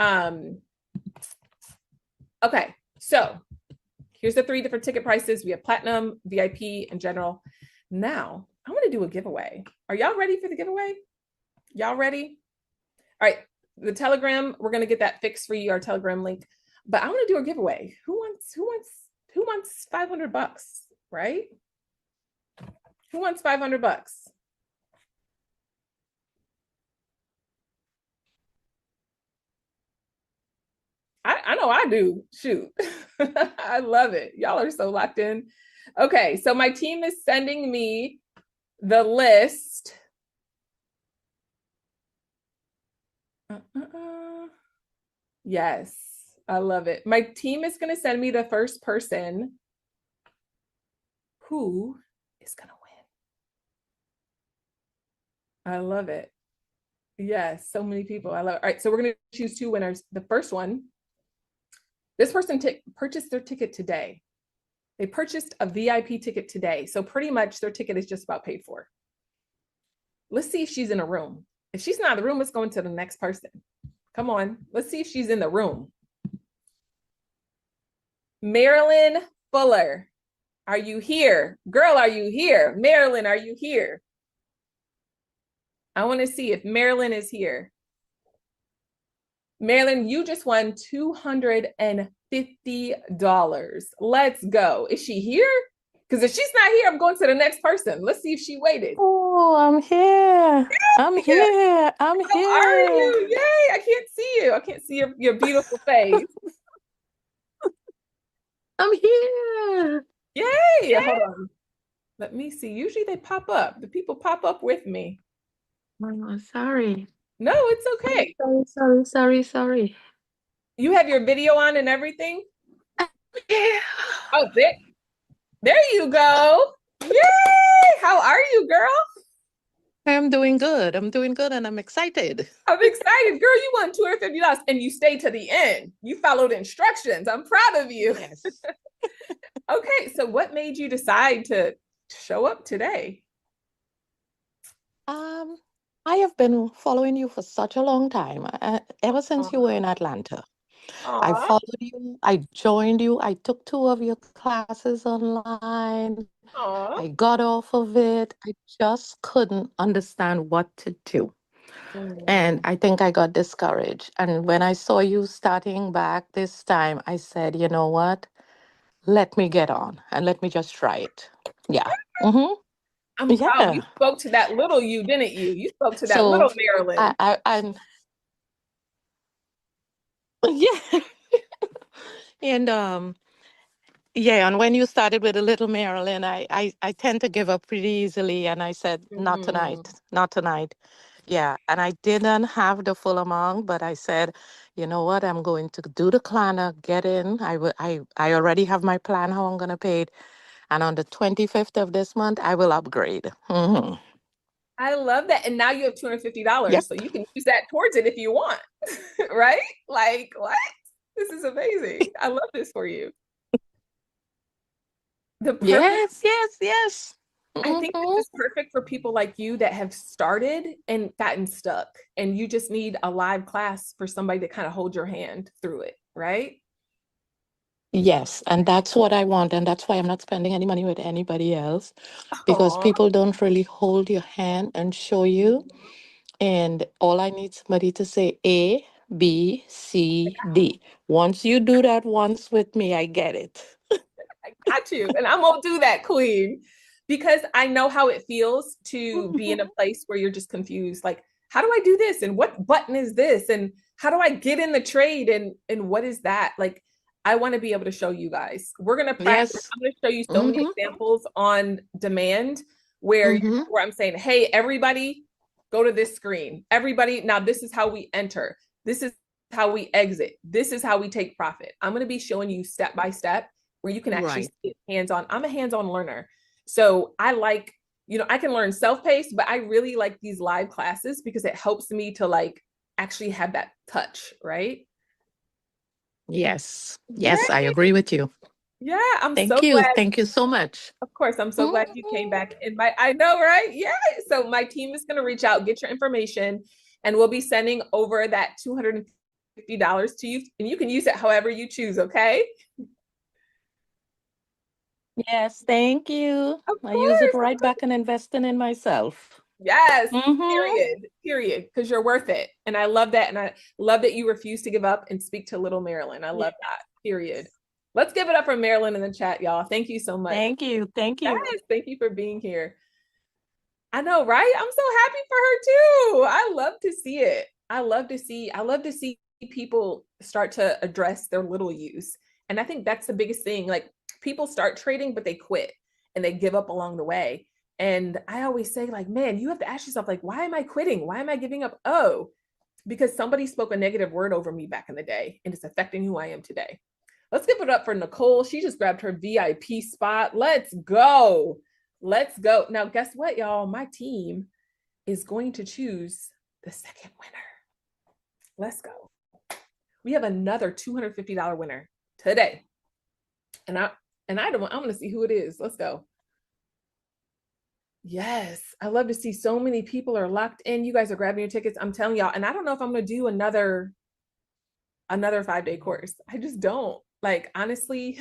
Okay, so here's the 3 different ticket prices. We have platinum, VIP, and general. Now, I want to do a giveaway. Are y'all ready for the giveaway? Y'all ready? All right, the Telegram, we're going to get that fixed for you, our Telegram link. But I want to do a giveaway. Who wants $500, right? Who wants $500? I know I do. Shoot. I love it. Y'all are so locked in. Okay, so my team is sending me the list. Yes, I love it. My team is going to send me the first person who is going to win. I love it. Yes, so many people. I love it. All right, so we're going to choose 2 winners. The first one, this person purchased their ticket today. They purchased a VIP ticket today. So pretty much their ticket is just about paid for. Let's see if she's in a room. If she's not in the room, let's go into the next person. Come on. Let's see if she's in the room. Marilyn Fuller, are you here? Girl, are you here? Marilyn, are you here? I want to see if Marilyn is here. Marilyn, you just won $250. Let's go. Is she here? Because if she's not here, I'm going to the next person. Let's see if she waited. Oh, I'm here. I'm here. I'm How are here. you? Yay. I can't see you. I can't see your beautiful face. I'm here. Yay. Hold on. Let me see. Usually they pop up. The people pop up with me. Oh, sorry. No, it's okay. Sorry. You have your video on and everything? Yeah. Oh, there you go. Yay! How are you, girl? I'm doing good. And I'm excited. I'm excited. Girl, you won $250 and you stayed to the end. You followed instructions. I'm proud of you. Yes. Okay, so what made you decide to show up today? I have been following you for such a long time, ever since you were in Atlanta. I Aw. followed you, I joined you, I took 2 of your classes online. Aw. I got off of it. I just couldn't understand what to do. And I think I got discouraged. And when I saw you starting back this time, I said, you know what? Let me get on and let me just try it. Yeah. Mm-hmm. I'm proud. You Yeah. spoke to that little you, didn't you? You spoke to that So little Marilyn. I'm yeah. And yeah, and when you started with a little Marilyn, I tend to give up pretty easily. And I said, not tonight, not tonight. Yeah. And I didn't have the full amount, but I said, you know what? I'm going to do the planner, get in. I already have my plan how I'm going to pay it. And on the 25th of this month, I will upgrade. Mhm. I love that. And now you have $250, Yep. so you can use that towards it if you want. Right? Like, what? This is amazing. I love this for you. The perfect, Yes, yes, yes. I think Mhm. this is perfect for people like you that have started and gotten stuck, and you just need a live class for somebody to kind of hold your hand through it, right? Yes, and that's what I want. And that's why I'm not spending any money with anybody else, because Oh, people don't really hold your hand and show you. And all I need somebody to say A, B, C, D. Once you do that once with me, I get it. I got you. And I'm gonna do that, Queen, because I know how it feels to be in a Mhm. place where you're just confused. Like, how do I do this? And what button is this? And how do I get in the trade? And what is that? Like, I want to be able to show you guys. We're gonna practice. Yes. I'm gonna show you so many Mm-hmm. examples on demand where Mm-hmm. where I'm saying, hey, everybody, go to this screen. Everybody, now this is how we enter. This is how we exit. This is how we take profit. I'm gonna be showing you step by step where you can actually Right. see it hands-on. I'm a hands-on learner. So I like, I can learn self-paced, but I really like these live classes because it helps me to like actually have that touch, right? Yes. Yeah, Yes, I agree with you. yeah. I'm so Thank you. glad. Thank you so much. Of course, I'm so glad you came Mhm. back. I know, right? Yeah. So my team is going to reach out, get your information, and we'll be sending over that $250 to you, and you can use it however you choose. Okay. Yes, thank you. Of I use it course. right back and investing in myself. Yes, Mm-hmm. period, because you're worth it. And I love that. And I love that you refuse to give up and speak to little Marilyn. I Yeah. love that, period. Let's give it up for Marilyn in the chat, y'all. Thank you so much. Thank you. Thank you. Yes, thank you for being here. I know, right? I'm so happy for her too. I love to see it. I love to see people start to address their little use. And I think that's the biggest thing. Like people start trading, but they quit and they give up along the way. And I always say, like, man, you have to ask yourself, like, why am I quitting? Why am I giving up? Oh, because somebody spoke a negative word over me back in the day and it's affecting who I am today. Let's give it up for Nicole. She just grabbed her VIP spot. Let's go. Let's go. Now, guess what, y'all? My team is going to choose the second winner. Let's go. We have another $250 winner today. And I want to see who it is. Let's go. Yes, I love to see so many people are locked in. You guys are grabbing your tickets. I'm telling y'all, and I don't know if I'm going to do another 5-day course. I just don't. Like honestly,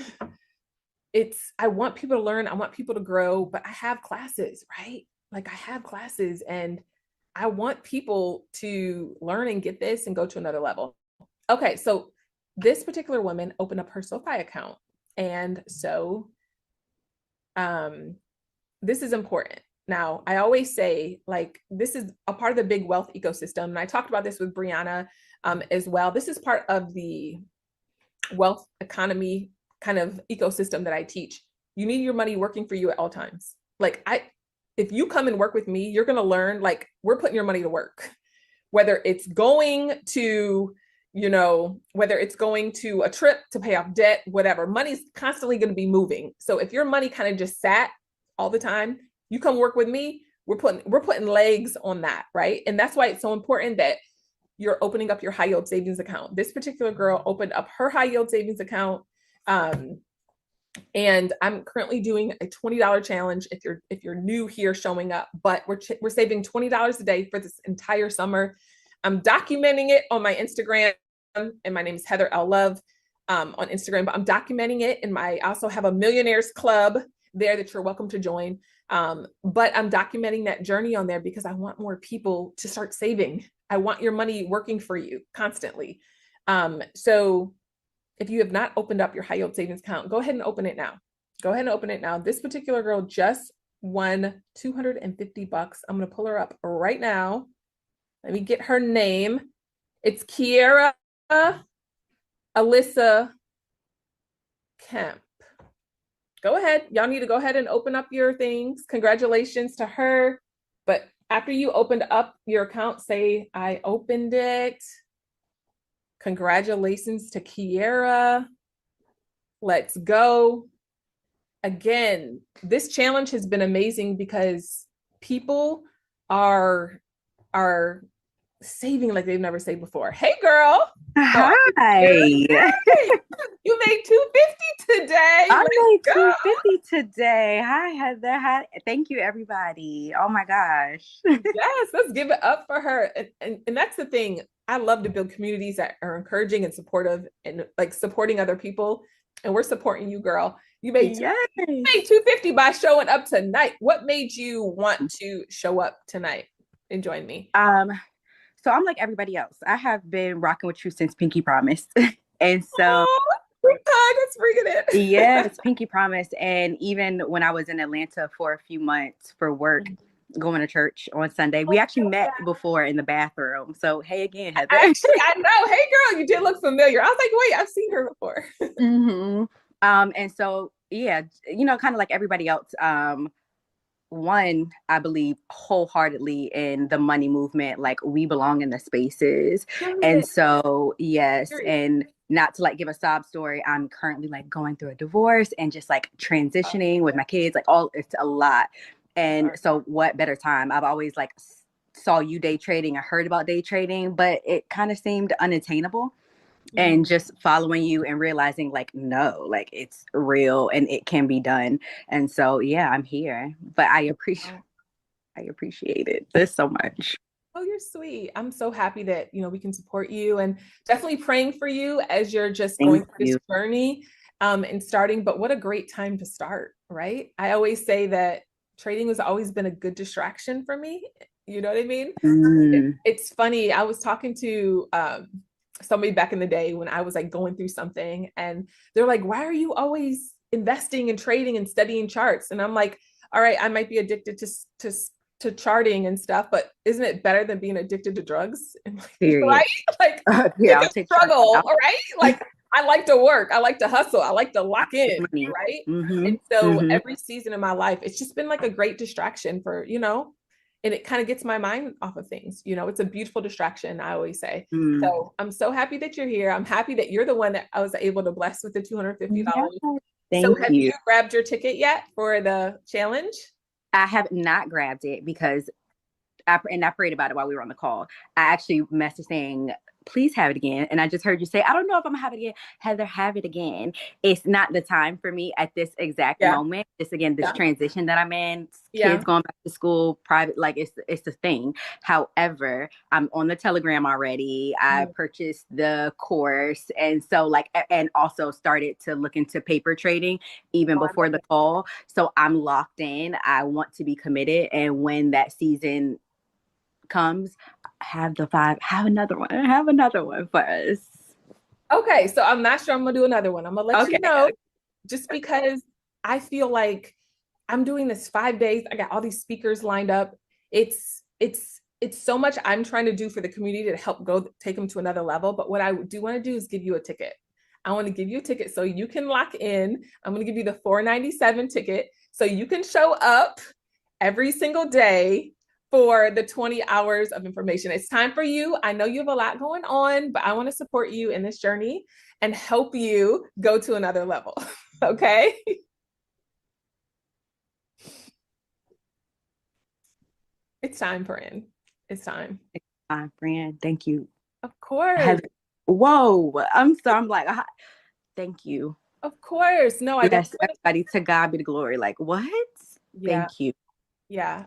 I want people to learn, I want people to grow, but I have classes, right? Like I have classes and I want people to learn and get this and go to another level. Okay, so this particular woman opened up her SoFi account. And so this is important. Now, I always say, like, this is a part of the big wealth ecosystem. And I talked about this with Brianna as well. This is part of the wealth economy kind of ecosystem that I teach. You need your money working for you at all times. If you come and work with me, you're going to learn, like, we're putting your money to work, whether it's going to, whether it's going to a trip to pay off debt, whatever. Money's constantly going to be moving. So if your money kind of just sat all the time, you come work with me, we're putting legs on that, right? And that's why it's so important that you're opening up your high yield savings account. This particular girl opened up her high yield savings account. And I'm currently doing a $20 challenge if you're new here showing up, but we're saving $20 a day for this entire summer. I'm documenting it on my Instagram, and my name is Heather L. Love on Instagram, but I'm documenting it in I also have a millionaires club there that you're welcome to join. But I'm documenting that journey on there because I want more people to start saving. I want your money working for you constantly. So if you have not opened up your high yield savings account, go ahead and open it now. Go ahead and open it now. This particular girl just won $250. I'm going to pull her up right now. Let me get her name. It's Kiera Alyssa Kemp. Go ahead. Y'all need to go ahead and open up your things. Congratulations to her. But after you opened up your account, say, I opened it. Congratulations to Kiera. Let's go. again, this challenge has been amazing because people are saving like they've never saved before. Hey girl. So Hi. you made 250 today. I Let's made go. 250 today. Hi, Heather. Hi. Thank you, everybody. Oh my gosh. Yes, let's give it up for her. And that's the thing. I love to build communities that are encouraging and supportive and like supporting other people. And we're supporting you, girl. You made Yes. 250 by showing up tonight. What made you want to show up tonight and join me? So I'm like everybody else. I have been rocking with you since Pinky Promise. And so Oh, let's bring it in. yes, Pinky Promise. And even when I was in Atlanta for a few months for work, going to church on Sunday, we actually met before in the bathroom. So hey again, Heather. Actually, I know. Hey girl, you did look familiar. I was like, wait, I've seen her before. Mm-hmm. And so yeah, kind of like everybody else. One, I believe wholeheartedly in the money movement. Like we belong in the spaces. And so, yes. And not to like give a sob story, I'm currently like going through a divorce and just like transitioning with my kids, like it's a lot. And so what better time? I've always like saw you day trading. I heard about day trading, but it kind of seemed unattainable. And just following you and realizing like, no, like it's real and it can be done. And so, yeah, I'm here, but I appreciate it. There's so much. Oh, you're sweet. I'm so happy that, we can support you and definitely praying for you as you're just going through this journey and starting. But what a great time to start, right? I always say that trading has always been a good distraction for me. You know what I mean? It's funny. I was talking to somebody back in the day when I was like going through something and they're like, why are you always investing and trading and studying charts? And I'm like, all right, I might be addicted to charting and stuff, but isn't it better than being addicted to drugs? Right? Like yeah, I'll take struggle, right? Like I like to work, I like to hustle, I like to lock in, right? And so every season of my life, it's just been like a great distraction for, and it kind of gets my mind off of things. It's a beautiful distraction, I always say. So I'm so happy that you're here. I'm happy that you're the one that I was able to bless with the $250. So have you grabbed your ticket yet for the challenge? I have not grabbed it because I prayed about it while we were on the call. I actually messaged saying, please have it again. And I just heard you say, I don't know if I'm gonna have it again. Heather, have it again. It's not the time for me at this exact moment. This transition that I'm in, kids going back to school, private, like it's the thing. However, I'm on the Telegram already. I purchased the course. And so and also started to look into paper trading even before the call. So I'm locked in. I want to be committed. And when that season comes, have another one for us. Okay, so I'm not sure I'm gonna do another one. I'm gonna let you know, just because I feel like I'm doing this 5 days. I got all these speakers lined up. It's so much I'm trying to do for the community to help take them to another level. But what I do want to do is give you a ticket. I want to give you a ticket so you can lock in. I'm going to give you the $497 ticket so you can show up every single day for the 20 hours of information. It's time for you. I know you have a lot going on, but I want to support you in this journey and help you go to another level. Okay? It's time, friend. It's time. It's time, friend. Thank you. Of course. Whoa. I'm like, thank you. Of course. No, I guess everybody, to God be the glory. Like, what? Yeah. Thank you. Yeah.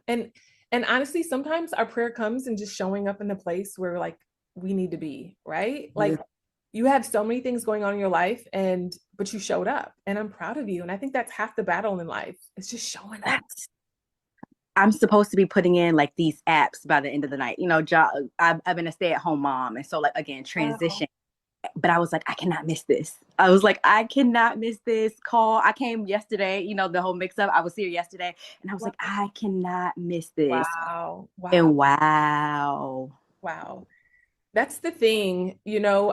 And honestly, sometimes our prayer comes in just showing up in the place where like we need to be, right? Like you have so many things going on in your life but you showed up and I'm proud of you. And I think that's half the battle in life. It's just showing up. I'm supposed to be putting in like these apps by the end of the night. I've been a stay-at-home mom. And so like, again, transition. But I was like, I cannot miss this. I was like, I cannot miss this call. I came yesterday, the whole mix up. I was here yesterday and I was like, I cannot miss this. Wow. And wow. That's the thing, I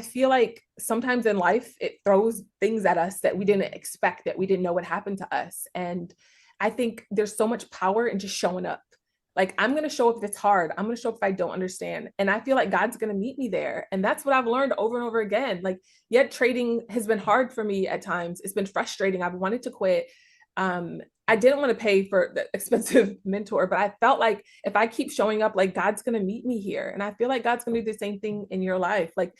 feel like sometimes in life, it throws things at us that we didn't expect, that we didn't know would happen to us. And I think there's so much power in just showing up. Like, I'm going to show up if it's hard. I'm going to show up if I don't understand. And I feel like God's going to meet me there. And that's what I've learned over and over again. Like, yet trading has been hard for me at times. It's been frustrating. I've wanted to quit. I didn't want to pay for the expensive mentor, but I felt like if I keep showing up, like God's going to meet me here. And I feel like God's going to do the same thing in your life. Like,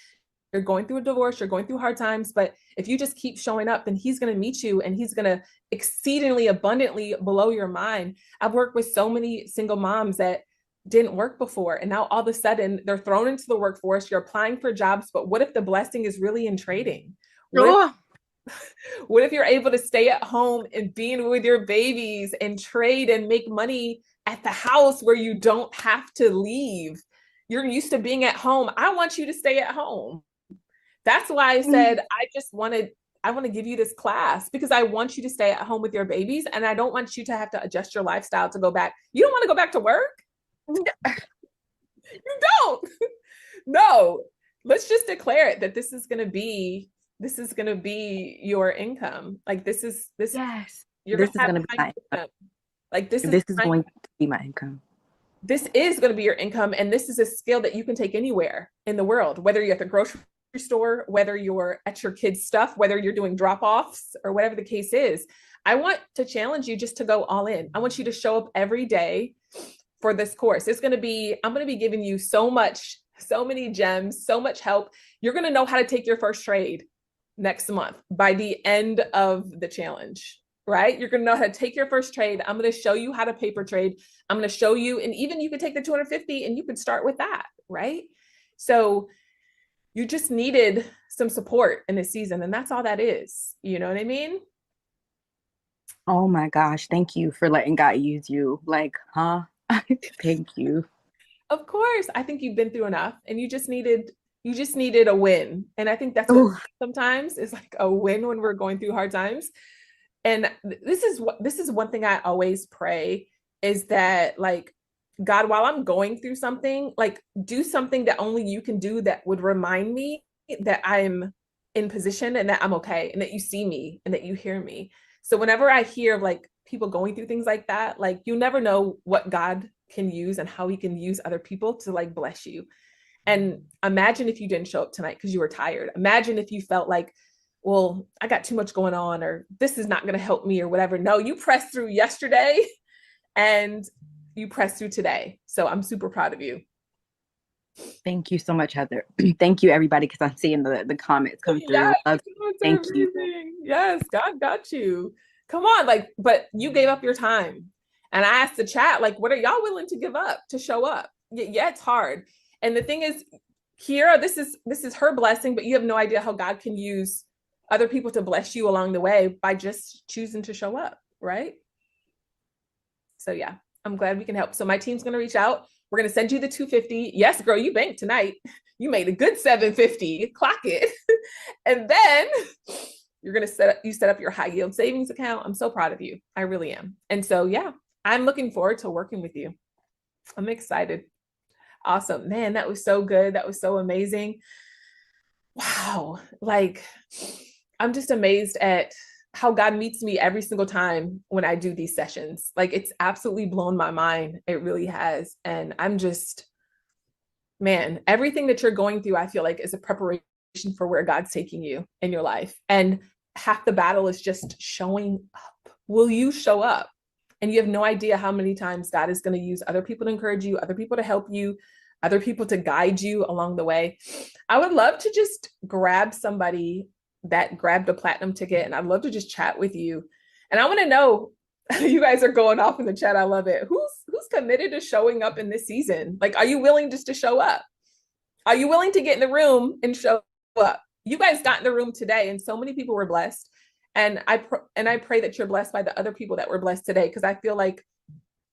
you're going through a divorce, you're going through hard times, but if you just keep showing up, then he's going to meet you and he's going to exceedingly abundantly blow your mind. I've worked with so many single moms that didn't work before. And now all of a sudden they're thrown into the workforce. You're applying for jobs, but what if the blessing is really in trading? What if you're able to stay at home and being with your babies and trade and make money at the house where you don't have to leave? You're used to being at home. I want you to stay at home. That's why I said, I want to give you this class because I want you to stay at home with your babies. And I don't want you to have to adjust your lifestyle to go back. You don't want to go back to work? You don't. No, let's just declare it that this is going to be your income. Like this. Yes. You're this going is going to to be my income. Like this is going to be my income. This is going to be your income. And this is a skill that you can take anywhere in the world, whether you're at the grocery store, whether you're at your kids' stuff, whether you're doing drop-offs or whatever the case is. I want to challenge you just to go all in. I want you to show up every day for this course. I'm going to be giving you so many gems, so much help. You're going to know how to take your first trade next month by the end of the challenge. Right? You're going to know how to take your first trade. I'm going to show you how to paper trade. I'm going to show you, and even you can take the 250 and you can start with that. Right? So you just needed some support in this season. And that's all that is. You know what I mean? Oh my gosh. Thank you for letting God use you. Like, huh? Thank you. Of course. I think you've been through enough and you just needed a win. And I think that's what sometimes is like a win when we're going through hard times. And this is one thing I always pray is that, like, God, while I'm going through something, like, do something that only you can do that would remind me that I'm in position and that I'm okay and that you see me and that you hear me. So whenever I hear of like people going through things like that, like, you never know what God can use and how he can use other people to like bless you. And imagine if you didn't show up tonight because you were tired. Imagine if you felt like, well, I got too much going on, or this is not going to help me or whatever. No, you pressed through yesterday and you pressed through today. So I'm super proud of you. Thank you so much, Heather. Thank you, everybody, because I'm seeing the comments come through. Yes, Thank you. Yes, God got you. Come on, like, but you gave up your time. And I asked the chat, like, what are y'all willing to give up to show up? Yeah, it's hard. And the thing is, Kira, this is her blessing, but you have no idea how God can use other people to bless you along the way by just choosing to show up, right? So yeah, I'm glad we can help. So my team's going to reach out. We're going to send you the 250. Yes, girl, you banked tonight. You made a good 750. Clock it. And then you're going to set up your high yield savings account. I'm so proud of you. I really am. And so, yeah, I'm looking forward to working with you. I'm excited. Awesome, man. That was so good. That was so amazing. Wow. Like, I'm just amazed at how God meets me every single time when I do these sessions. Like, it's absolutely blown my mind. It really has. And I'm just, man, everything that you're going through, I feel like, is a preparation for where God's taking you in your life. And half the battle is just showing up. Will you show up? And you have no idea how many times God is going to use other people to encourage you, other people to help you, other people to guide you along the way. I would love to just grab somebody that grabbed a platinum ticket, and I'd love to just chat with you. And I want to know, you guys are going off in the chat. I love it. Who's committed to showing up in this season? Like, are you willing just to show up? Are you willing to get in the room and show up? You guys got in the room today, and so many people were blessed. And I pray that you're blessed by the other people that were blessed today, because I feel like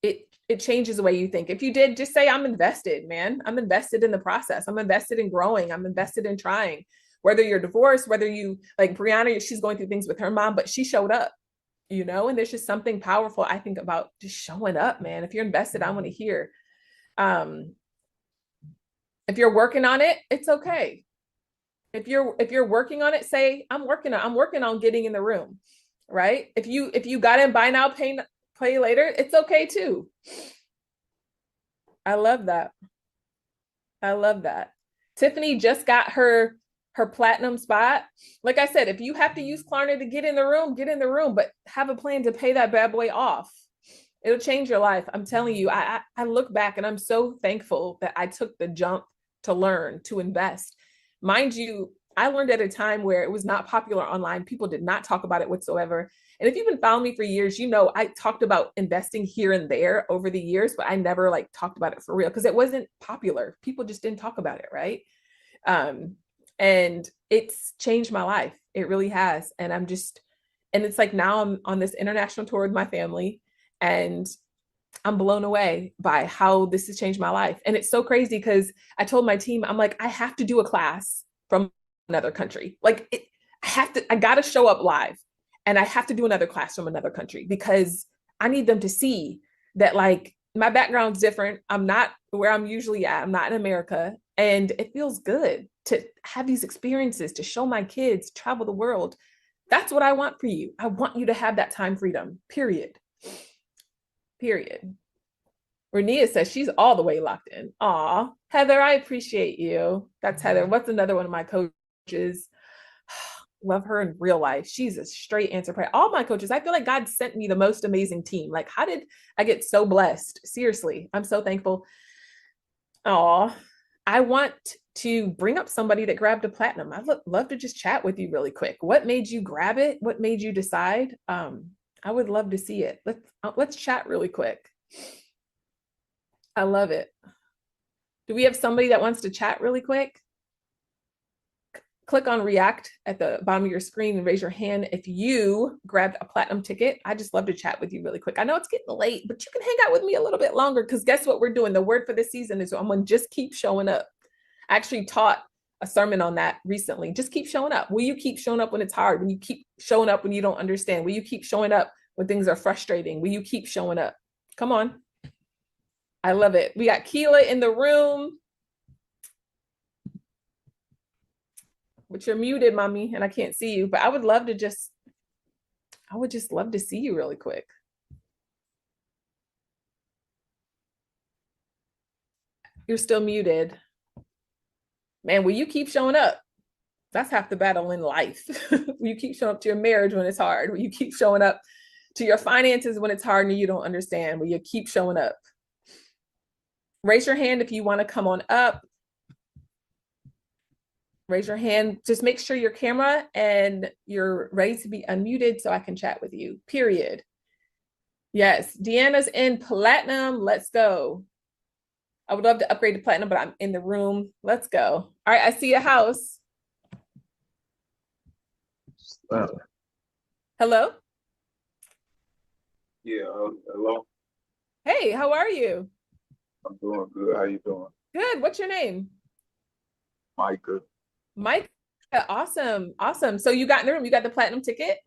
it changes the way you think. If you did, just say, I'm invested, man. I'm invested in the process. I'm invested in growing. I'm invested in trying. Whether you're divorced, whether you, like Brianna, she's going through things with her mom, but she showed up, you know, and there's just something powerful, I think, about just showing up, man. If you're invested, I want to hear. If you're working on it, it's okay. If you're working on it, say, I'm working on getting in the room, right? If you got in buy now, pay later, it's okay too. I love that. I love that. Tiffany just got her platinum spot. Like I said, if you have to use Klarna to get in the room, get in the room, but have a plan to pay that bad boy off. It'll change your life. I'm telling you, I look back and I'm so thankful that I took the jump to learn, to invest. Mind you, I learned at a time where it was not popular online. People did not talk about it whatsoever. And if you've been following me for years, you know I talked about investing here and there over the years, but I never like talked about it for real because it wasn't popular. People just didn't talk about it, right? Um, and it's changed my life. It really has. And and it's like now I'm on this international tour with my family, and I'm blown away by how this has changed my life. And it's so crazy because I told my team, I'm like, I have to do a class from another country. I got to show up live, and I have to do another class from another country because I need them to see that like my background's different. I'm not where I'm usually at. I'm not in America. And it feels good to have these experiences, to show my kids, travel the world. That's what I want for you. I want you to have that time freedom, period. Period. Renia says she's all the way locked in. Aw, Heather, I appreciate you. That's Heather. What's another one of my coaches? Love her in real life. She's a straight answer prayer. All my coaches, I feel like God sent me the most amazing team. Like, how did I get so blessed? Seriously, I'm so thankful. Aw, I want to bring up somebody that grabbed a platinum. I'd love to just chat with you really quick. What made you grab it? What made you decide? I would love to see it. Let's chat really quick. I love it. Do we have somebody that wants to chat really quick? Click on react at the bottom of your screen and raise your hand if you grabbed a platinum ticket. I just love to chat with you really quick. I know it's getting late, but you can hang out with me a little bit longer because guess what we're doing? The word for this season is I'm going to just keep showing up. I actually taught a sermon on that recently. Just keep showing up. Will you keep showing up when it's hard? When you keep showing up when you don't understand? Will you keep showing up when things are frustrating? Will you keep showing up? Come on. I love it. We got Keela in the room. But you're muted, mommy, and I can't see you. But I would just love to see you really quick. You're still muted. Man, will you keep showing up? That's half the battle in life. Will you keep showing up to your marriage when it's hard? Will you keep showing up to your finances when it's hard and you don't understand? Will you keep showing up? Raise your hand if you want to come on up. Raise your hand. Just make sure your camera and you're ready to be unmuted so I can chat with you, period. Yes, Deanna's in platinum. Let's go. I would love to upgrade to platinum, but I'm in the room. Let's go. All right, I see a house. Hello? Yeah, hello. Hey, how are you? I'm doing good. How you doing? Good. What's your name? Micah. Mike. Awesome. Awesome. So you got in the room, you got the platinum ticket?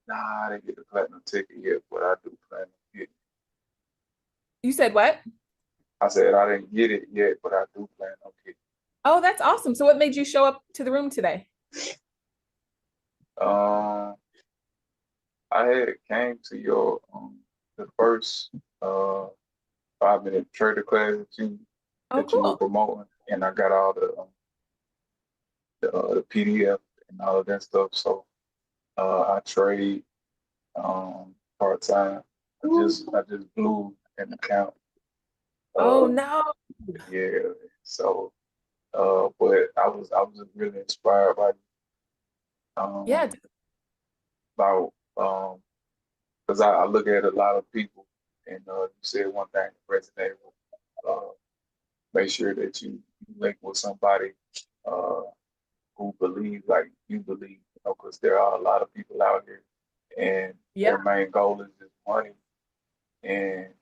Nah, I didn't get the platinum ticket yet, but I do plan to get it. You said what? I said I didn't get it yet, but I do plan on getting it. Oh, that's awesome. So what made you show up to the room today? I had came to your the first 5-minute trader class Oh, that you were cool. promoting, and I got all the PDF and all of that stuff. So I trade part time. I just blew an account. Oh no. Yeah. So but I was just really inspired by Yeah. about because I look at a lot of people, and you said one thing that resonated with me. Make sure that you link with somebody who believes like you believe, because there are a lot of people out here, and Yeah. their main goal is just money, and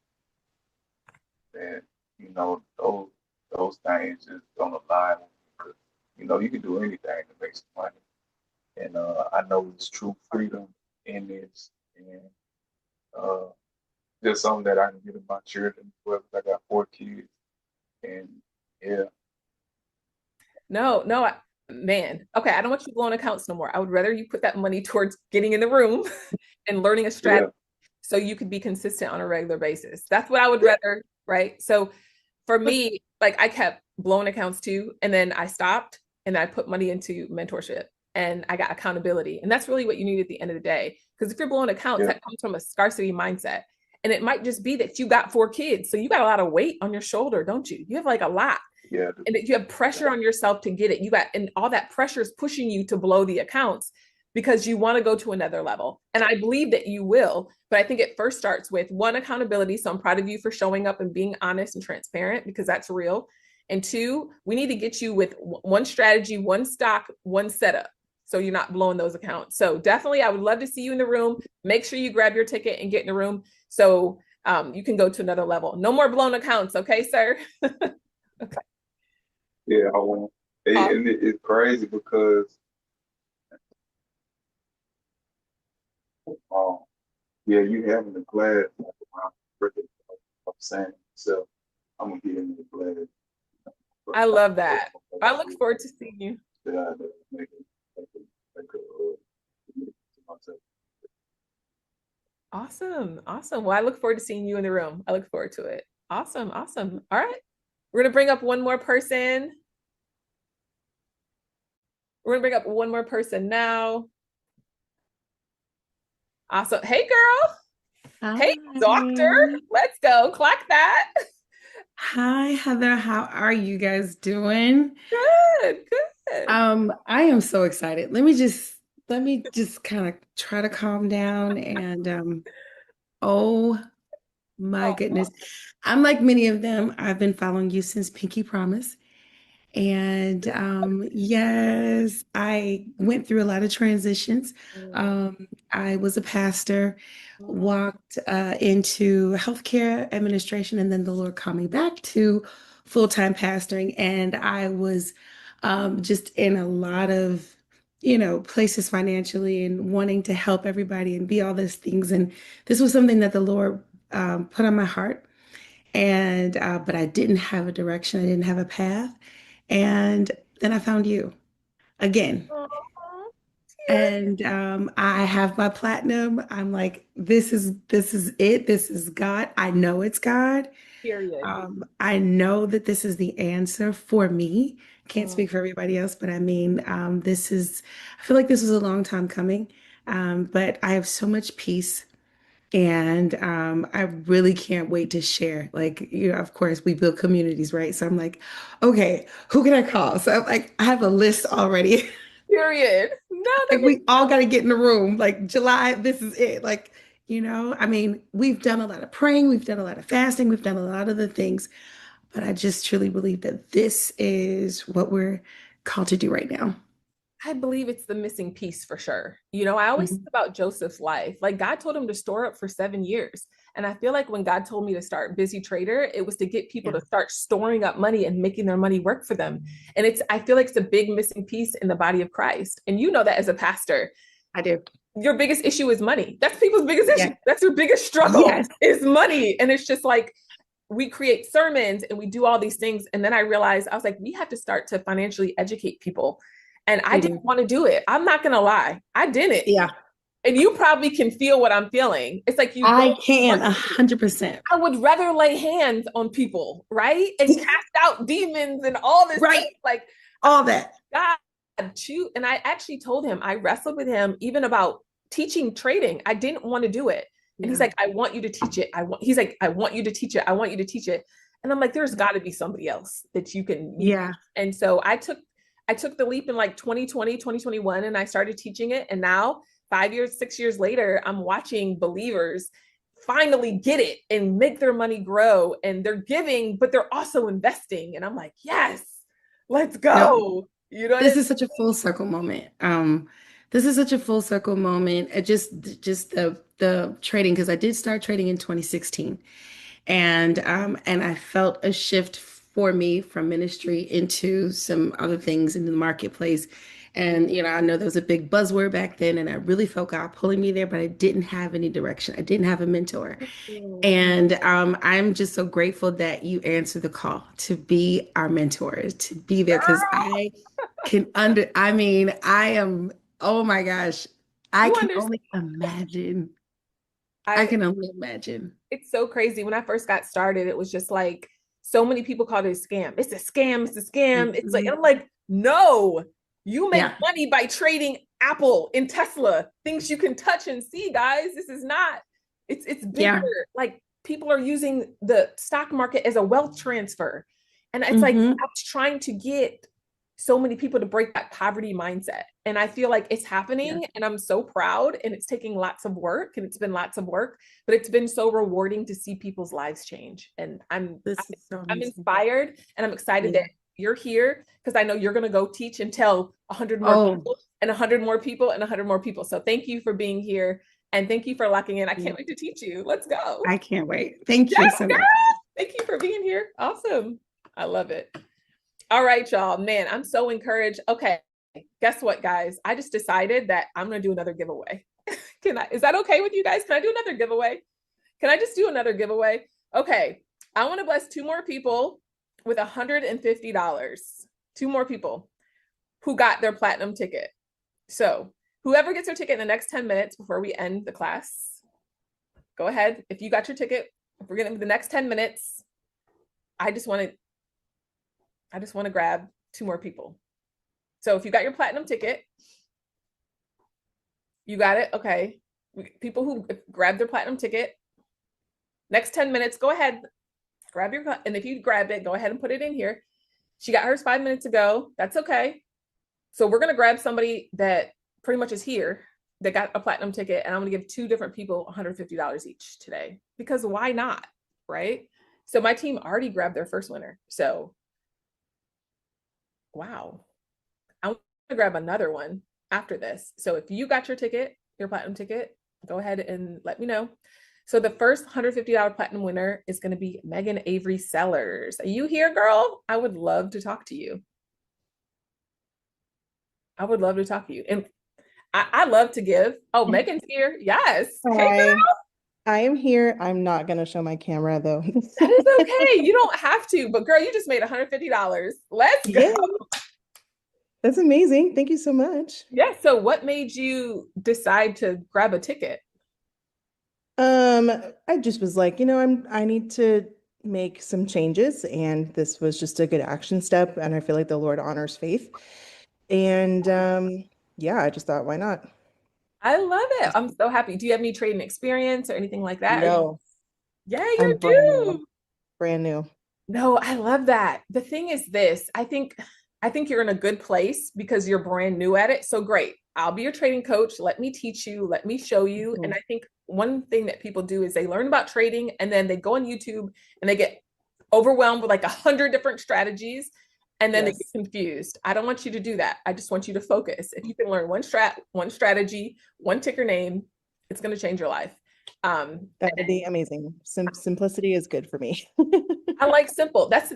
those things just don't align with me, because you can do anything to make some money, and I know it's true freedom in this, and just something that I can give to my children. Well, I got 4 kids, and yeah. No, man. Okay, I don't want you blowing accounts no more. I would rather you put that money towards getting in the room and learning a strategy Yeah. so you could be consistent on a regular basis. That's what I would rather right? So for me, like I kept blowing accounts too, and then I stopped and I put money into mentorship and I got accountability. And that's really what you need at the end of the day. Because if you're blowing accounts, Yeah. that comes from a scarcity mindset. And it might just be that you got 4 kids. So you got a lot of weight on your shoulder, don't you? You have like a lot. Yeah. And you have pressure on yourself to get it. You got, and all that pressure is pushing you to blow the accounts because you want to go to another level. And I believe that you will, but I think it first starts with one, accountability. So I'm proud of you for showing up and being honest and transparent because that's real. And two, we need to get you with one strategy, one stock, one setup. So you're not blowing those accounts. So definitely, I would love to see you in the room. Make sure you grab your ticket and get in the room so you can go to another level. No more blown accounts, okay, sir? Okay. Yeah, I want. And it's crazy because um, yeah, you having the class like around birthday. I'm saying so I'm gonna get into the class. I love that. I look forward to seeing you. Make to myself. Awesome. Awesome. Well, I look forward to seeing you in the room. I look forward to it. Awesome. Awesome. All right. We're going to bring up one more person. We're going to bring up one more person now. Awesome. Hey, girl. Hey, doctor. Let's go. Clack that. Hi, Heather. How are you guys doing? Good. Good. I am so excited. Let me just kind of try to calm down and oh my goodness. I'm like many of them. I've been following you since Pinky Promise. And yes, I went through a lot of transitions. I was a pastor, walked into healthcare administration, and then the Lord called me back to full-time pastoring. And I was just in a lot of, places financially and wanting to help everybody and be all these things. And this was something that the Lord put on my heart. And but I didn't have a direction, I didn't have a path. And then I found you again. And I have my platinum. I'm like, this is it. This is God. I know it's God. Period. I know that this is the answer for me. Can't speak for everybody else, but I mean, I feel like this was a long time coming. But I have so much peace. And I really can't wait to share. Like, of course, we build communities, right? So I'm like, okay, who can I call? So I'm like, I have a list already. Period. No, that Like, makes we all got to get in the room. Like, July, this is it. Like, I mean, we've done a lot of praying, we've done a lot of fasting, we've done a lot of the things, but I just truly believe that this is what we're called to do right now. I believe it's the missing piece for sure. I always think Mhm. about Joseph's life. Like God told him to store up for 7 years. And I feel like when God told me to start Busy Trader, it was to get people Yeah, to start storing up money and making their money work for them. And I feel like it's a big missing piece in the body of Christ. And you know that as a pastor, I do. your biggest issue is money. That's people's biggest issue. Yeah. That's their biggest struggle Yes. is money. And it's just like, we create sermons and we do all these things. And then I realized, I was like, we have to start to financially educate people. And I We didn't do. want to do it. I'm not going to lie. I didn't. Yeah. And you probably can feel what I'm feeling. It's like you I don't can want to. 100%. I would rather lay hands on people, right? And cast out demons and all this Right. stuff. Like, All that. God, choose. And I actually told him, I wrestled with him even about teaching trading. I didn't want to do it. And he's Yeah. like, I want you to teach it. He's like, I want you to teach it. I want you to teach it. And I'm like, there's got to be somebody else that you can. Yeah. And so I took the leap in like 2020, 2021, and I started teaching it. And now 5 years, 6 years later, I'm watching believers finally get it and make their money grow. And they're giving, but they're also investing. And I'm like, yes, let's No, go. You know what I this mean? is such a full circle moment. This is such a full circle moment. Just the trading, because I did start trading in 2016. And I felt a shift for me from ministry into some other things in the marketplace. And I know there was a big buzzword back then, and I really felt God pulling me there, but I didn't have any direction. I didn't have a mentor. And I'm just so grateful that you answered the call to be our mentor, to be there, because I mean, I am, oh my gosh, I You can understand? only imagine. I can only imagine. It's so crazy. When I first got started, it was just like so many people called it a scam. It's a scam. It's a scam. It's like, and I'm like, no, you make Yeah. money by trading Apple and Tesla, things you can touch and see, guys. This is not, it's bigger. Yeah. Like people are using the stock market as a wealth transfer. And it's like, I Mm-hmm. was trying to get so many people to break that poverty mindset. And I feel like it's happening, Yeah. and I'm so proud, and it's taking lots of work, and it's been lots of work, but it's been so rewarding to see people's lives change. And This is so I'm amazing. inspired, and I'm excited Yeah. that you're here because I know you're going to go teach and tell 100 more Oh, people and 100 more people and 100 more people. So thank you for being here, and thank you for locking in. I can't wait to teach you. Let's go. I can't wait. Thank you Yes, so girl. much. Thank you for being here. Awesome. I love it. All right, y'all. Man, I'm so encouraged. Okay. Guess what, guys? I just decided that I'm going to do another giveaway. Is that okay with you guys? Can I do another giveaway? Can I just do another giveaway? Okay. I want to bless two more people with $150. Two more people who got their platinum ticket. So whoever gets their ticket in the next 10 minutes before we end the class, go ahead. If you got your ticket, if we're getting the next 10 minutes, I just want to grab two more people. So if you got your platinum ticket, you got it. Okay. People who grabbed their platinum ticket, next 10 minutes, go ahead, grab your, and if you grabbed it, go ahead and put it in here. She got hers 5 minutes ago. That's okay. So we're going to grab somebody that pretty much is here that got a platinum ticket, and I'm going to give two different people $150 each today, because why not? Right? So my team already grabbed their first winner. So, wow. I'm going to grab another one after this. So if you got your ticket, your platinum ticket, go ahead and let me know. So the first $150 platinum winner is going to be Megan Avery Sellers. Are you here, girl? I would love to talk to you. I would love to talk to you. And I love to give. Oh, Megan's here. Yes. Hey, girl. Hi, I am here. I'm not going to show my camera though. That is okay. You don't have to. But girl, you just made $150. Let's go. Yeah, that's amazing. Thank you so much. Yeah. So what made you decide to grab a ticket? I just was like, I need to make some changes, and this was just a good action step, and I feel like the Lord honors faith. And yeah, I just thought, why not? I love it. I'm so happy. Do you have any trading experience or anything like that? No, Yeah, I'm you brand do. new. Brand new. No, I love that. The thing is this, I think you're in a good place because you're brand new at it. So great. I'll be your trading coach. Let me teach you, let me show you. And I think one thing that people do is they learn about trading, and then they go on YouTube and they get overwhelmed with like 100 different strategies, and then they get Yes. confused. I don't want you to do that. I just want you to focus. If you can learn one strategy, one ticker name, it's going to change your life. That would be amazing. Simplicity is good for me. I like simple. That's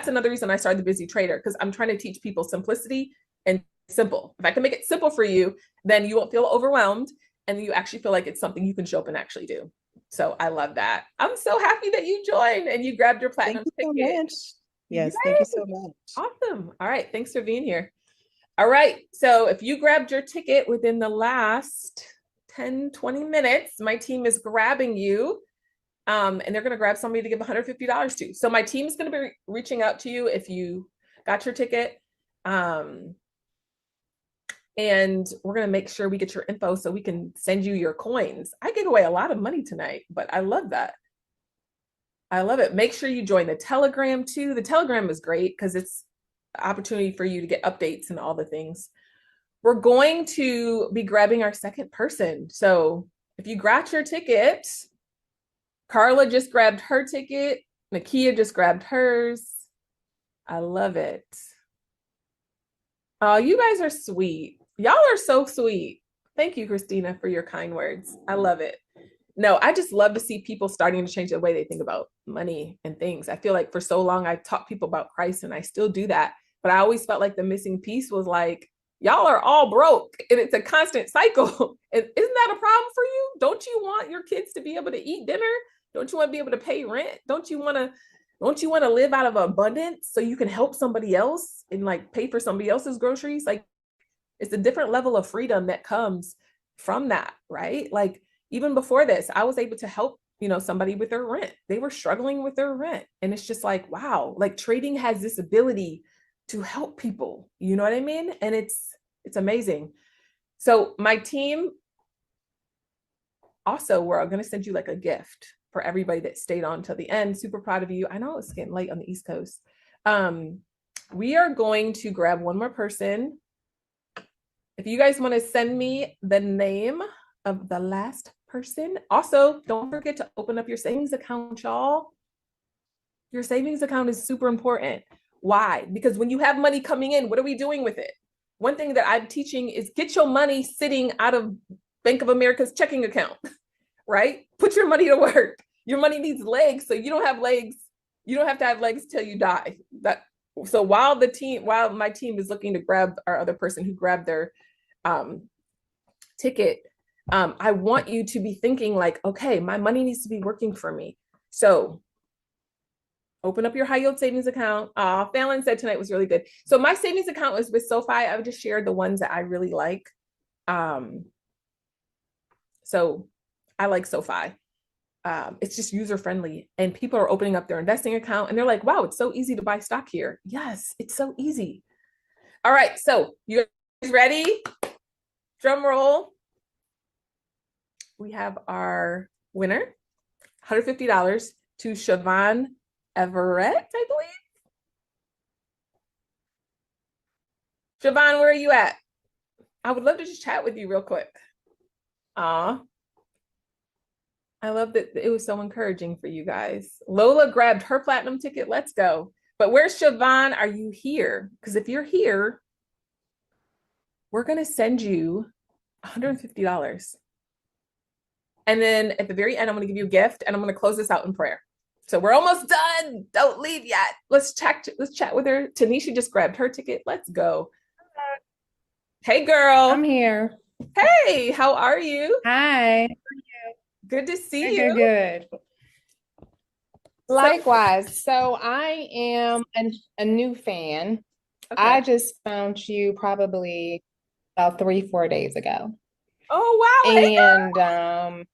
another reason I started the Busy Trader, because I'm trying to teach people simplicity and simple. If I can make it simple for you, then you won't feel overwhelmed, and you actually feel like it's something you can show up and actually do. So I love that. I'm so happy that you joined and you grabbed your platinum Thank you ticket. so much. Yes, thank you so much. Awesome. All right. Thanks for being here. All right. So if you grabbed your ticket within the last 10, 20 minutes, my team is grabbing you. And they're going to grab somebody to give $150 to. So my team is going to be reaching out to you if you got your ticket. And we're going to make sure we get your info so we can send you your coins. I gave away a lot of money tonight, but I love that. I love it. Make sure you join the Telegram too. The Telegram is great because it's an opportunity for you to get updates and all the things. We're going to be grabbing our second person. So if you got your ticket, Carla just grabbed her ticket. Nakia just grabbed hers. I love it. Oh, you guys are sweet. Y'all are so sweet. Thank you, Christina, for your kind words. I love it. No, I just love to see people starting to change the way they think about money and things. I feel like for so long I taught people about Christ, and I still do that. But I always felt like the missing piece was like, y'all are all broke, and it's a constant cycle. And isn't that a problem for you? Don't you want your kids to be able to eat dinner? Don't you want to be able to pay rent? Don't you want to live out of abundance so you can help somebody else and like pay for somebody else's groceries? Like, it's a different level of freedom that comes from that, right? Like, even before this, I was able to help, somebody with their rent. They were struggling with their rent. And it's just like, wow, like trading has this ability to help people. You know what I mean? And it's amazing. So my team also, we're going to send you like a gift for everybody that stayed on till the end. Super proud of you. I know it's getting late on the East Coast. We are going to grab one more person. If you guys want to send me the name of the last person. Also, don't forget to open up your savings account, y'all. Your savings account is super important. Why? Because when you have money coming in, what are we doing with it? One thing that I'm teaching is get your money sitting out of Bank of America's checking account, right? Put your money to work. Your money needs legs, so you don't have legs. You don't have to have legs till you die. So while my team is looking to grab our other person who grabbed their ticket, I want you to be thinking like, okay, my money needs to be working for me. So open up your high yield savings account. Fallon said tonight was really good. So my savings account was with SoFi. I would just share the ones that I really like. So I like SoFi. It's just user friendly, and people are opening up their investing account and they're like, wow, it's so easy to buy stock here. Yes, it's so easy. All right, so you guys ready? Drum roll. We have our winner, $150 to Siobhan Everett, I believe. Siobhan, where are you at? I would love to just chat with you real quick. I love that it was so encouraging for you guys. Lola grabbed her platinum ticket. Let's go. But where's Siobhan? Are you here? Because if you're here, we're going to send you $150. And then at the very end, I'm going to give you a gift, and I'm going to close this out in prayer. So we're almost done. Don't leave yet. Let's chat with her. Tanisha just grabbed her ticket. Let's go. Hey, girl. I'm here. Hey, how are you? Hi. Good to see Good, you. good. Likewise. So I am a new fan. Okay. I just found you probably about 3-4 days ago. Oh, wow. And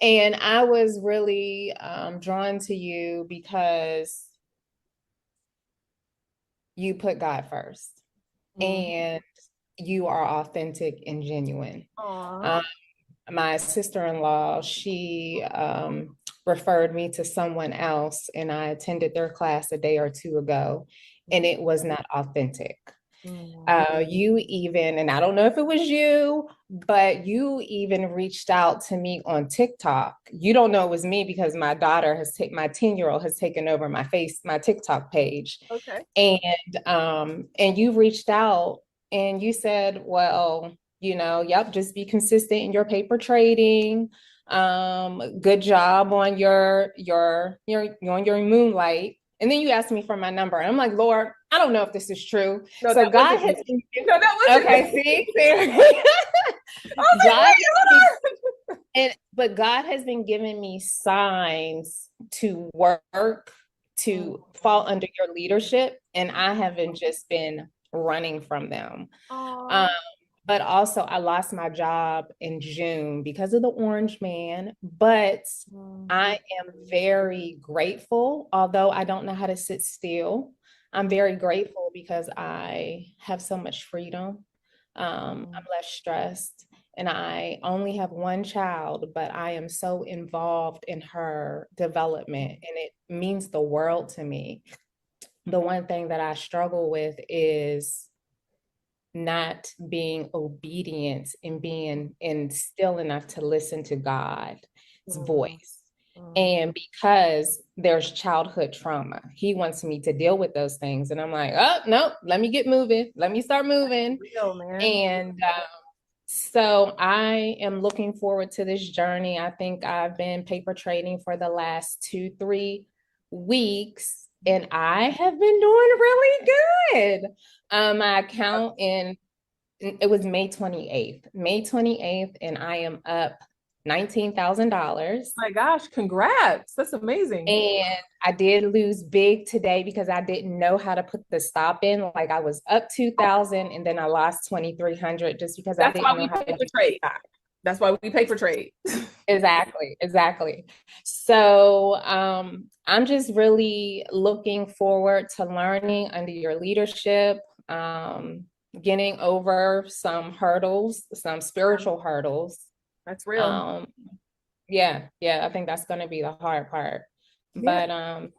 and I was really drawn to you because you put God first, and you are authentic and genuine. My sister-in-law, she referred me to someone else, and I attended their class a day or two ago, and it was not authentic. You even, and I don't know if it was you, but you even reached out to me on TikTok. You don't know it was me because my daughter my 10-year-old has taken over my TikTok page. Okay. And you reached out and you said, well, yep, just be consistent in your paper trading. Good job on your moonlight. And then you asked me for my number. And I'm like, Lord, I don't know if this is true. No, so God has been, no, that wasn't okay, me. see? God, but God has been giving me signs to work, to fall under your leadership. And I haven't just been running from them. But also I lost my job in June because of the orange man, but I am very grateful, although I don't know how to sit still. I'm very grateful because I have so much freedom. I'm less stressed, and I only have one child, but I am so involved in her development, and it means the world to me. The one thing that I struggle with is not being obedient and being still enough to listen to God's voice. And because there's childhood trauma, he wants me to deal with those things. And I'm like, oh, no, let me get moving. Let me start moving. Real, man. And so I am looking forward to this journey. I think I've been paper trading for the last 2-3 weeks, and I have been doing really good. My account it was May 28th, and I am up $19,000. My gosh, congrats. That's amazing. And I did lose big today because I didn't know how to put the stop in. Like I was up 2,000 and then I lost 2,300 just because I That's why didn't know we how pay to for do trade. the stop. That's why we pay for trade. Exactly, exactly. So I'm just really looking forward to learning under your leadership, getting over some hurdles, some spiritual hurdles. That's real. Yeah, I think that's going to be the hard part. Yeah. But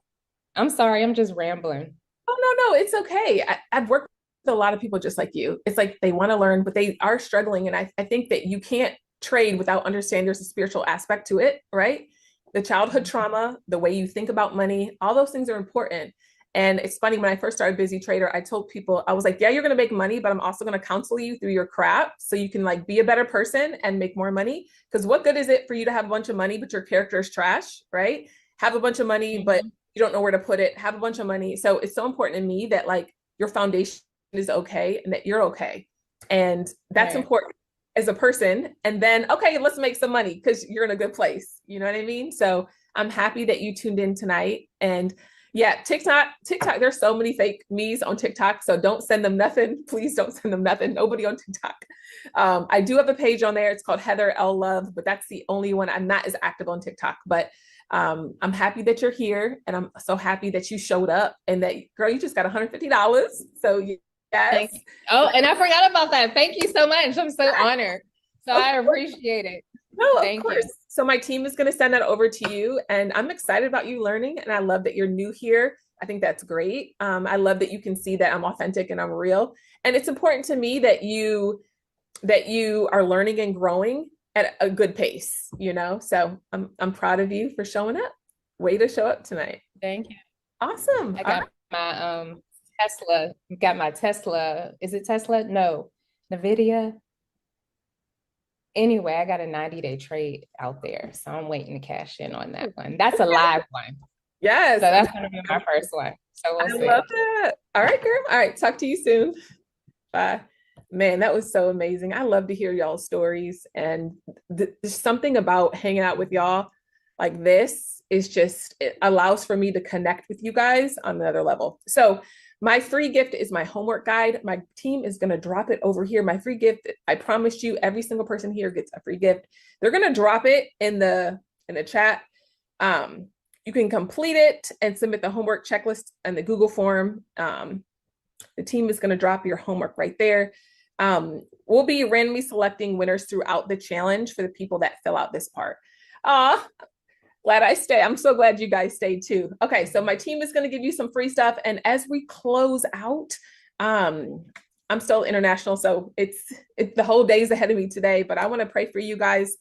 I'm sorry, I'm just rambling. Oh, no, it's okay. I've worked with a lot of people just like you. It's like they want to learn, but they are struggling. And I think that you can't trade without understanding there's a spiritual aspect to it, right? The childhood trauma, the way you think about money, all those things are important. And it's funny, when I first started Busy Trader, I told people, I was like, yeah, you're going to make money, but I'm also going to counsel you through your crap so you can like be a better person and make more money. Because what good is it for you to have a bunch of money, but your character is trash, right? Have a bunch of money, but you don't know where to put it, have a bunch of money. So it's so important to me that like your foundation is okay and that you're okay. And that's important as a person. And then, okay, let's make some money because you're in a good place. You know what I mean? So I'm happy that you tuned in tonight. And yeah, TikTok, there's so many fake me's on TikTok. So don't send them nothing. Please don't send them nothing. Nobody on TikTok. I do have a page on there. It's called Heather L Love, but that's the only one. I'm not as active on TikTok, but I'm happy that you're here, and I'm so happy that you showed up and that, girl, you just got $150. So yes. Oh, and I forgot about that. Thank you so much. I'm so honored. So I appreciate it. No, of Thank course. you. So my team is going to send that over to you, and I'm excited about you learning, and I love that you're new here. I think that's great. I love that you can see that I'm authentic and I'm real, and it's important to me that you are learning and growing at a good pace, you know? So I'm proud of you for showing up. Way to show up tonight. Thank you. Awesome. I got my Tesla. Got my Tesla. Is it Tesla? No, NVIDIA. Anyway, I got a 90-day trade out there. So I'm waiting to cash in on that one. That's a live one. Yes. So that's going to be my first one. So we'll see. I love that. All right, girl. All right. Talk to you soon. Bye. Man, that was so amazing. I love to hear y'all's stories. And there's something about hanging out with y'all like this is just, it allows for me to connect with you guys on another level. So my free gift is my homework guide. My team is going to drop it over here. My free gift, I promised you, every single person here gets a free gift. They're going to drop it in the chat. You can complete it and submit the homework checklist and the Google form. The team is going to drop your homework right there. We'll be randomly selecting winners throughout the challenge for the people that fill out this part. Glad I stay. I'm so glad you guys stayed too. Okay, so my team is going to give you some free stuff. And as we close out, I'm still international, so it's the whole day's ahead of me today, but I want to pray for you guys.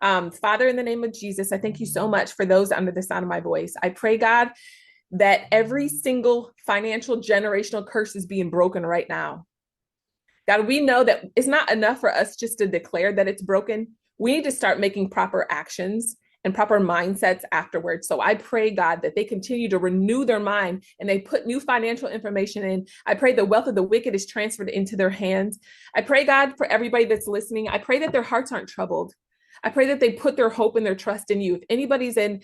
Father, in the name of Jesus, I thank you so much for those under the sound of my voice. I pray, God, that every single financial generational curse is being broken right now. God, we know that it's not enough for us just to declare that it's broken. We need to start making proper actions and proper mindsets afterwards. So I pray, God, that they continue to renew their mind and they put new financial information in. I pray the wealth of the wicked is transferred into their hands. I pray, God, for everybody that's listening, I pray that their hearts aren't troubled. I pray that they put their hope and their trust in you. If anybody's in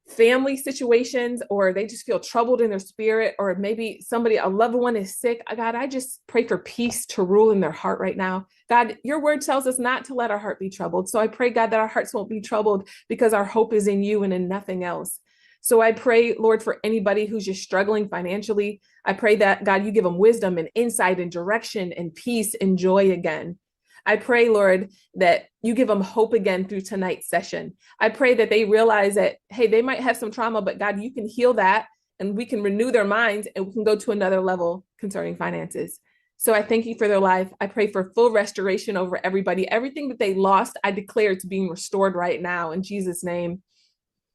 family situations or they just feel troubled in their spirit, or maybe a loved one is sick, God, I just pray for peace to rule in their heart right now. God, your word tells us not to let our heart be troubled. So I pray, God, that our hearts won't be troubled because our hope is in you and in nothing else. So I pray, Lord, for anybody who's just struggling financially, I pray that, God, you give them wisdom and insight and direction and peace and joy again. I pray, Lord, that you give them hope again through tonight's session. I pray that they realize that, hey, they might have some trauma, but God, you can heal that and we can renew their minds and we can go to another level concerning finances. So I thank you for their life. I pray for full restoration over everybody. Everything that they lost, I declare it's being restored right now in Jesus' name.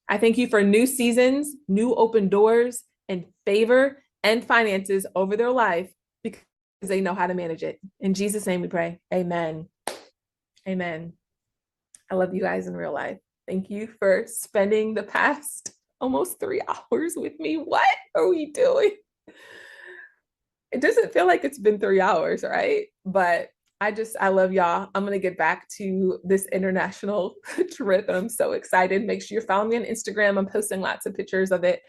I thank you for new seasons, new open doors, and favor and finances over their life because they know how to manage it. In Jesus' name we pray. Amen. Amen. I love you guys in real life. Thank you for spending the past almost 3 hours with me. What are we doing? It doesn't feel like it's been 3 hours, right? But I love y'all. I'm going to get back to this international trip and I'm so excited. Make sure you're following me on Instagram. I'm posting lots of pictures of it.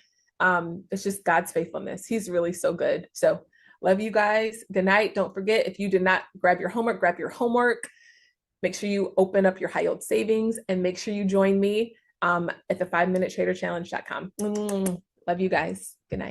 It's just God's faithfulness. He's really so good. So love you guys. Good night. Don't forget, if you did not grab your homework, grab your homework. Make sure you open up your high yield savings and make sure you join me at the 5minutetraderchallenge.com. Love you guys. Good night.